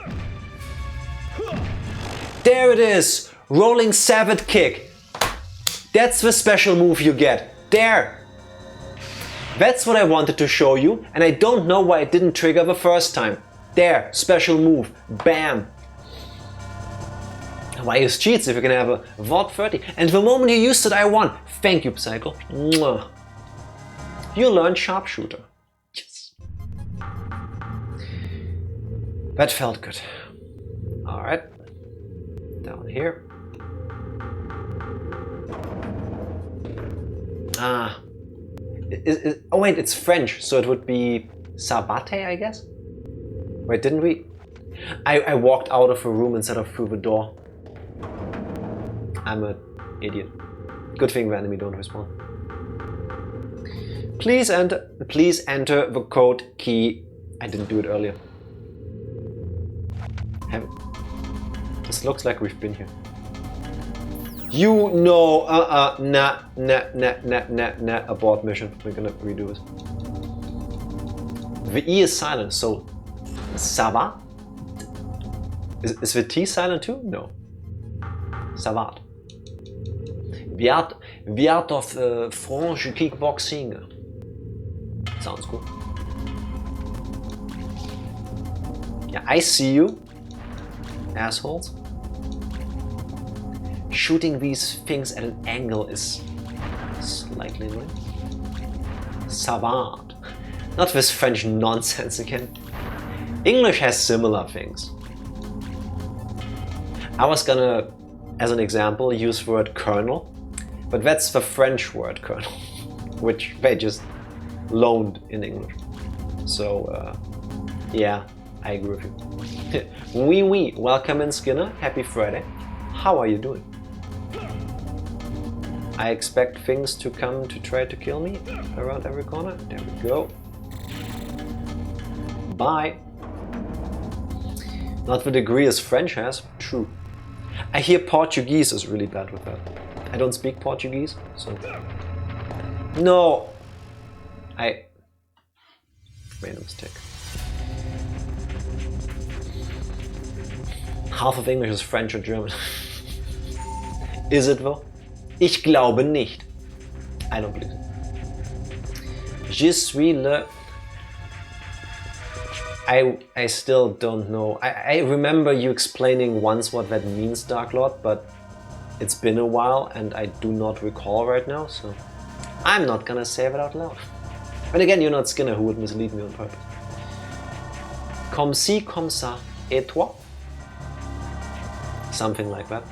There it is! Rolling Savage kick. That's the special move you get. There! That's what I wanted to show you, and I don't know why it didn't trigger the first time. There, special move. Bam! Why use cheats if you can have a VOD 30? And the moment you used it, I won. Thank you, Psycho. Mwah. You learned Sharpshooter. Yes. That felt good. Alright. Down here. Ah. Oh wait, it's French, so it would be Sabate, I guess? Wait, didn't we? I walked out of a room instead of through the door. I'm an idiot. Good thing the enemy don't respond. Please enter the code key. I didn't do it earlier. This looks like we've been here. You know, nah, abort mission. We're gonna redo it. The E is silent, so Savat? Is the T silent too? No. Savat. The art of French kickboxing. Sounds cool. Yeah, I see you, assholes. Shooting these things at an angle is slightly annoying. Savant. Not this French nonsense again. English has similar things. I was gonna, as an example, use the word colonel, but that's the French word colonel, which they just loaned in English. So, yeah, I agree with you. Oui, welcome in Skinner, happy Friday. How are you doing? I expect things to come to try to kill me around every corner. There we go. Bye. Not the degree as French has. True. I hear Portuguese is really bad with that. I don't speak Portuguese, so... No! I made a mistake. Half of English is French or German. Is it though? Ich glaube nicht. I don't believe it. Je suis le... I still don't know. I remember you explaining once what that means, Dark Lord, but it's been a while and I do not recall right now, so I'm not gonna say it out loud. But again, you're not Skinner, who would mislead me on purpose. Comme ci, comme ça, et toi? Something like that.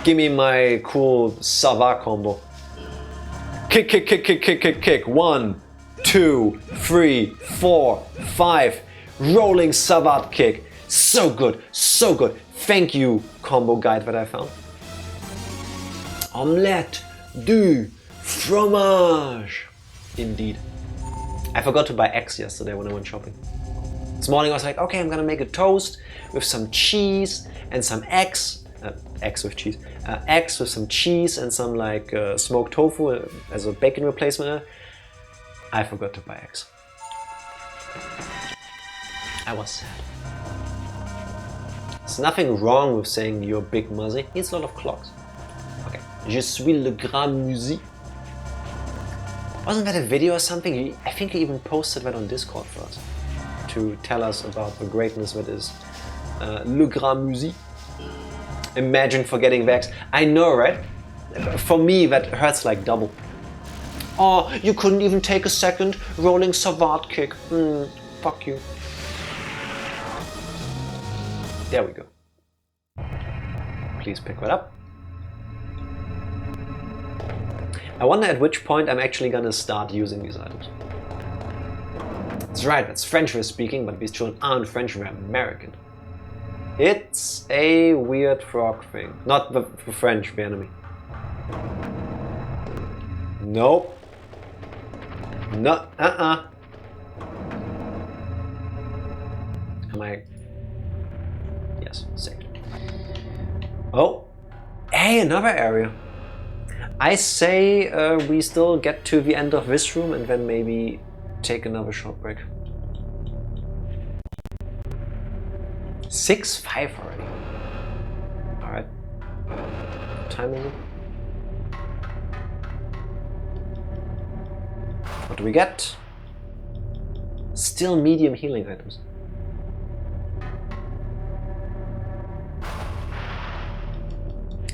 Give me my cool Sava combo. Kick, kick, kick, kick, kick, kick, kick. 1, 2, 3, 4, 5. Rolling savate kick. So good, so good. Thank you, combo guide that I found. Omelette du fromage. Indeed. I forgot to buy eggs yesterday when I went shopping. This morning I was like, okay, I'm gonna make a toast with some cheese and some eggs. Eggs with cheese. Eggs with some cheese and some like smoked tofu as a bacon replacement. I forgot to buy eggs. I was sad. There's nothing wrong with saying you're big muzzy. He needs a lot of clocks. Okay. Je suis le grand musi. Wasn't that a video or something? I think he even posted that on Discord for us to tell us about the greatness that is le grand musi. Imagine forgetting the X. I know, right? For me, that hurts like double. Oh, you couldn't even take a second rolling savate kick. Fuck you. There we go. Please pick that up. I wonder at which point I'm actually gonna start using these items. That's right, that's French we're speaking, but we still aren't French, we're American. It's a weird frog thing. Not the French, the enemy. Nope. No, Am I? Yes, saved. Oh, hey, another area. I say we still get to the end of this room and then maybe take another short break. 6:05 already. Alright. What time is it? What do we get? Still medium healing items.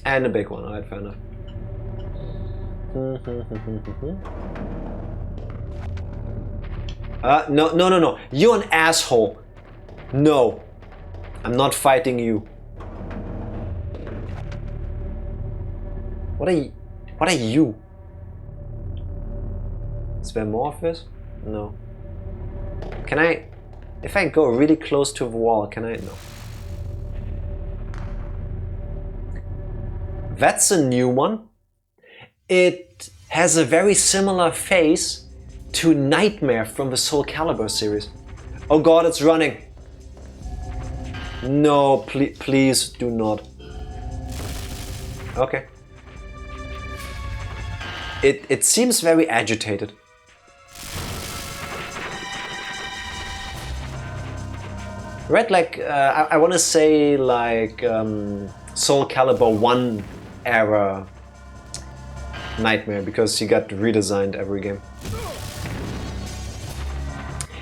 And a big one, alright, fair enough. No. You're an asshole. No. I'm not fighting you. What are you? Is there more of this? No. Can I... If I go really close to the wall, can I... No. That's a new one. It has a very similar face to Nightmare from the Soul Calibur series. Oh god, it's running. No, please do not. Okay. It seems very agitated. Right, like, I want to say like Soul Calibur 1 era Nightmare, because he got redesigned every game.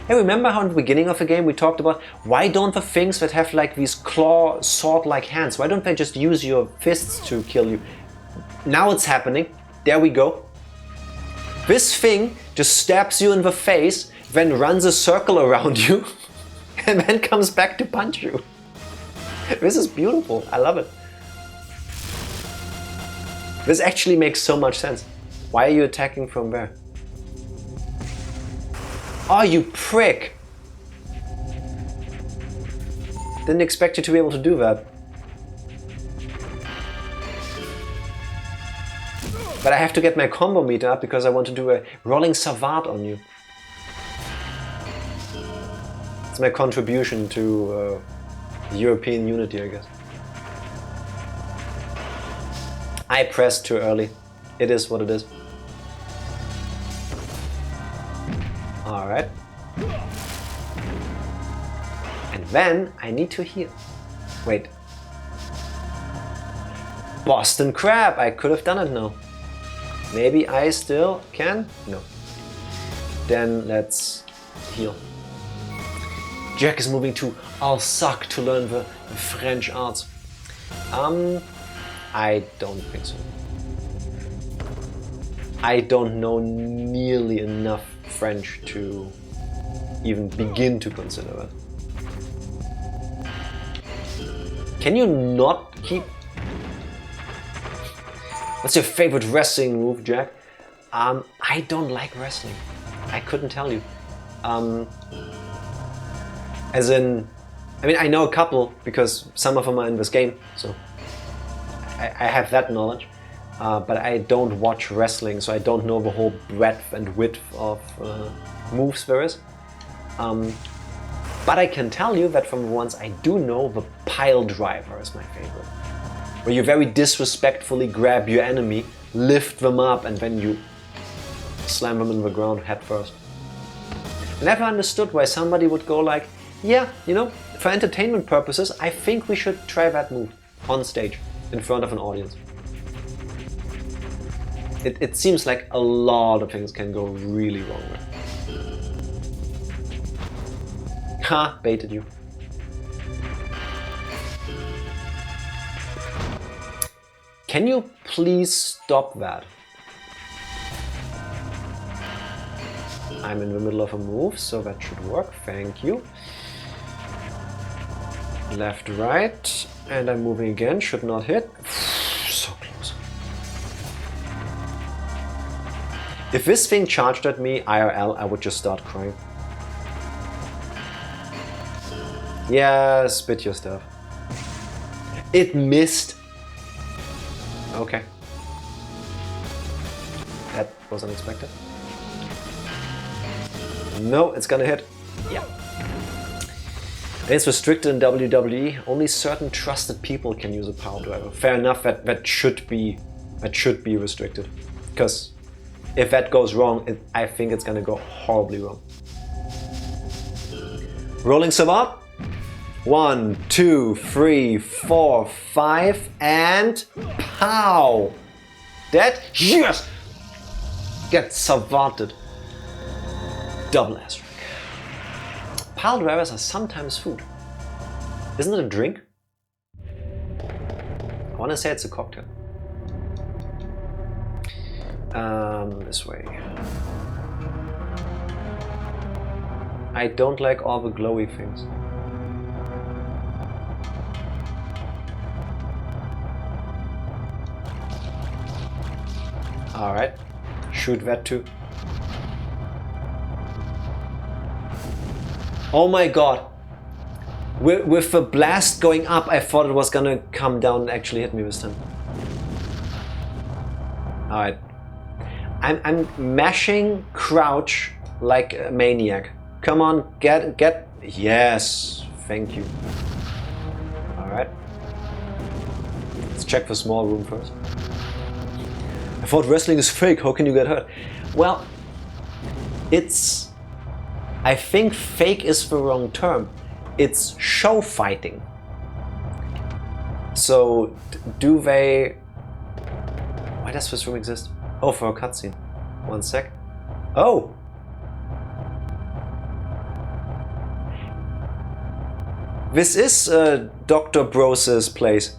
Hey, remember how in the beginning of the game we talked about why don't the things that have like these claw sword-like hands, why don't they just use your fists to kill you? Now it's happening. There we go. This thing just stabs you in the face, then runs a circle around you and then comes back to punch you. This is beautiful. I love it. This actually makes so much sense. Why are you attacking from there? Oh, you prick! Didn't expect you to be able to do that. But I have to get my combo meter up because I want to do a rolling savate on you. It's my contribution to European unity, I guess. I pressed too early. It is what it is. Alright. And then I need to heal. Wait. Boston Crab! I could have done it now. Maybe I still can? No. Then let's heal. Jack is moving to Osaka to learn the French arts. I don't think so. I don't know nearly enough French to even begin to consider it. Can you not keep... What's your favorite wrestling move, Jack? I don't like wrestling. I couldn't tell you. As in, I mean, I know a couple because some of them are in this game, so I have that knowledge. But I don't watch wrestling, so I don't know the whole breadth and width of moves there is. But I can tell you that from the ones I do know, the pile driver is my favorite. Where you very disrespectfully grab your enemy, lift them up, and then you slam them in the ground head first. I never understood why somebody would go like, yeah, you know, for entertainment purposes, I think we should try that move on stage in front of an audience. It seems like a lot of things can go really wrong with. Ha, baited you. Can you please stop that? I'm in the middle of a move, so that should work. Thank you. Left, right, and I'm moving again. Should not hit. So close. If this thing charged at me IRL, I would just start crying. Yeah, spit your stuff. It missed. Okay. That was unexpected. No, it's gonna hit. Yeah. It's restricted in WWE. Only certain trusted people can use a power driver. Fair enough. That should be restricted. Because if that goes wrong, I think it's gonna go horribly wrong. Rolling Savant. 1, 2, 3, 4, 5, and pow! That, yes! Gets savanted. Double asterisk. Pile drivers are sometimes food. Isn't it a drink? I want to say it's a cocktail. This way. I don't like all the glowy things. Alright, shoot that too. Oh my god! With the blast going up, I thought it was gonna come down and actually hit me this time. Alright. I'm mashing crouch like a maniac. Come on, get. Yes, thank you. Alright. Let's check the small room first. I thought wrestling is fake, how can you get hurt? Well, I think fake is the wrong term. It's show fighting. So, do they... Why does this room exist? Oh, for a cutscene. One sec. Oh! This is Dr. Brose's place.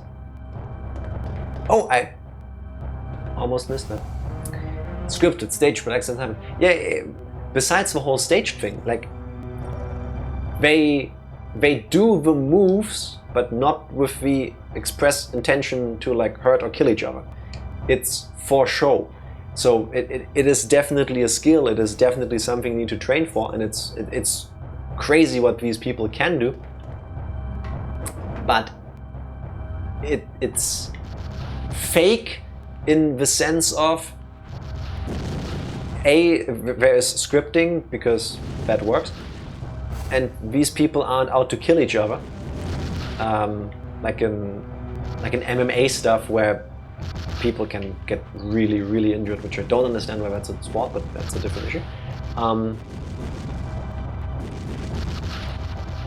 Oh, I almost missed that. Scripted, staged, but accident happened. Yeah, besides the whole staged thing, like they do the moves, but not with the express intention to like hurt or kill each other. It's for show. So it is definitely a skill. It is definitely something you need to train for, and it's crazy what these people can do. But it's fake in the sense of there is scripting because that works, and these people aren't out to kill each other, like in MMA stuff where people can get really, really injured, which I don't understand why that's a sport, but that's a different issue.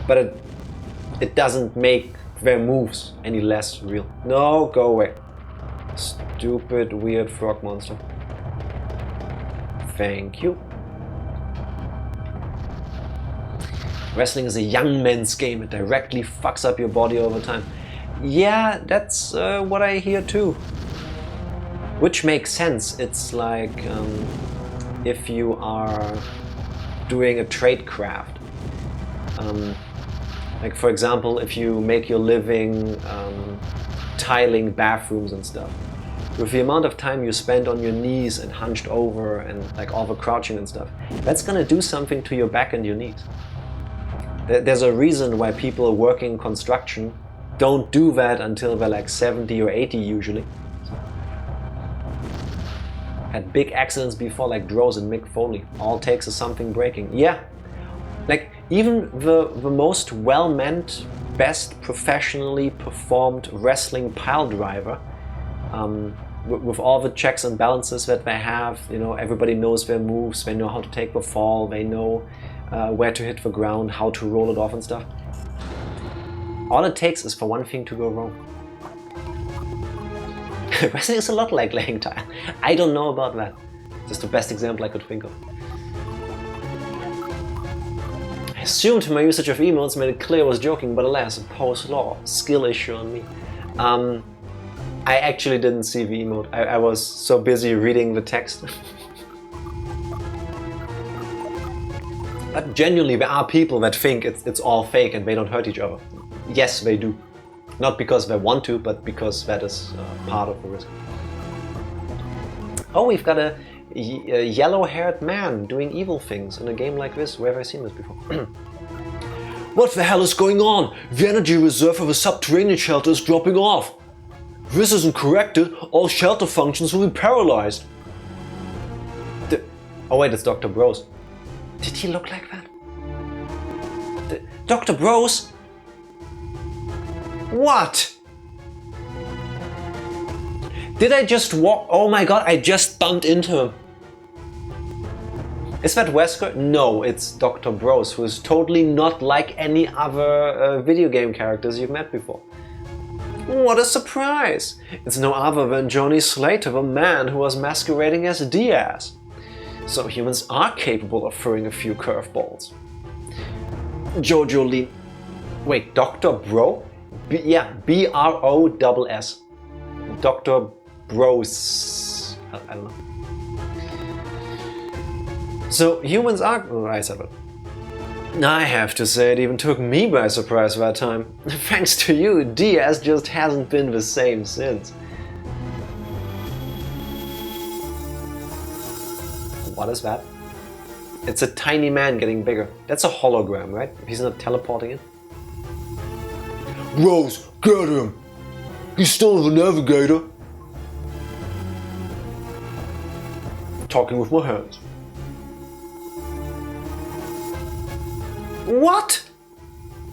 But it doesn't make their moves any less real. No, go away. Stupid, weird frog monster. Thank you. Wrestling is a young man's game. It directly fucks up your body over time. Yeah, that's what I hear too. Which makes sense. It's like if you are doing a trade craft. Like for example, if you make your living tiling bathrooms and stuff. With the amount of time you spend on your knees and hunched over and like over crouching and stuff, that's gonna do something to your back and your knees. There's a reason why people working construction don't do that until they're like 70 or 80 usually. Had big accidents before like Droz and Mick Foley. All takes is something breaking. Yeah, like even the most well-meant, best professionally performed wrestling pile driver, with all the checks and balances that they have, you know, everybody knows their moves, they know how to take the fall, they know where to hit the ground, how to roll it off and stuff. All it takes is for one thing to go wrong. Wrestling is a lot like laying tile. I don't know about that. Just the best example I could think of. I assumed my usage of emotes made it clear I was joking, but alas, post-law, skill issue on me. I actually didn't see the emote. I was so busy reading the text. But genuinely, there are people that think it's all fake and they don't hurt each other. Yes, they do. Not because they want to, but because that is part of the risk. Oh, we've got a yellow-haired man doing evil things in a game like this. Where have I seen this before? What the hell is going on? The energy reserve of a subterranean shelter is dropping off. If this isn't corrected, all shelter functions will be paralyzed. Oh wait, it's Dr. Bros. Did he look like that? Dr. Bros? What? Did I just walk? Oh my god, I just bumped into him. Is that Wesker? No, it's Dr. Bros, who is totally not like any other video game characters you've met before. What a surprise! It's no other than Johnny Slater, the man who was masquerading as Diaz. So humans are capable of throwing a few curveballs. Jojo Lee... Wait, Dr. Bro? Yeah, B-R-O-S-S. Dr. Bros... I don't know. So humans are... Oh, I said it. I have to say it even took me by surprise that time. Thanks to you, Diaz just hasn't been the same since. What is that? It's a tiny man getting bigger. That's a hologram, right? He's not teleporting in. Rose, get him! He's still the navigator. Talking with my hands. What?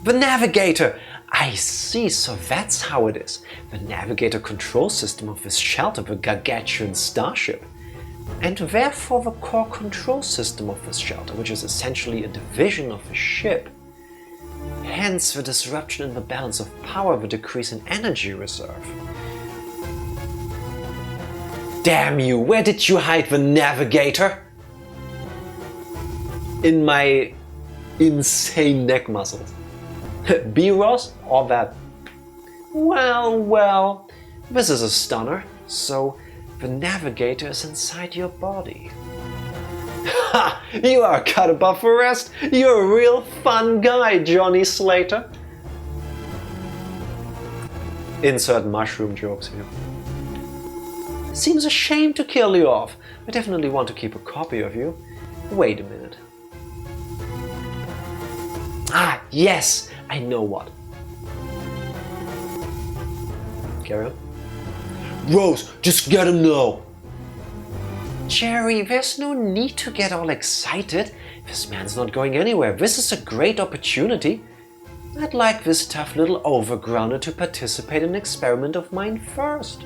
The navigator! I see, so that's how it is. The navigator control system of this shelter, the gargantuan starship. And therefore the core control system of this shelter, which is essentially a division of the ship. Hence the disruption in the balance of power, the decrease in energy reserve. Damn you, where did you hide the navigator? In my insane neck muscles. B-Ross or that? Well, this is a stunner, so the navigator is inside your body. Ha! You are cut above the rest. You're a real fun guy, Johnny Slater. Insert mushroom jokes here. Seems a shame to kill you off. I definitely want to keep a copy of you. Wait a minute. Ah, yes! I know what. Carry on. Rose, just get him now! Jerry, there's no need to get all excited. This man's not going anywhere. This is a great opportunity. I'd like this tough little overgrounder to participate in an experiment of mine first.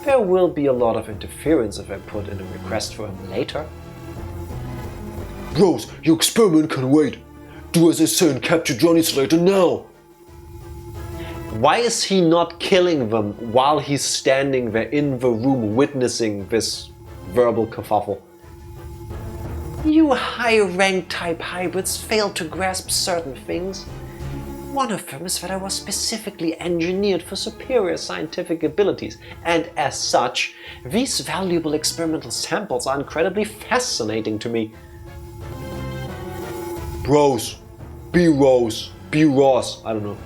There will be a lot of interference if I put in a request for him later. Rose, your experiment can wait. Do as I say and capture Johnny Slater now. Why is he not killing them while he's standing there in the room witnessing this verbal kerfuffle? You high-ranked type hybrids failed to grasp certain things. One of them is that I was specifically engineered for superior scientific abilities, and as such, these valuable experimental samples are incredibly fascinating to me. Bros, B-Rose, B-Ross, I don't know.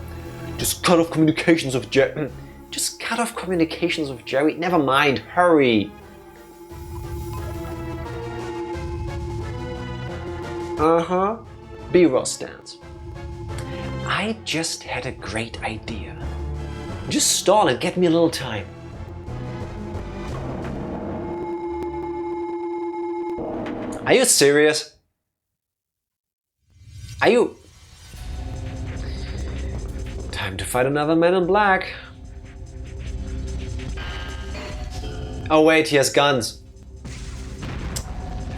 Just cut off communications with Jerry. Just cut off communications with Jerry. Never mind, hurry. B-Ross stands. I just had a great idea. Just stall and get me a little time. Are you serious? Are you... Time to fight another man in black. Oh wait, he has guns.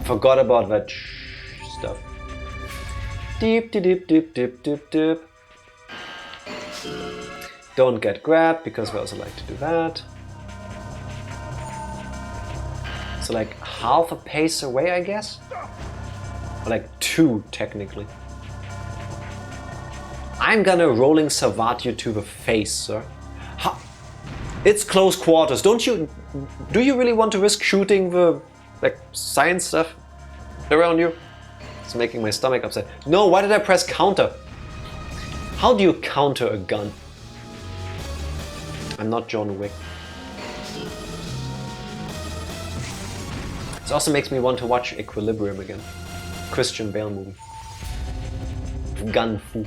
Forgot about that stuff. Deep, deep, deep, deep, deep, deep, deep. Don't get grabbed, because we also like to do that. So like half a pace away, I guess? Or like 2, technically. I'm gonna rolling savate you to the face, sir. Ha! It's close quarters. Do you really want to risk shooting the like science stuff around you? It's making my stomach upset. No, why did I press counter? How do you counter a gun? I'm not John Wick. This also makes me want to watch Equilibrium again. Christian Bale movie. Gun fu.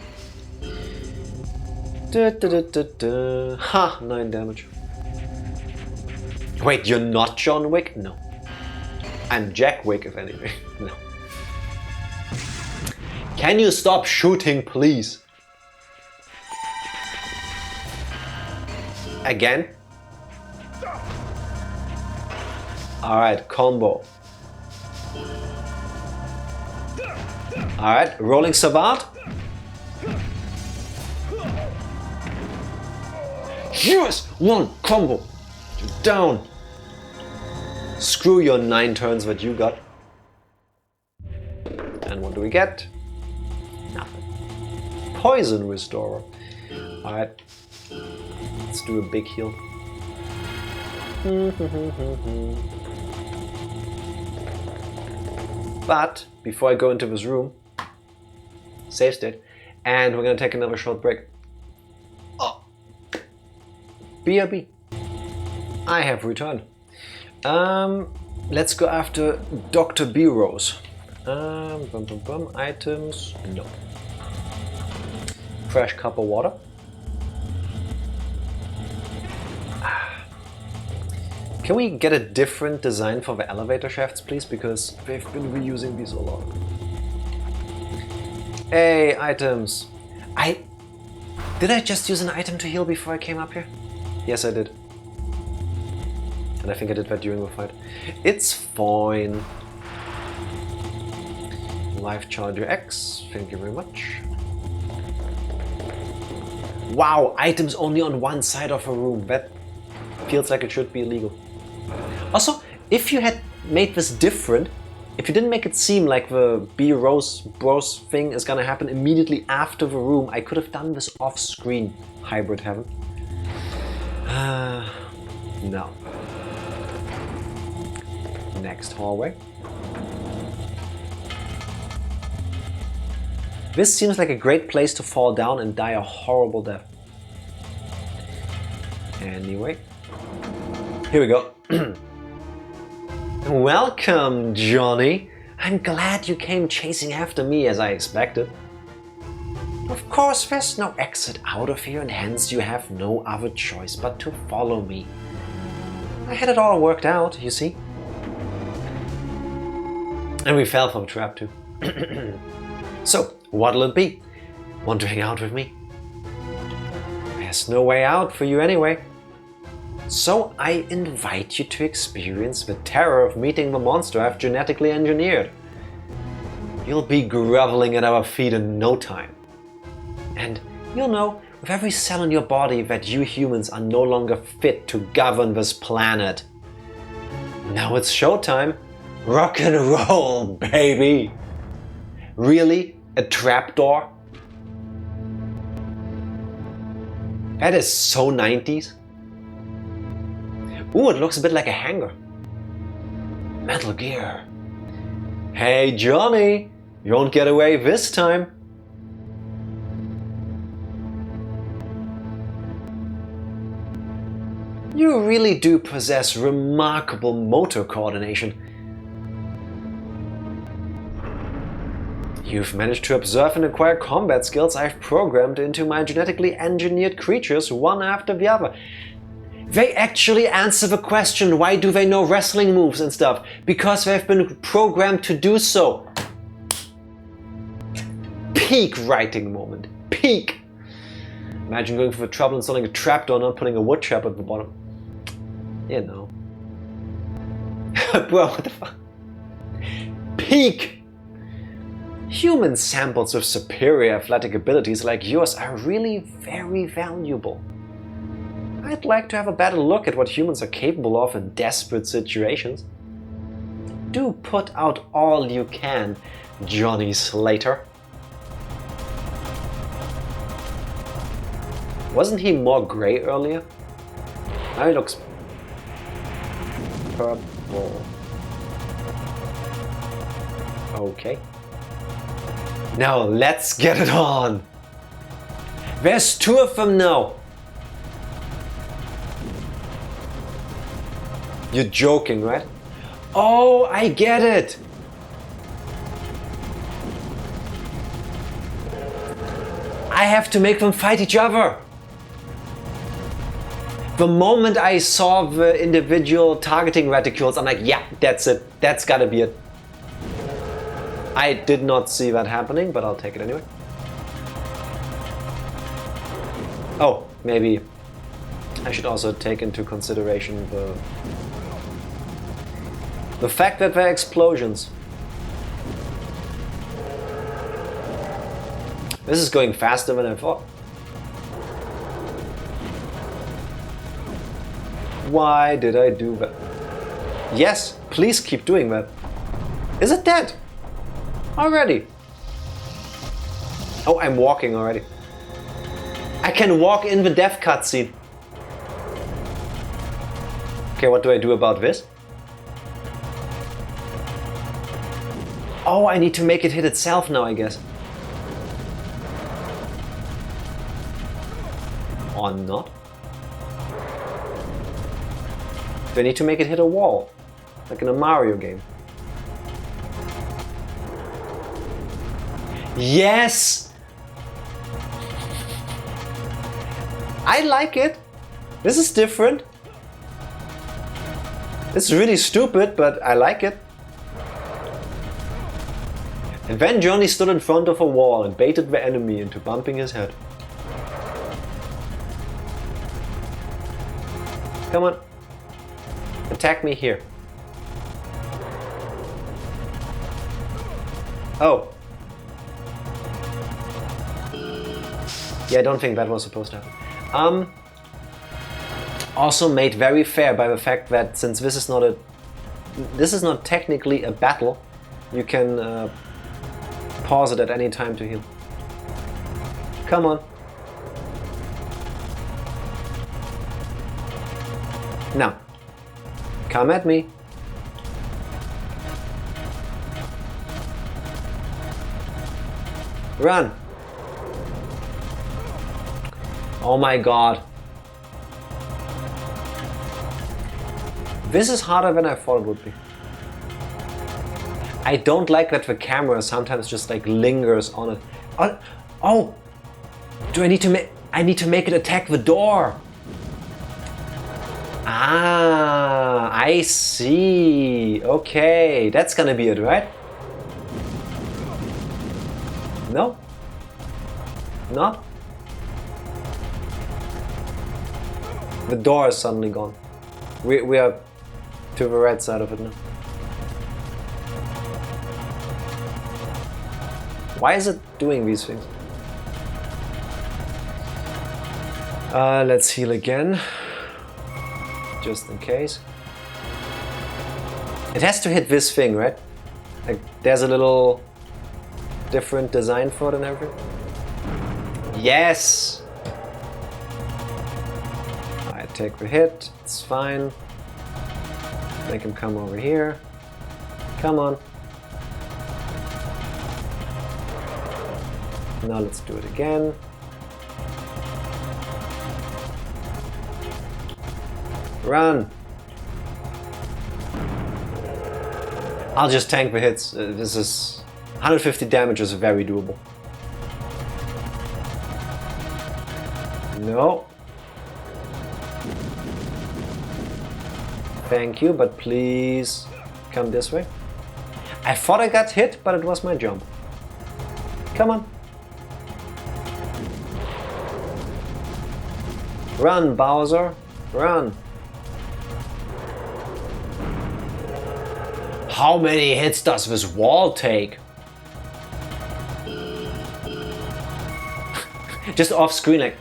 Ha! 9 damage. Wait, you're not John Wick? No. I'm Jack Wick, if anything. No. Can you stop shooting, please? Again? Alright, combo. Alright, rolling savate. Yes! 1 combo! You're down! Screw your 9 turns that you got. And what do we get? Nothing. Poison Restorer. Alright. Let's do a big heal. But before I go into this room, save state, and we're gonna take another short break. Oh. BRB. I have returned. Let's go after Dr. B-Rose. Items, no. Fresh cup of water. Can we get a different design for the elevator shafts, please? Because they've been reusing these a lot. Hey, items. Did I just use an item to heal before I came up here? Yes, I did. And I think I did that during the fight. It's fine. Life Charger X, thank you very much. Wow, items only on one side of a room. That feels like it should be illegal. Also, if you had made this different, if you didn't make it seem like the B-Rose Bros thing is gonna happen immediately after the room, I could have done this off-screen, Hybrid Heaven. No. Next hallway. This seems like a great place to fall down and die a horrible death. Anyway. Here we go. Welcome, Johnny. I'm glad you came chasing after me as I expected. Of course, there's no exit out of here and hence you have no other choice but to follow me. I had it all worked out, you see. And we fell for the trap too. So, what'll it be? Want to hang out with me? There's no way out for you anyway. So I invite you to experience the terror of meeting the monster I've genetically engineered. You'll be groveling at our feet in no time. And you'll know with every cell in your body that you humans are no longer fit to govern this planet. Now it's showtime. Rock and roll, baby! Really? A trapdoor? That is so 90s. Ooh, it looks a bit like a hangar. Metal Gear. Hey Johnny, you won't get away this time. You really do possess remarkable motor coordination. You've managed to observe and acquire combat skills I've programmed into my genetically engineered creatures one after the other. They actually answer the question, why do they know wrestling moves and stuff? Because they've been programmed to do so. Peak writing moment. Peak! Imagine going through the trouble installing a trapdoor, not putting a wood chip at the bottom. You know. Bro, what the fuck? Peak! Human samples with superior athletic abilities like yours are really very valuable. I'd like to have a better look at what humans are capable of in desperate situations. Do put out all you can, Johnny Slater. Wasn't he more grey earlier? Now he looks purple. Okay. Now let's get it on! There's 2 of them now! You're joking, right? Oh, I get it! I have to make them fight each other! The moment I saw the individual targeting reticules, I'm like, yeah, that's it. That's gotta be it. I did not see that happening, but I'll take it anyway. Oh, maybe I should also take into consideration the fact that there are explosions. This is going faster than I thought. Why did I do that? Yes, please keep doing that. Is it dead? Already. Oh, I'm walking already. I can walk in the death cutscene. Okay, what do I do about this? Oh, I need to make it hit itself now, I guess. Or not? Do I need to make it hit a wall? Like in a Mario game? Yes! I like it. This is different. It's really stupid, but I like it. And then Johnny stood in front of a wall and baited the enemy into bumping his head. Come on. Attack me here. Oh. Yeah, I don't think that was supposed to happen. Also made very fair by the fact that since this is not technically a battle, you can pause it at any time to heal. Come on. Now, come at me. Run. Oh my god. This is harder than I thought it would be. I don't like that the camera sometimes just like lingers on it. Oh! Do I need to make... I need to make it attack the door! Ah, I see. Okay, that's gonna be it, right? No? Not? The door is suddenly gone. We are to the right side of it now. Why is it doing these things? Let's heal again. Just in case. It has to hit this thing, right? Like, there's a little different design for it and everything. Yes! I take the hit, it's fine. Make him come over here. Come on. Now let's do it again. Run! I'll just tank the hits. This is 150 damage is very doable. No. Thank you, but please come this way. I thought I got hit, but it was my jump. Come on. Run, Bowser. Run. How many hits does this wall take? Just off screen, like.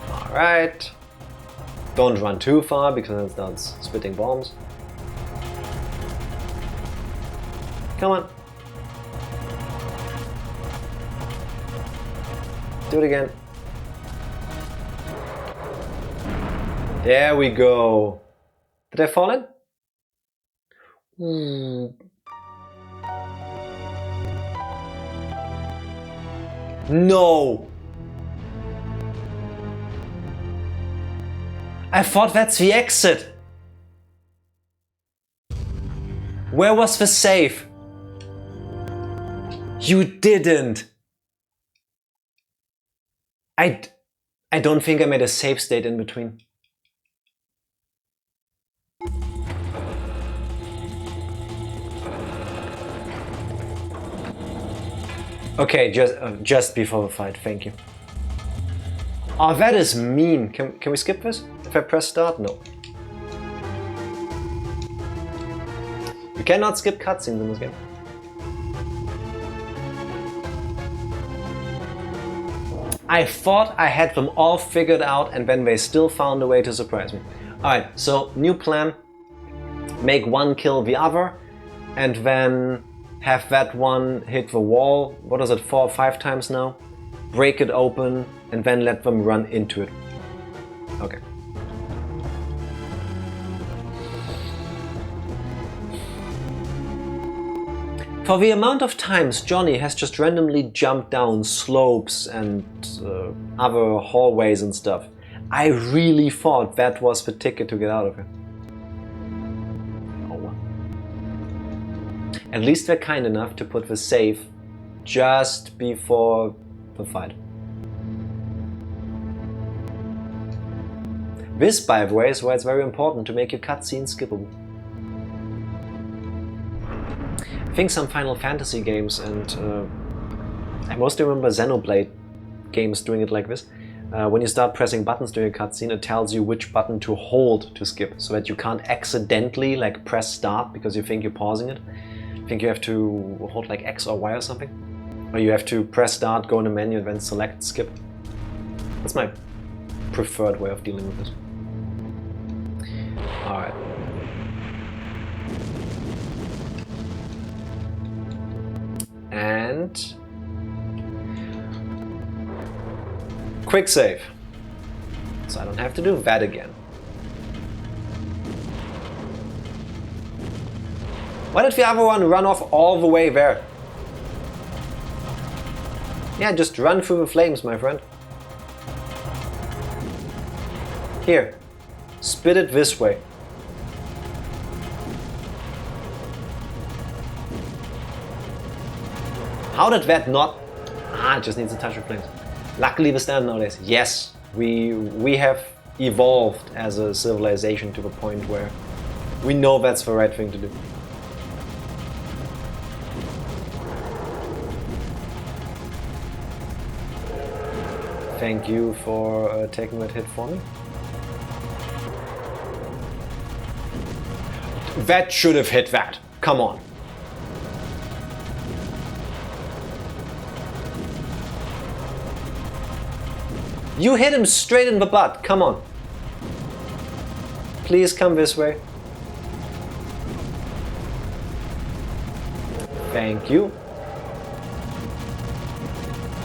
Alright. Don't run too far because it starts spitting bombs. Come on. Do it again. There we go. Did I fall in? No! I thought that's the exit. Where was the save? You didn't. I don't think I made a save state in between. Okay, just before the fight, thank you. Oh, that is mean. Can we skip this? If I press start? No. You cannot skip cutscenes in this game. I thought I had them all figured out and then they still found a way to surprise me. Alright, so new plan. Make one kill the other and then have that one hit the wall, what is it, 4 or 5 times now? Break it open and then let them run into it. Okay. For the amount of times Johnny has just randomly jumped down slopes and other hallways and stuff, I really thought that was the ticket to get out of here. Oh well. At least they're kind enough to put the save just before the fight. This, by the way, is why it's very important to make your cutscenes skippable. I think some Final Fantasy games, and I mostly remember Xenoblade games doing it like this. When you start pressing buttons during a cutscene, it tells you which button to hold to skip, so that you can't accidentally like press start because you think you're pausing it. I think you have to hold like X or Y or something. Or you have to press start, go in the menu, and then select skip. That's my preferred way of dealing with this. Alright. And quick save. So I don't have to do that again. Why did the other one run off all the way there? Yeah, just run through the flames, my friend. Here, spit it this way. How did that not? Ah, it just needs to touch the flames. Luckily we stand nowadays. Yes, we have evolved as a civilization to the point where we know that's the right thing to do. Thank you for taking that hit for me. That should have hit that. Come on. You hit him straight in the butt. Come on. Please come this way. Thank you.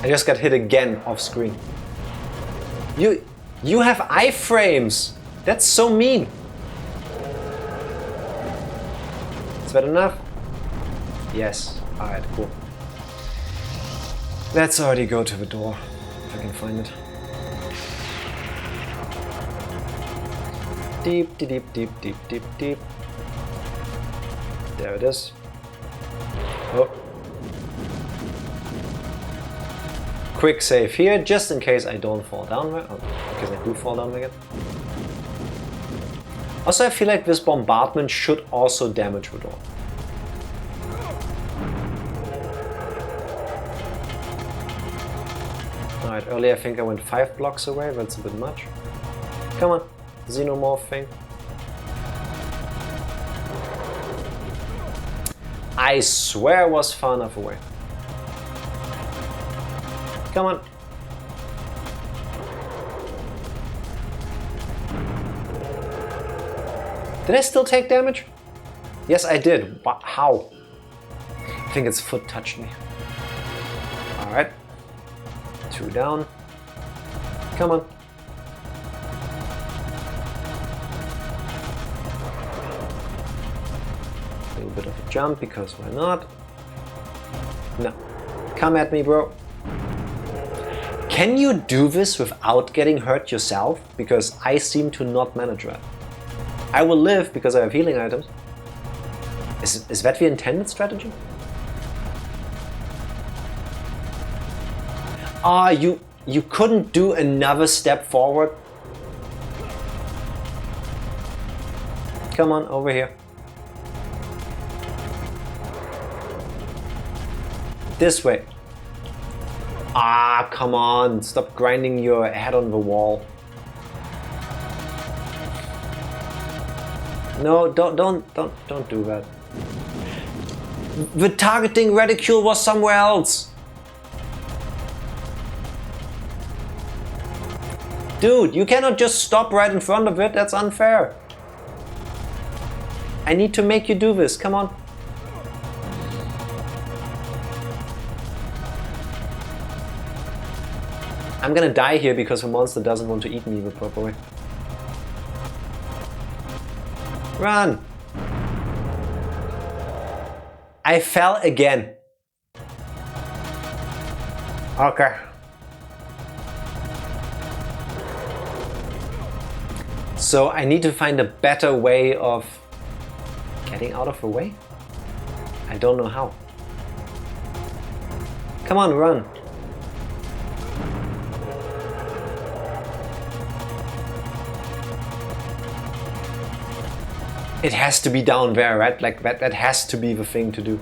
I just got hit again off screen. You have iframes. That's so mean. Is that enough? Yes. Alright, cool. Let's already go to the door, if I can find it. Deep, deep, deep, deep, deep, deep. There it is. Oh. Quick save here, just in case I don't fall down there. Oh, in case I do fall down again. Also, I feel like this bombardment should also damage the door. Alright, earlier I think I went 5 blocks away, that's a bit much. Come on, xenomorph thing. I swear I was far enough away. Come on. Did I still take damage? Yes, I did. But how? I think its foot touched me. Alright. 2 down. Come on. A little bit of a jump, because why not? No. Come at me, bro. Can you do this without getting hurt yourself? Because I seem to not manage that. I will live because I have healing items. Is that the intended strategy? Ah, you couldn't do another step forward? Come on, over here. This way. Ah, come on, stop grinding your head on the wall. No, don't do that. The targeting reticule was somewhere else. Dude, you cannot just stop right in front of it, that's unfair. I need to make you do this, come on. I'm gonna die here because the monster doesn't want to eat me the proper way. Run! I fell again. Okay. So I need to find a better way of getting out of the way? I don't know how. Come on, run. It has to be down there, right? Like that has to be the thing to do.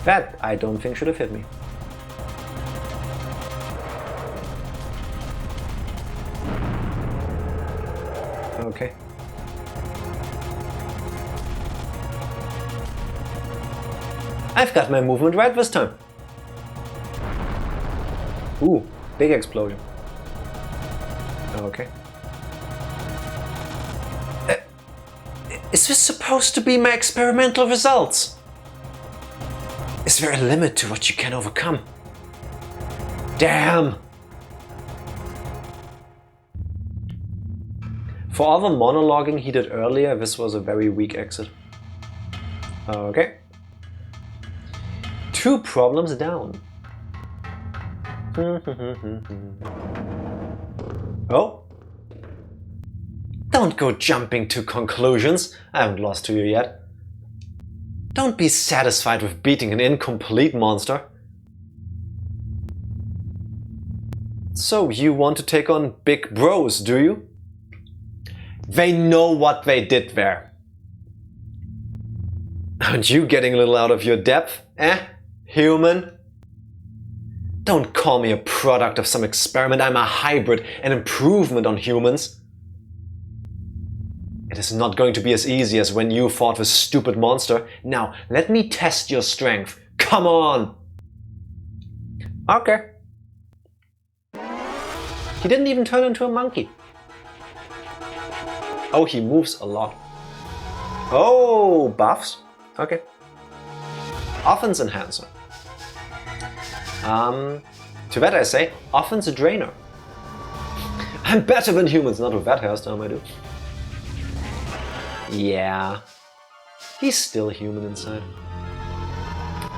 That I don't think should have hit me. Okay. I've got my movement right this time. Ooh, big explosion. Okay. Is this supposed to be my experimental results? Is there a limit to what you can overcome? Damn! For all the monologuing he did earlier, this was a very weak exit. Okay. 2 problems down. Oh? Don't go jumping to conclusions. I haven't lost to you yet. Don't be satisfied with beating an incomplete monster. So you want to take on big bros, do you? They know what they did there. Aren't you getting a little out of your depth, eh, human? Don't call me a product of some experiment. I'm a hybrid, an improvement on humans. It is not going to be as easy as when you fought this stupid monster. Now, let me test your strength. Come on! Okay. He didn't even turn into a monkey. Oh, he moves a lot. Oh, buffs. Okay. Offense enhancer. To that I say, offense drainer. I'm better than humans, not with that hairstyle, my dude. Yeah. He's still human inside.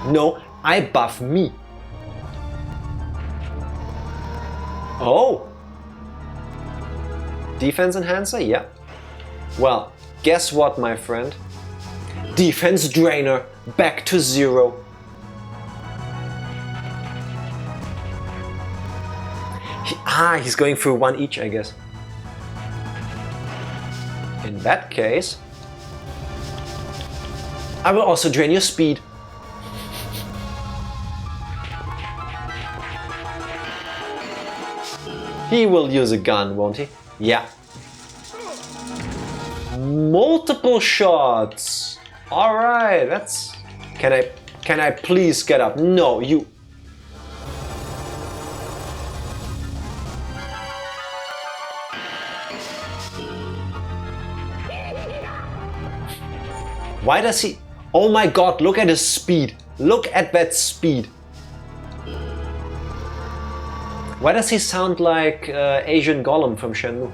No, I buff me. Oh! Defense enhancer? Yeah. Well, guess what, my friend? Defense drainer, back to 0. He's going through 1 each, I guess. In that case, I will also drain your speed. He will use a gun, won't he? Yeah. Multiple shots. All right, that's. Can I please get up? No, you. Why does he? Oh my God! Look at his speed. Look at that speed. Why does he sound like Asian Gollum from Shenmue?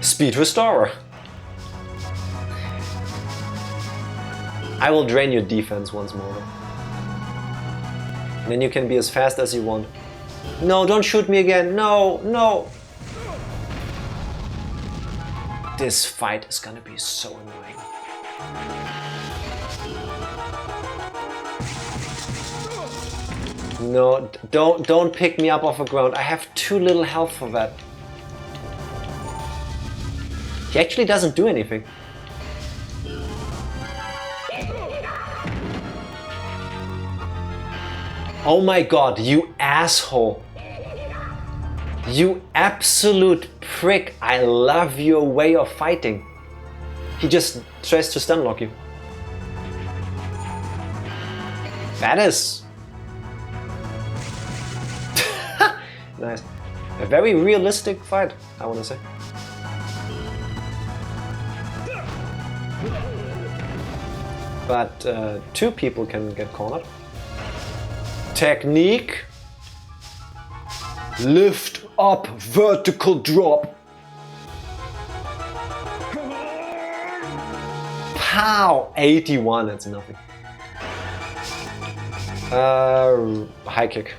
Speed Restorer. I will drain your defense once more. And then you can be as fast as you want. No, don't shoot me again. No, no. This fight is gonna be so annoying. No, don't pick me up off the ground. I have too little health for that. He actually doesn't do anything. Oh my God, you asshole. You absolute prick. I love your way of fighting. He just tries to stun lock you. That is... nice. A very realistic fight, I want to say. But 2 people can get cornered. Technique. Lift up, vertical drop. Pow! 81, that's nothing. High kick.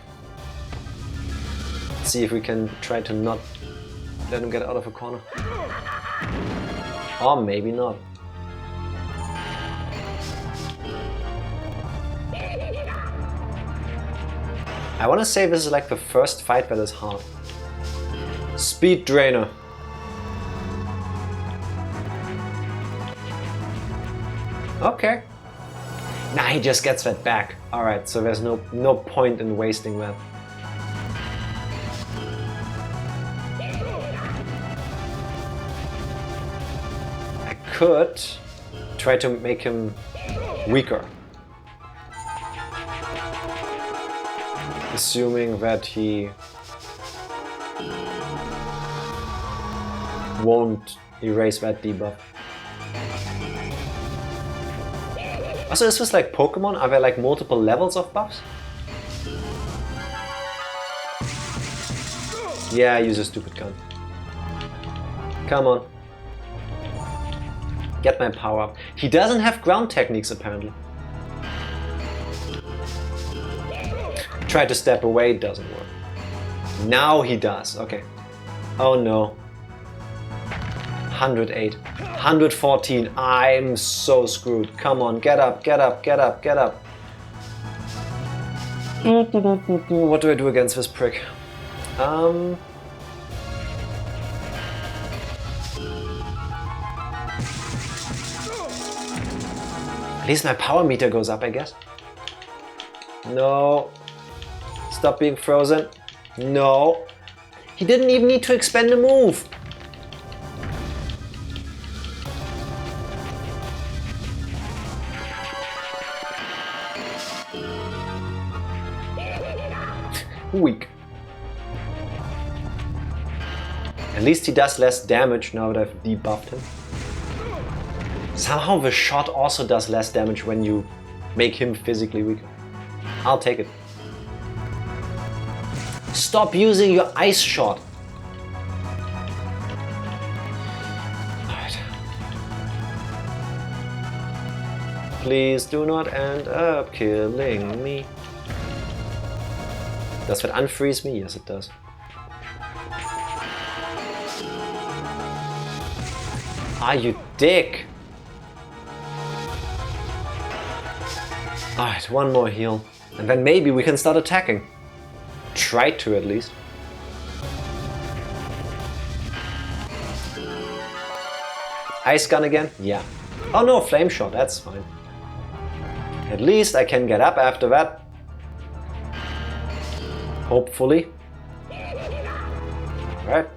Let's see if we can try to not let him get out of a corner. Or maybe not. I want to say this is like the first fight that is hard. Speed drainer. Okay. Nah, he just gets that back. Alright, so there's no point in wasting that. I could try to make him weaker. Assuming that he won't erase that debuff. Also, is this like Pokemon? Are there like multiple levels of buffs? Yeah, use a stupid gun. Come on. Get my power up. He doesn't have ground techniques apparently. Try to step away, doesn't work. Now he does, okay. Oh no. 108, 114, I'm so screwed. Come on, get up, get up, get up, get up. What do I do against this prick? At least my power meter goes up, I guess. No. Stop being frozen. No. He didn't even need to expend a move. Weak. At least he does less damage now that I've debuffed him. Somehow the shot also does less damage when you make him physically weaker. I'll take it. Stop using your ice shot. Alright. Please do not end up killing me. Does that unfreeze me? Yes, it does. Ah, you dick! Alright, one more heal. And then maybe we can start attacking. Try to, at least. Ice gun again? Yeah. Oh no, flame shot, that's fine. At least I can get up after that. Hopefully. Alright.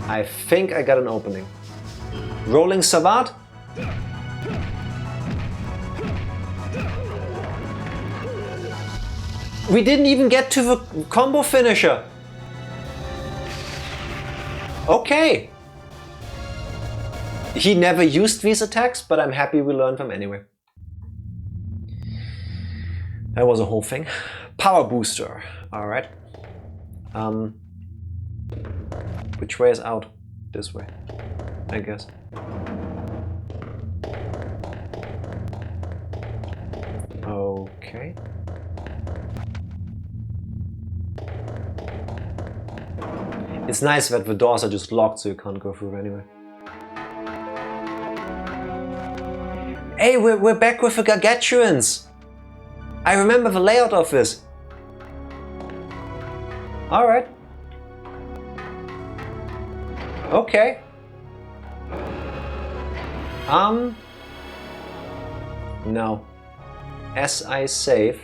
I think I got an opening. Rolling Savate? We didn't even get to the combo finisher. Okay. He never used these attacks, but I'm happy we learned them anyway. That was a whole thing. Power booster. Alright. Which way is out? This way, I guess. Okay. It's nice that the doors are just locked so you can't go through anyway. Hey, we're back with the gargantuans! I remember the layout of this. Alright. Okay. No. As I save,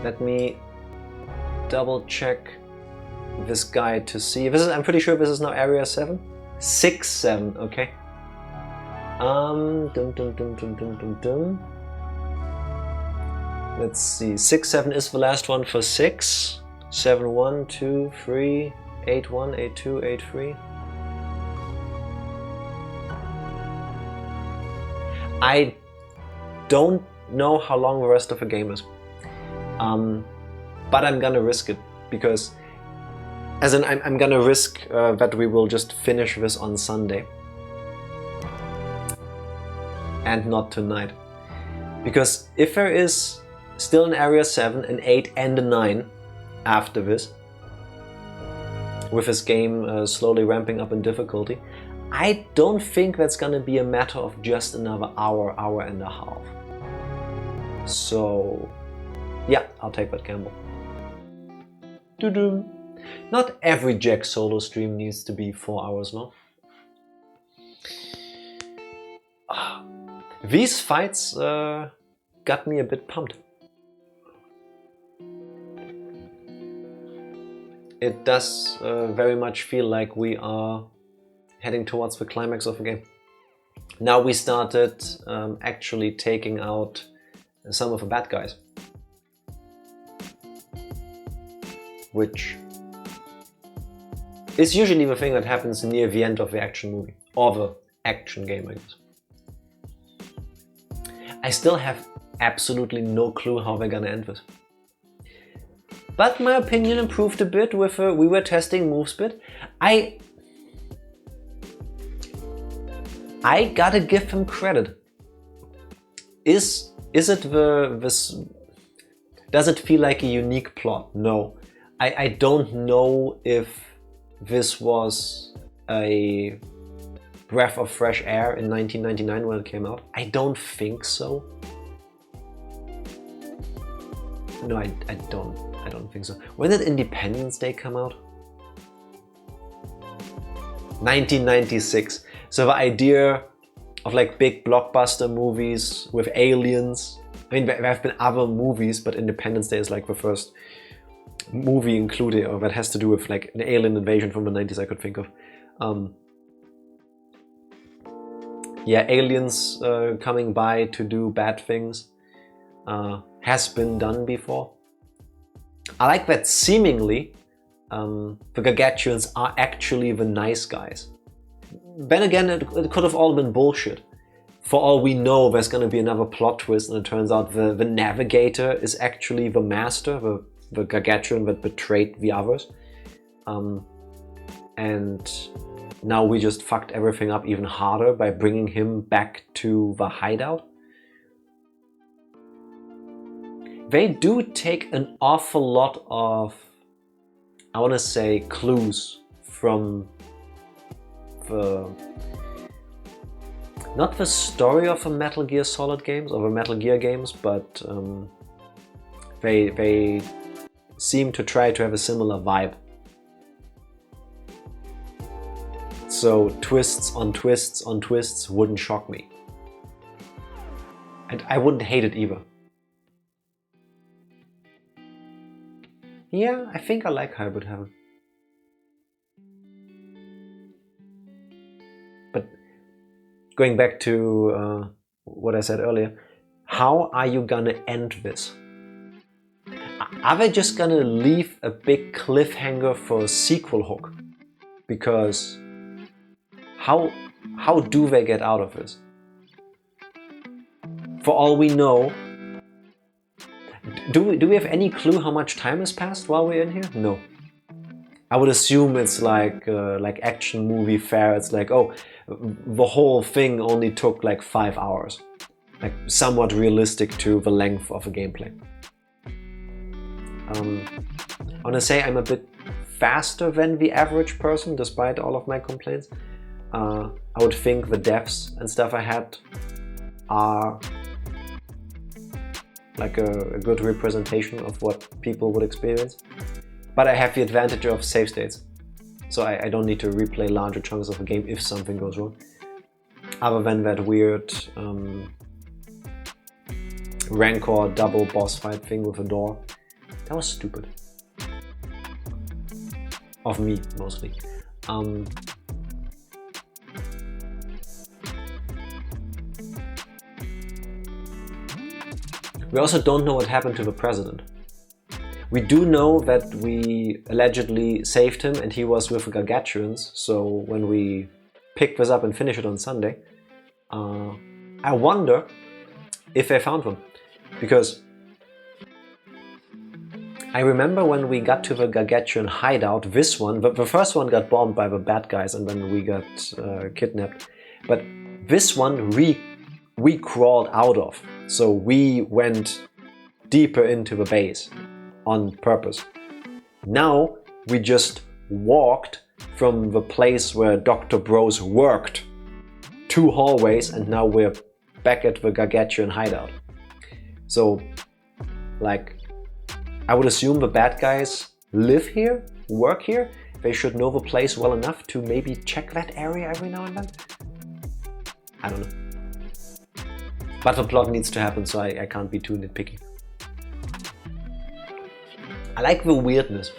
let me double check this guide to see. This is, I'm pretty sure this is now area 7? 6, 7, okay. Let's see, 6, 7 is the last one for 6. 7, 1, 2, 3, 8, 1, 8, 2, 8, 3. I don't know how long the rest of the game is. But I'm gonna risk it, because as in I'm gonna risk that we will just finish this on Sunday and not tonight, because if there is still an area 7, an 8 and a 9 after this, with this game slowly ramping up in difficulty, I don't think that's gonna be a matter of just another hour, hour and a half. So yeah, I'll take that gamble. Doo-doo. Not every Jack solo stream needs to be 4 hours long. These fights got me a bit pumped. It does very much feel like we are heading towards the climax of the game. Now we started actually taking out some of the bad guys, which is usually the thing that happens near the end of the action movie, or the action game, I guess. I still have absolutely no clue how they're gonna end this. But my opinion improved a bit with we were testing moves bit. I gotta give him credit. Is it this? Does it feel like a unique plot? No. I don't know if this was a breath of fresh air in 1999 when it came out. I don't think so. No, I don't think so. When did Independence Day come out? 1996. So the idea of like big blockbuster movies with aliens. I mean, there have been other movies, but Independence Day is like the first movie included, or that has to do with like an alien invasion from the 90s I could think of. Yeah, aliens coming by to do bad things has been done before. I like that seemingly the Gargantuans are actually the nice guys. Then again, it could have all been bullshit. For all we know, there's going to be another plot twist, and it turns out the Navigator is actually the master, the Gargantuan that betrayed the others. And now we just fucked everything up even harder by bringing him back to the hideout. They do take an awful lot of, I want to say, clues from the, not the story of the Metal Gear Solid games or the Metal Gear games, but they seem to try to have a similar vibe. So twists on twists on twists wouldn't shock me. And I wouldn't hate it either. Yeah, I think I like Hybrid Heaven. But going back to what I said earlier, how are you gonna end this? Are they just gonna leave a big cliffhanger for a sequel hook? Because how do they get out of this? For all we know, do we have any clue how much time has passed while we're in here? No. I would assume it's like action movie fare. It's like, oh, the whole thing only took like 5 hours. Like somewhat realistic to the length of the gameplay. I want to say I'm a bit faster than the average person, despite all of my complaints. I would think the deaths and stuff I had are like a good representation of what people would experience. But I have the advantage of save states, so I don't need to replay larger chunks of a game if something goes wrong. Other than that weird Rancor double boss fight thing with a door. That was stupid. Of me, mostly. We also don't know what happened to the president. We do know that we allegedly saved him and he was with the Gargantuans, so when we pick this up and finish it on Sunday, I wonder if they found him. Because I remember when we got to the Gargantuan hideout, this one, the first one got bombed by the bad guys and then we got kidnapped. But this one we crawled out of, so we went deeper into the base on purpose. Now we just walked from the place where Dr. Bros worked 2 hallways and now we're back at the Gargantuan hideout. So, like, I would assume the bad guys live here, work here. They should know the place well enough to maybe check that area every now and then. I don't know. But the plot needs to happen, so I can't be too nitpicky. I like the weirdness.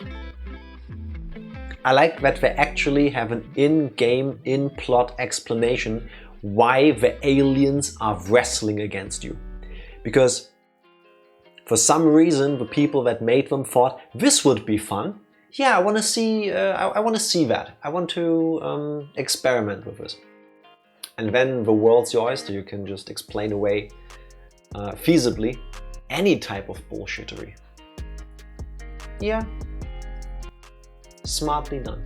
I like that they actually have an in-game, in-plot explanation why the aliens are wrestling against you. Because for some reason, the people that made them thought this would be fun. Yeah, I want to see. I want to see that. I want to experiment with this. And then the world's your oyster. You can just explain away feasibly any type of bullshittery. Yeah, smartly done.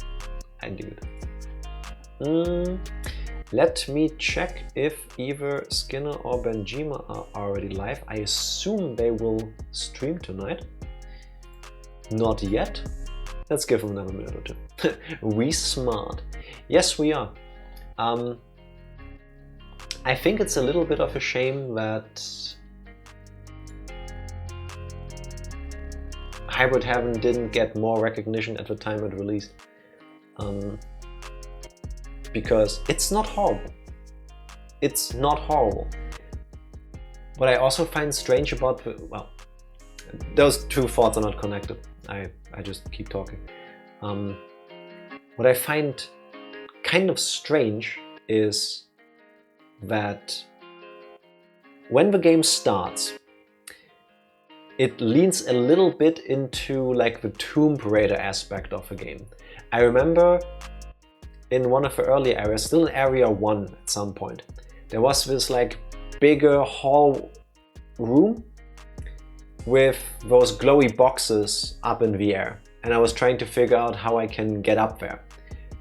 I do it. Let me check if either Skinner or Benjima are already live. I assume they will stream tonight. Not yet. Let's give them another minute or two. We smart. Yes, we are. I think it's a little bit of a shame that Hybrid Heaven didn't get more recognition at the time it released. Because it's not horrible. It's not horrible. What I also find strange about well, those two thoughts are not connected. I just keep talking. What I find kind of strange is that when the game starts, it leans a little bit into like the Tomb Raider aspect of the game. I remember in one of the early areas, still in area 1 at some point, there was this like bigger hall room with those glowy boxes up in the air. And I was trying to figure out how I can get up there,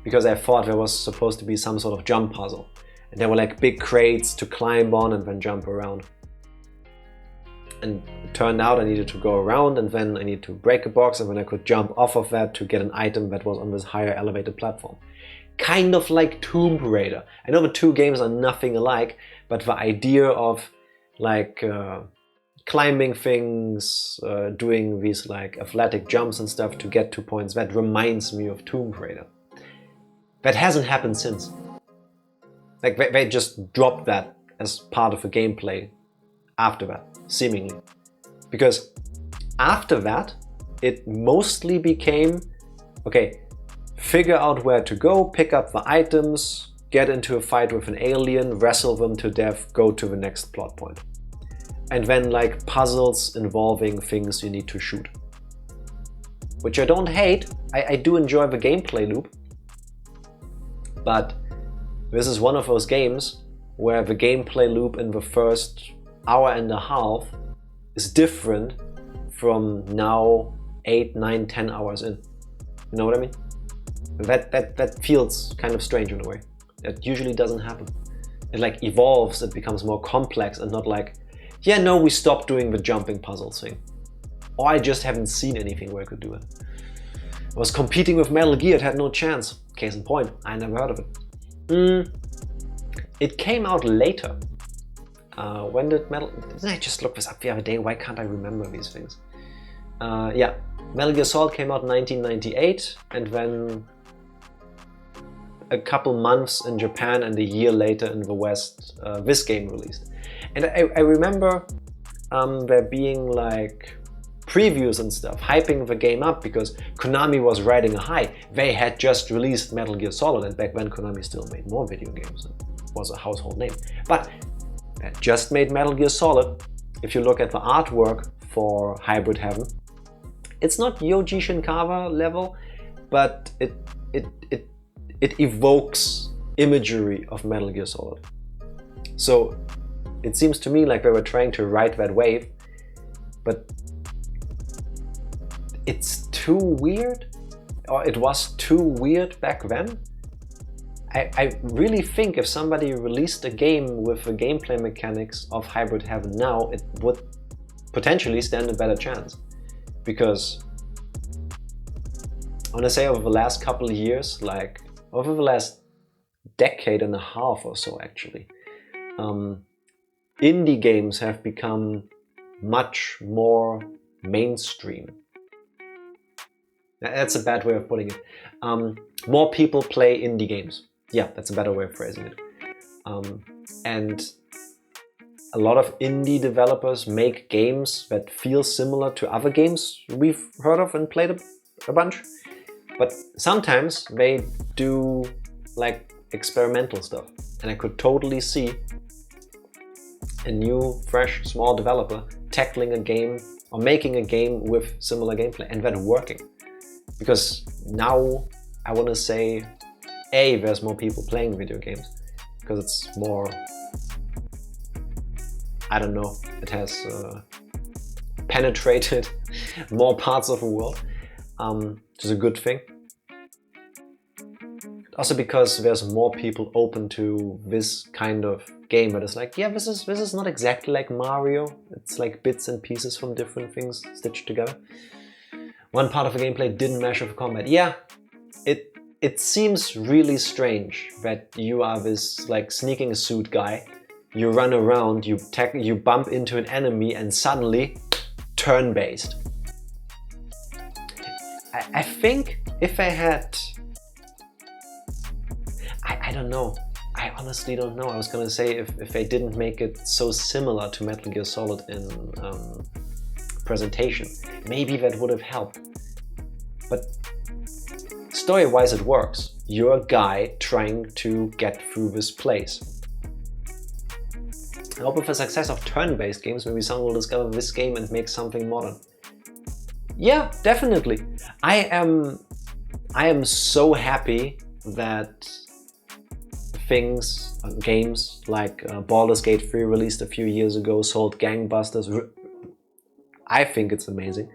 because I thought there was supposed to be some sort of jump puzzle. And there were like big crates to climb on and then jump around. And it turned out I needed to go around, and then I needed to break a box, and then I could jump off of that to get an item that was on this higher elevated platform. Kind of like Tomb Raider. I know the two games are nothing alike, but the idea of like climbing things, doing these like athletic jumps and stuff to get to points, that reminds me of Tomb Raider. That hasn't happened since. Like they just dropped that as part of the gameplay after that, seemingly. Because after that, it mostly became, okay, figure out where to go, pick up the items, get into a fight with an alien, wrestle them to death, go to the next plot point. And then like puzzles involving things you need to shoot. Which I don't hate, I do enjoy the gameplay loop. But this is one of those games where the gameplay loop in the first hour and a half is different from now 8, 9, 10 hours in. You know what I mean? That feels kind of strange in a way. That usually doesn't happen. It like evolves, it becomes more complex and not like, yeah, no, we stopped doing the jumping puzzle thing. Or I just haven't seen anything where I could do it. I was competing with Metal Gear, it had no chance. Case in point, I never heard of it. It came out later. When did didn't I just look this up the other day? Why can't I remember these things? Yeah, Metal Gear Solid came out in 1998, and then a couple months in Japan and a year later in the West, this game released. And I remember there being like previews and stuff, hyping the game up because Konami was riding a high. They had just released Metal Gear Solid, and back then Konami still made more video games and was a household name. But they just made Metal Gear Solid. If you look at the artwork for Hybrid Heaven, it's not Yoji Shinkawa level, but it evokes imagery of Metal Gear Solid. So it seems to me like they were trying to ride that wave, but it's too weird, or it was too weird back then. I really think if somebody released a game with the gameplay mechanics of Hybrid Heaven now, it would potentially stand a better chance. Because I want to say over the last couple of years, like over the last decade and a half or so actually, indie games have become much more mainstream. That's a bad way of putting it. More people play indie games. Yeah, that's a better way of phrasing it. And a lot of indie developers make games that feel similar to other games we've heard of and played a bunch. But sometimes they do like experimental stuff. And I could totally see a new, fresh, small developer tackling a game or making a game with similar gameplay and then working. Because now I want to say, A, there's more people playing video games because it's more, I don't know, it has penetrated more parts of the world, which is a good thing. Also because there's more people open to this kind of game that is like, yeah, this is not exactly like Mario. It's like bits and pieces from different things stitched together. One part of the gameplay didn't mesh with combat. Yeah, it seems really strange that you are this like sneaking suit guy. You run around, you bump into an enemy, and suddenly turn-based. I think if I had, I don't know. I honestly don't know. I was gonna say if they didn't make it so similar to Metal Gear Solid in presentation, maybe that would have helped. But story-wise it works. You're a guy trying to get through this place. I hope with the success of turn-based games, maybe someone will discover this game and make something modern. Yeah, definitely. I am so happy that games like Baldur's Gate 3 released a few years ago, sold gangbusters. I think it's amazing.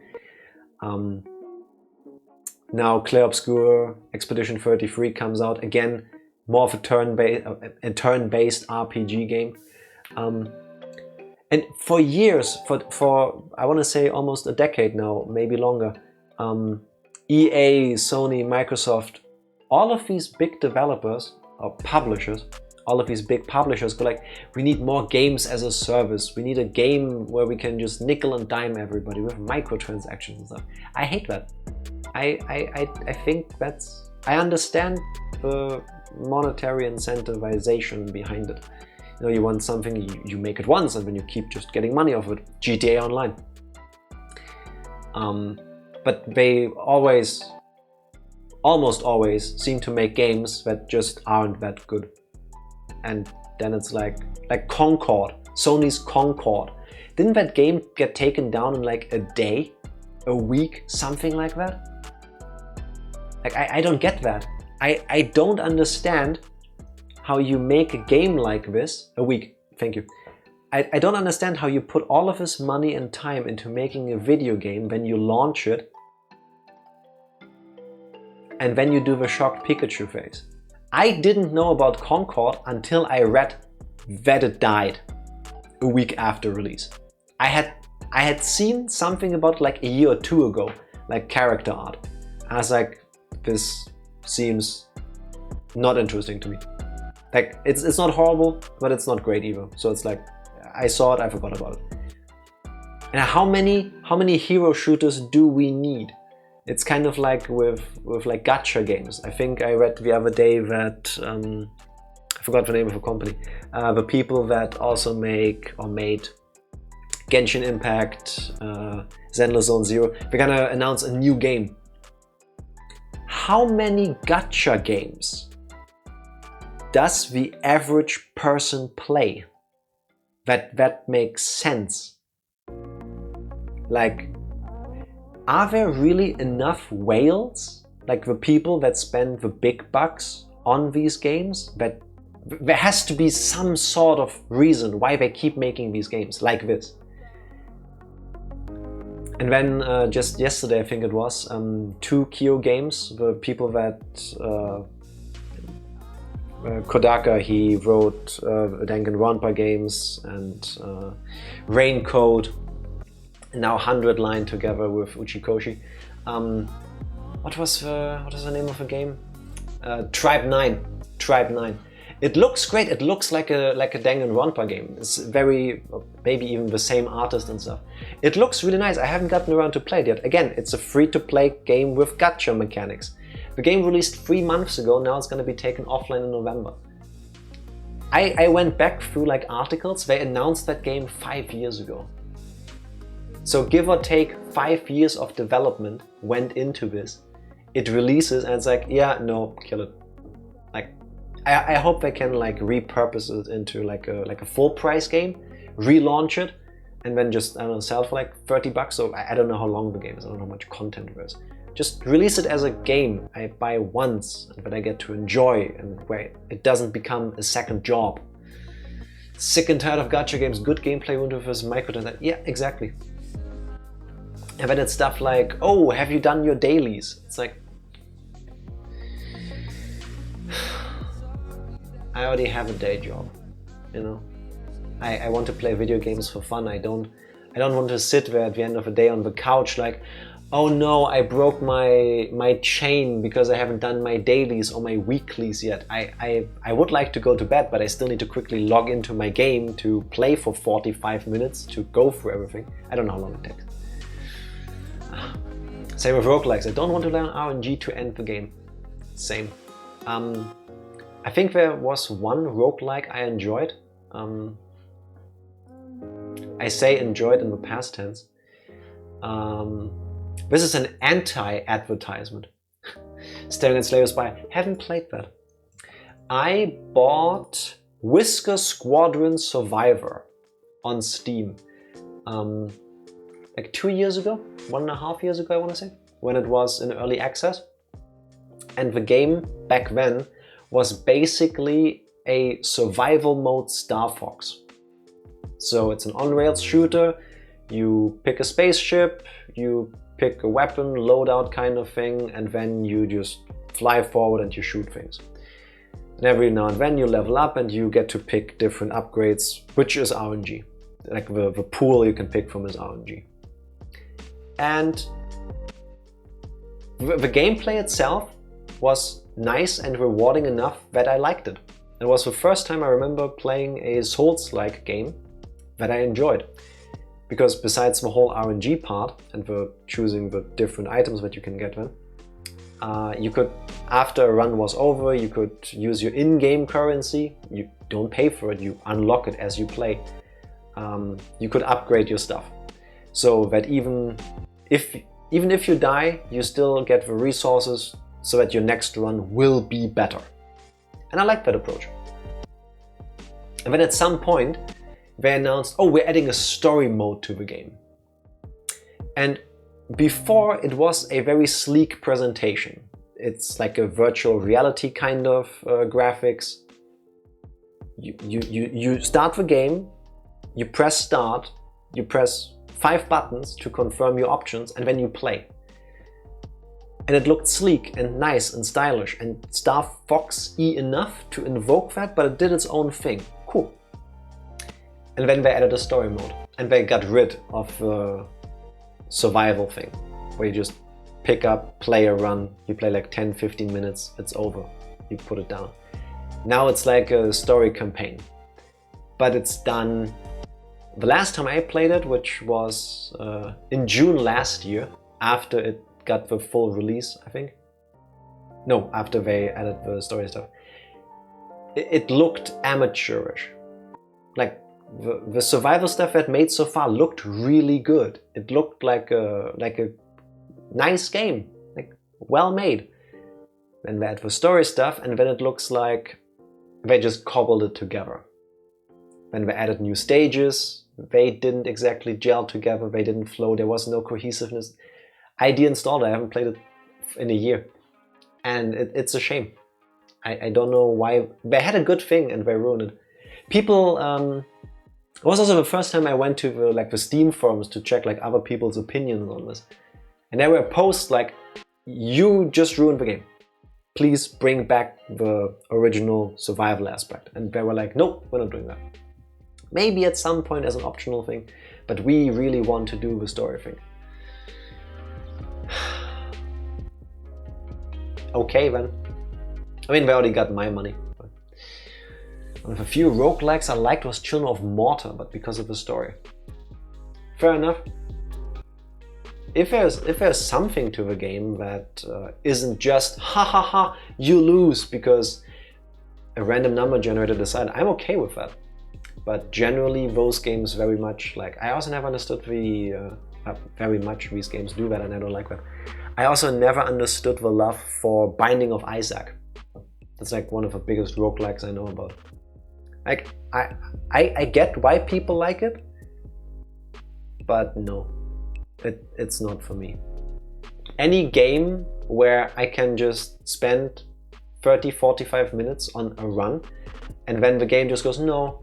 Now Clair Obscur Expedition 33 comes out, again, more of a turn-based RPG game. And for years, for I want to say almost a decade now, maybe longer, EA, Sony, Microsoft, all of these big developers or publishers, all of these big publishers go like, we need more games as a service. We need a game where we can just nickel and dime everybody with microtransactions and stuff. I hate that. I think I understand the monetary incentivization behind it. You know, you want something, you make it once and then you keep just getting money off it. GTA Online. But they almost always seem to make games that just aren't that good. And then it's like Concord, Sony's Concord. Didn't that game get taken down in like a day, a week, something like that? Like, I don't get that. I don't understand how you make a game like this, a week, thank you. I don't understand how you put all of this money and time into making a video game when you launch it and then you do the shocked Pikachu face. I didn't know about Concord until I read that it died a week after release. I had seen something about like a year or two ago, like character art. I was like, this seems not interesting to me. Like, it's not horrible, but it's not great either. So it's like, I saw it, I forgot about it. And how many hero shooters do we need? It's kind of like with like gacha games. I think I read the other day that I forgot the name of the company. The people that also make or made Genshin Impact, Zenless Zone Zero, they're gonna announce a new game. How many gacha games does the average person play that makes sense? Like, are there really enough whales, like the people that spend the big bucks on these games? That there has to be some sort of reason why they keep making these games like this. And then just yesterday, I think it was, 2 Kyo games, the people that Kodaka, he wrote Danganronpa games and Raincoat, now 100 Line together with Uchikoshi. What was the name of the game? Tribe 9. Tribe 9. It looks great. It looks like a Danganronpa game. It's very, maybe even the same artist and stuff. It looks really nice. I haven't gotten around to play it yet. Again, it's a free-to-play game with gacha mechanics. The game released 3 months ago. Now it's going to be taken offline in November. I went back through like articles. They announced that game 5 years ago. So give or take 5 years of development went into this. It releases and it's like, yeah, no, kill it. Like, I hope they can like repurpose it into like a full price game, relaunch it, and then just, I don't know, sell for like 30 bucks. So I don't know how long the game is. I don't know how much content there is. Just release it as a game I buy once and that I get to enjoy and where it doesn't become a second job. Sick and tired of gacha games, good gameplay with this microtransaction. Yeah, exactly. And then it's stuff like, oh, have you done your dailies? It's like, I already have a day job, you know. I want to play video games for fun. I don't want to sit there at the end of the day on the couch like, oh no, I broke my chain because I haven't done my dailies or my weeklies yet. I would like to go to bed, but I still need to quickly log into my game to play for 45 minutes to go through everything. I don't know how long it takes. Same with roguelikes. I don't want to learn RNG to end the game. Same. I think there was one roguelike I enjoyed. I say enjoyed in the past tense. This is an anti-advertisement. Staring at Slayer's Spy. Haven't played that. I bought Whisker Squadron Survivor. on Steam like 2 years ago, 1.5 years ago I want to say, when it was in early access. And the game back then was basically a survival mode Star Fox. So it's an on-rails shooter, you pick a spaceship, you pick a weapon, loadout kind of thing, and then you just fly forward and you shoot things. And every now and then you level up and you get to pick different upgrades, which is RNG. Like the pool you can pick from is RNG. And the gameplay itself was nice and rewarding enough that I liked it. It was the first time I remember playing a Souls-like game that I enjoyed. Because besides the whole RNG part and the choosing the different items that you can get then, you could, after a run was over, you could use your in-game currency. You don't pay for it, you unlock it as you play. You could upgrade your stuff. So that even if you die, you still get the resources so that your next run will be better. And I like that approach. And then at some point, they announced, oh, we're adding a story mode to the game. And before, it was a very sleek presentation. It's like a virtual reality kind of graphics. You start the game, you press start, you press 5 buttons to confirm your options, and then you play. And it looked sleek and nice and stylish and Star Fox-y enough to invoke that, but it did its own thing. Cool. And then they added a story mode and they got rid of the survival thing, where you just pick up, play a run, you play like 10-15 minutes, it's over, you put it down. Now it's like a story campaign, but it's done. The last time I played it, which was in June last year, after it got the full release, I think. No, after they added the story stuff. It looked amateurish. Like the survival stuff that made so far looked really good. It looked like a nice game, like well made. Then they add the story stuff, and then it looks like they just cobbled it together. Then they added new stages. They didn't exactly gel together. They didn't flow. There was no cohesiveness. I de-installed it. I haven't played it in a year. And it's a shame. I don't know why. They had a good thing and they ruined it. People, it was also the first time I went to the Steam forums to check like other people's opinions on this. And there were posts like, you just ruined the game. Please bring back the original survival aspect. And they were like, nope, we're not doing that. Maybe at some point as an optional thing, but we really want to do the story thing. Okay then. I mean, they already got my money. One of a few roguelikes I liked was Children of Mortar, but because of the story. Fair enough. If there's something to the game that isn't just ha ha ha, you lose because a random number generator decided, I'm okay with that. But generally those games very much like, I also never understood very much these games do that and I don't like that. I also never understood the love for Binding of Isaac. That's like one of the biggest roguelikes I know about. Like, I get why people like it, but no, it's not for me. Any game where I can just spend 30-45 minutes on a run and then the game just goes, no,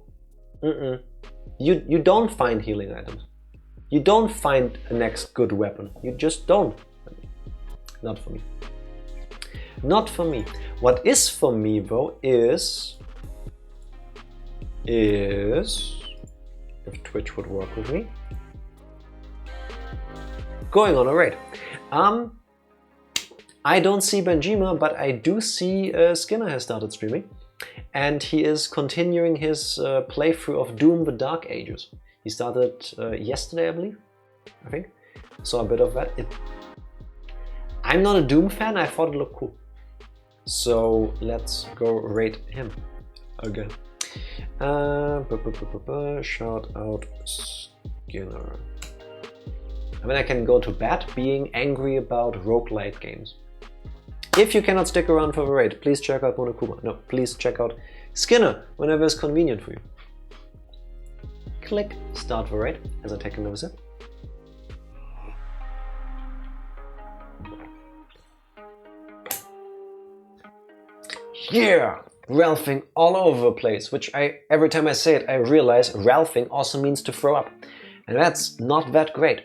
you don't find healing items. You don't find a next good weapon. You just don't. Not for me. Not for me. What is for me though is if Twitch would work with me, going on a raid. I don't see Benjima, but I do see Skinner has started streaming, and he is continuing his playthrough of Doom: The Dark Ages. He started yesterday, I believe. I think saw a bit of that. I'm not a Doom fan. I thought it looked cool, so let's go raid him again. Shout out Skinner. I mean, I can go to bed being angry about roguelite games. If you cannot stick around for the raid, please check out Monokuma. No, please check out Skinner whenever it's convenient for you. Click. Start the raid as I take another sip. Yeah! Ralphing all over the place, which every time I say it, I realize Ralphing also means to throw up. And that's not that great.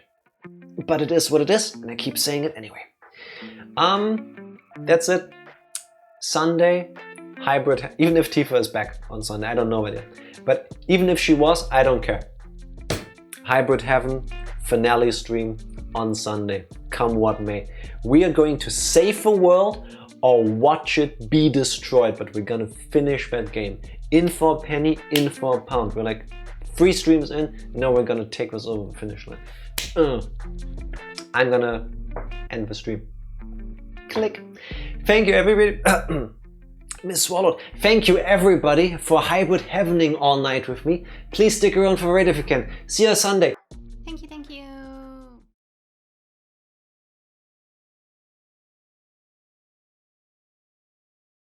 But it is what it is, and I keep saying it anyway. That's it. Sunday, hybrid, even if Tifa is back on Sunday, I don't know it yet. But even if she was, I don't care. Hybrid Heaven, finale stream on Sunday, come what may. We are going to save the world or watch it be destroyed, but we're gonna finish that game. In for a penny, in for a pound. We're like 3 streams in, now we're gonna take this over the finish line. I'm gonna end the stream. Click. Thank you everybody. Miss Swallowed. Thank you everybody for hybrid heavening all night with me. Please stick around for raid if you can. See you Sunday.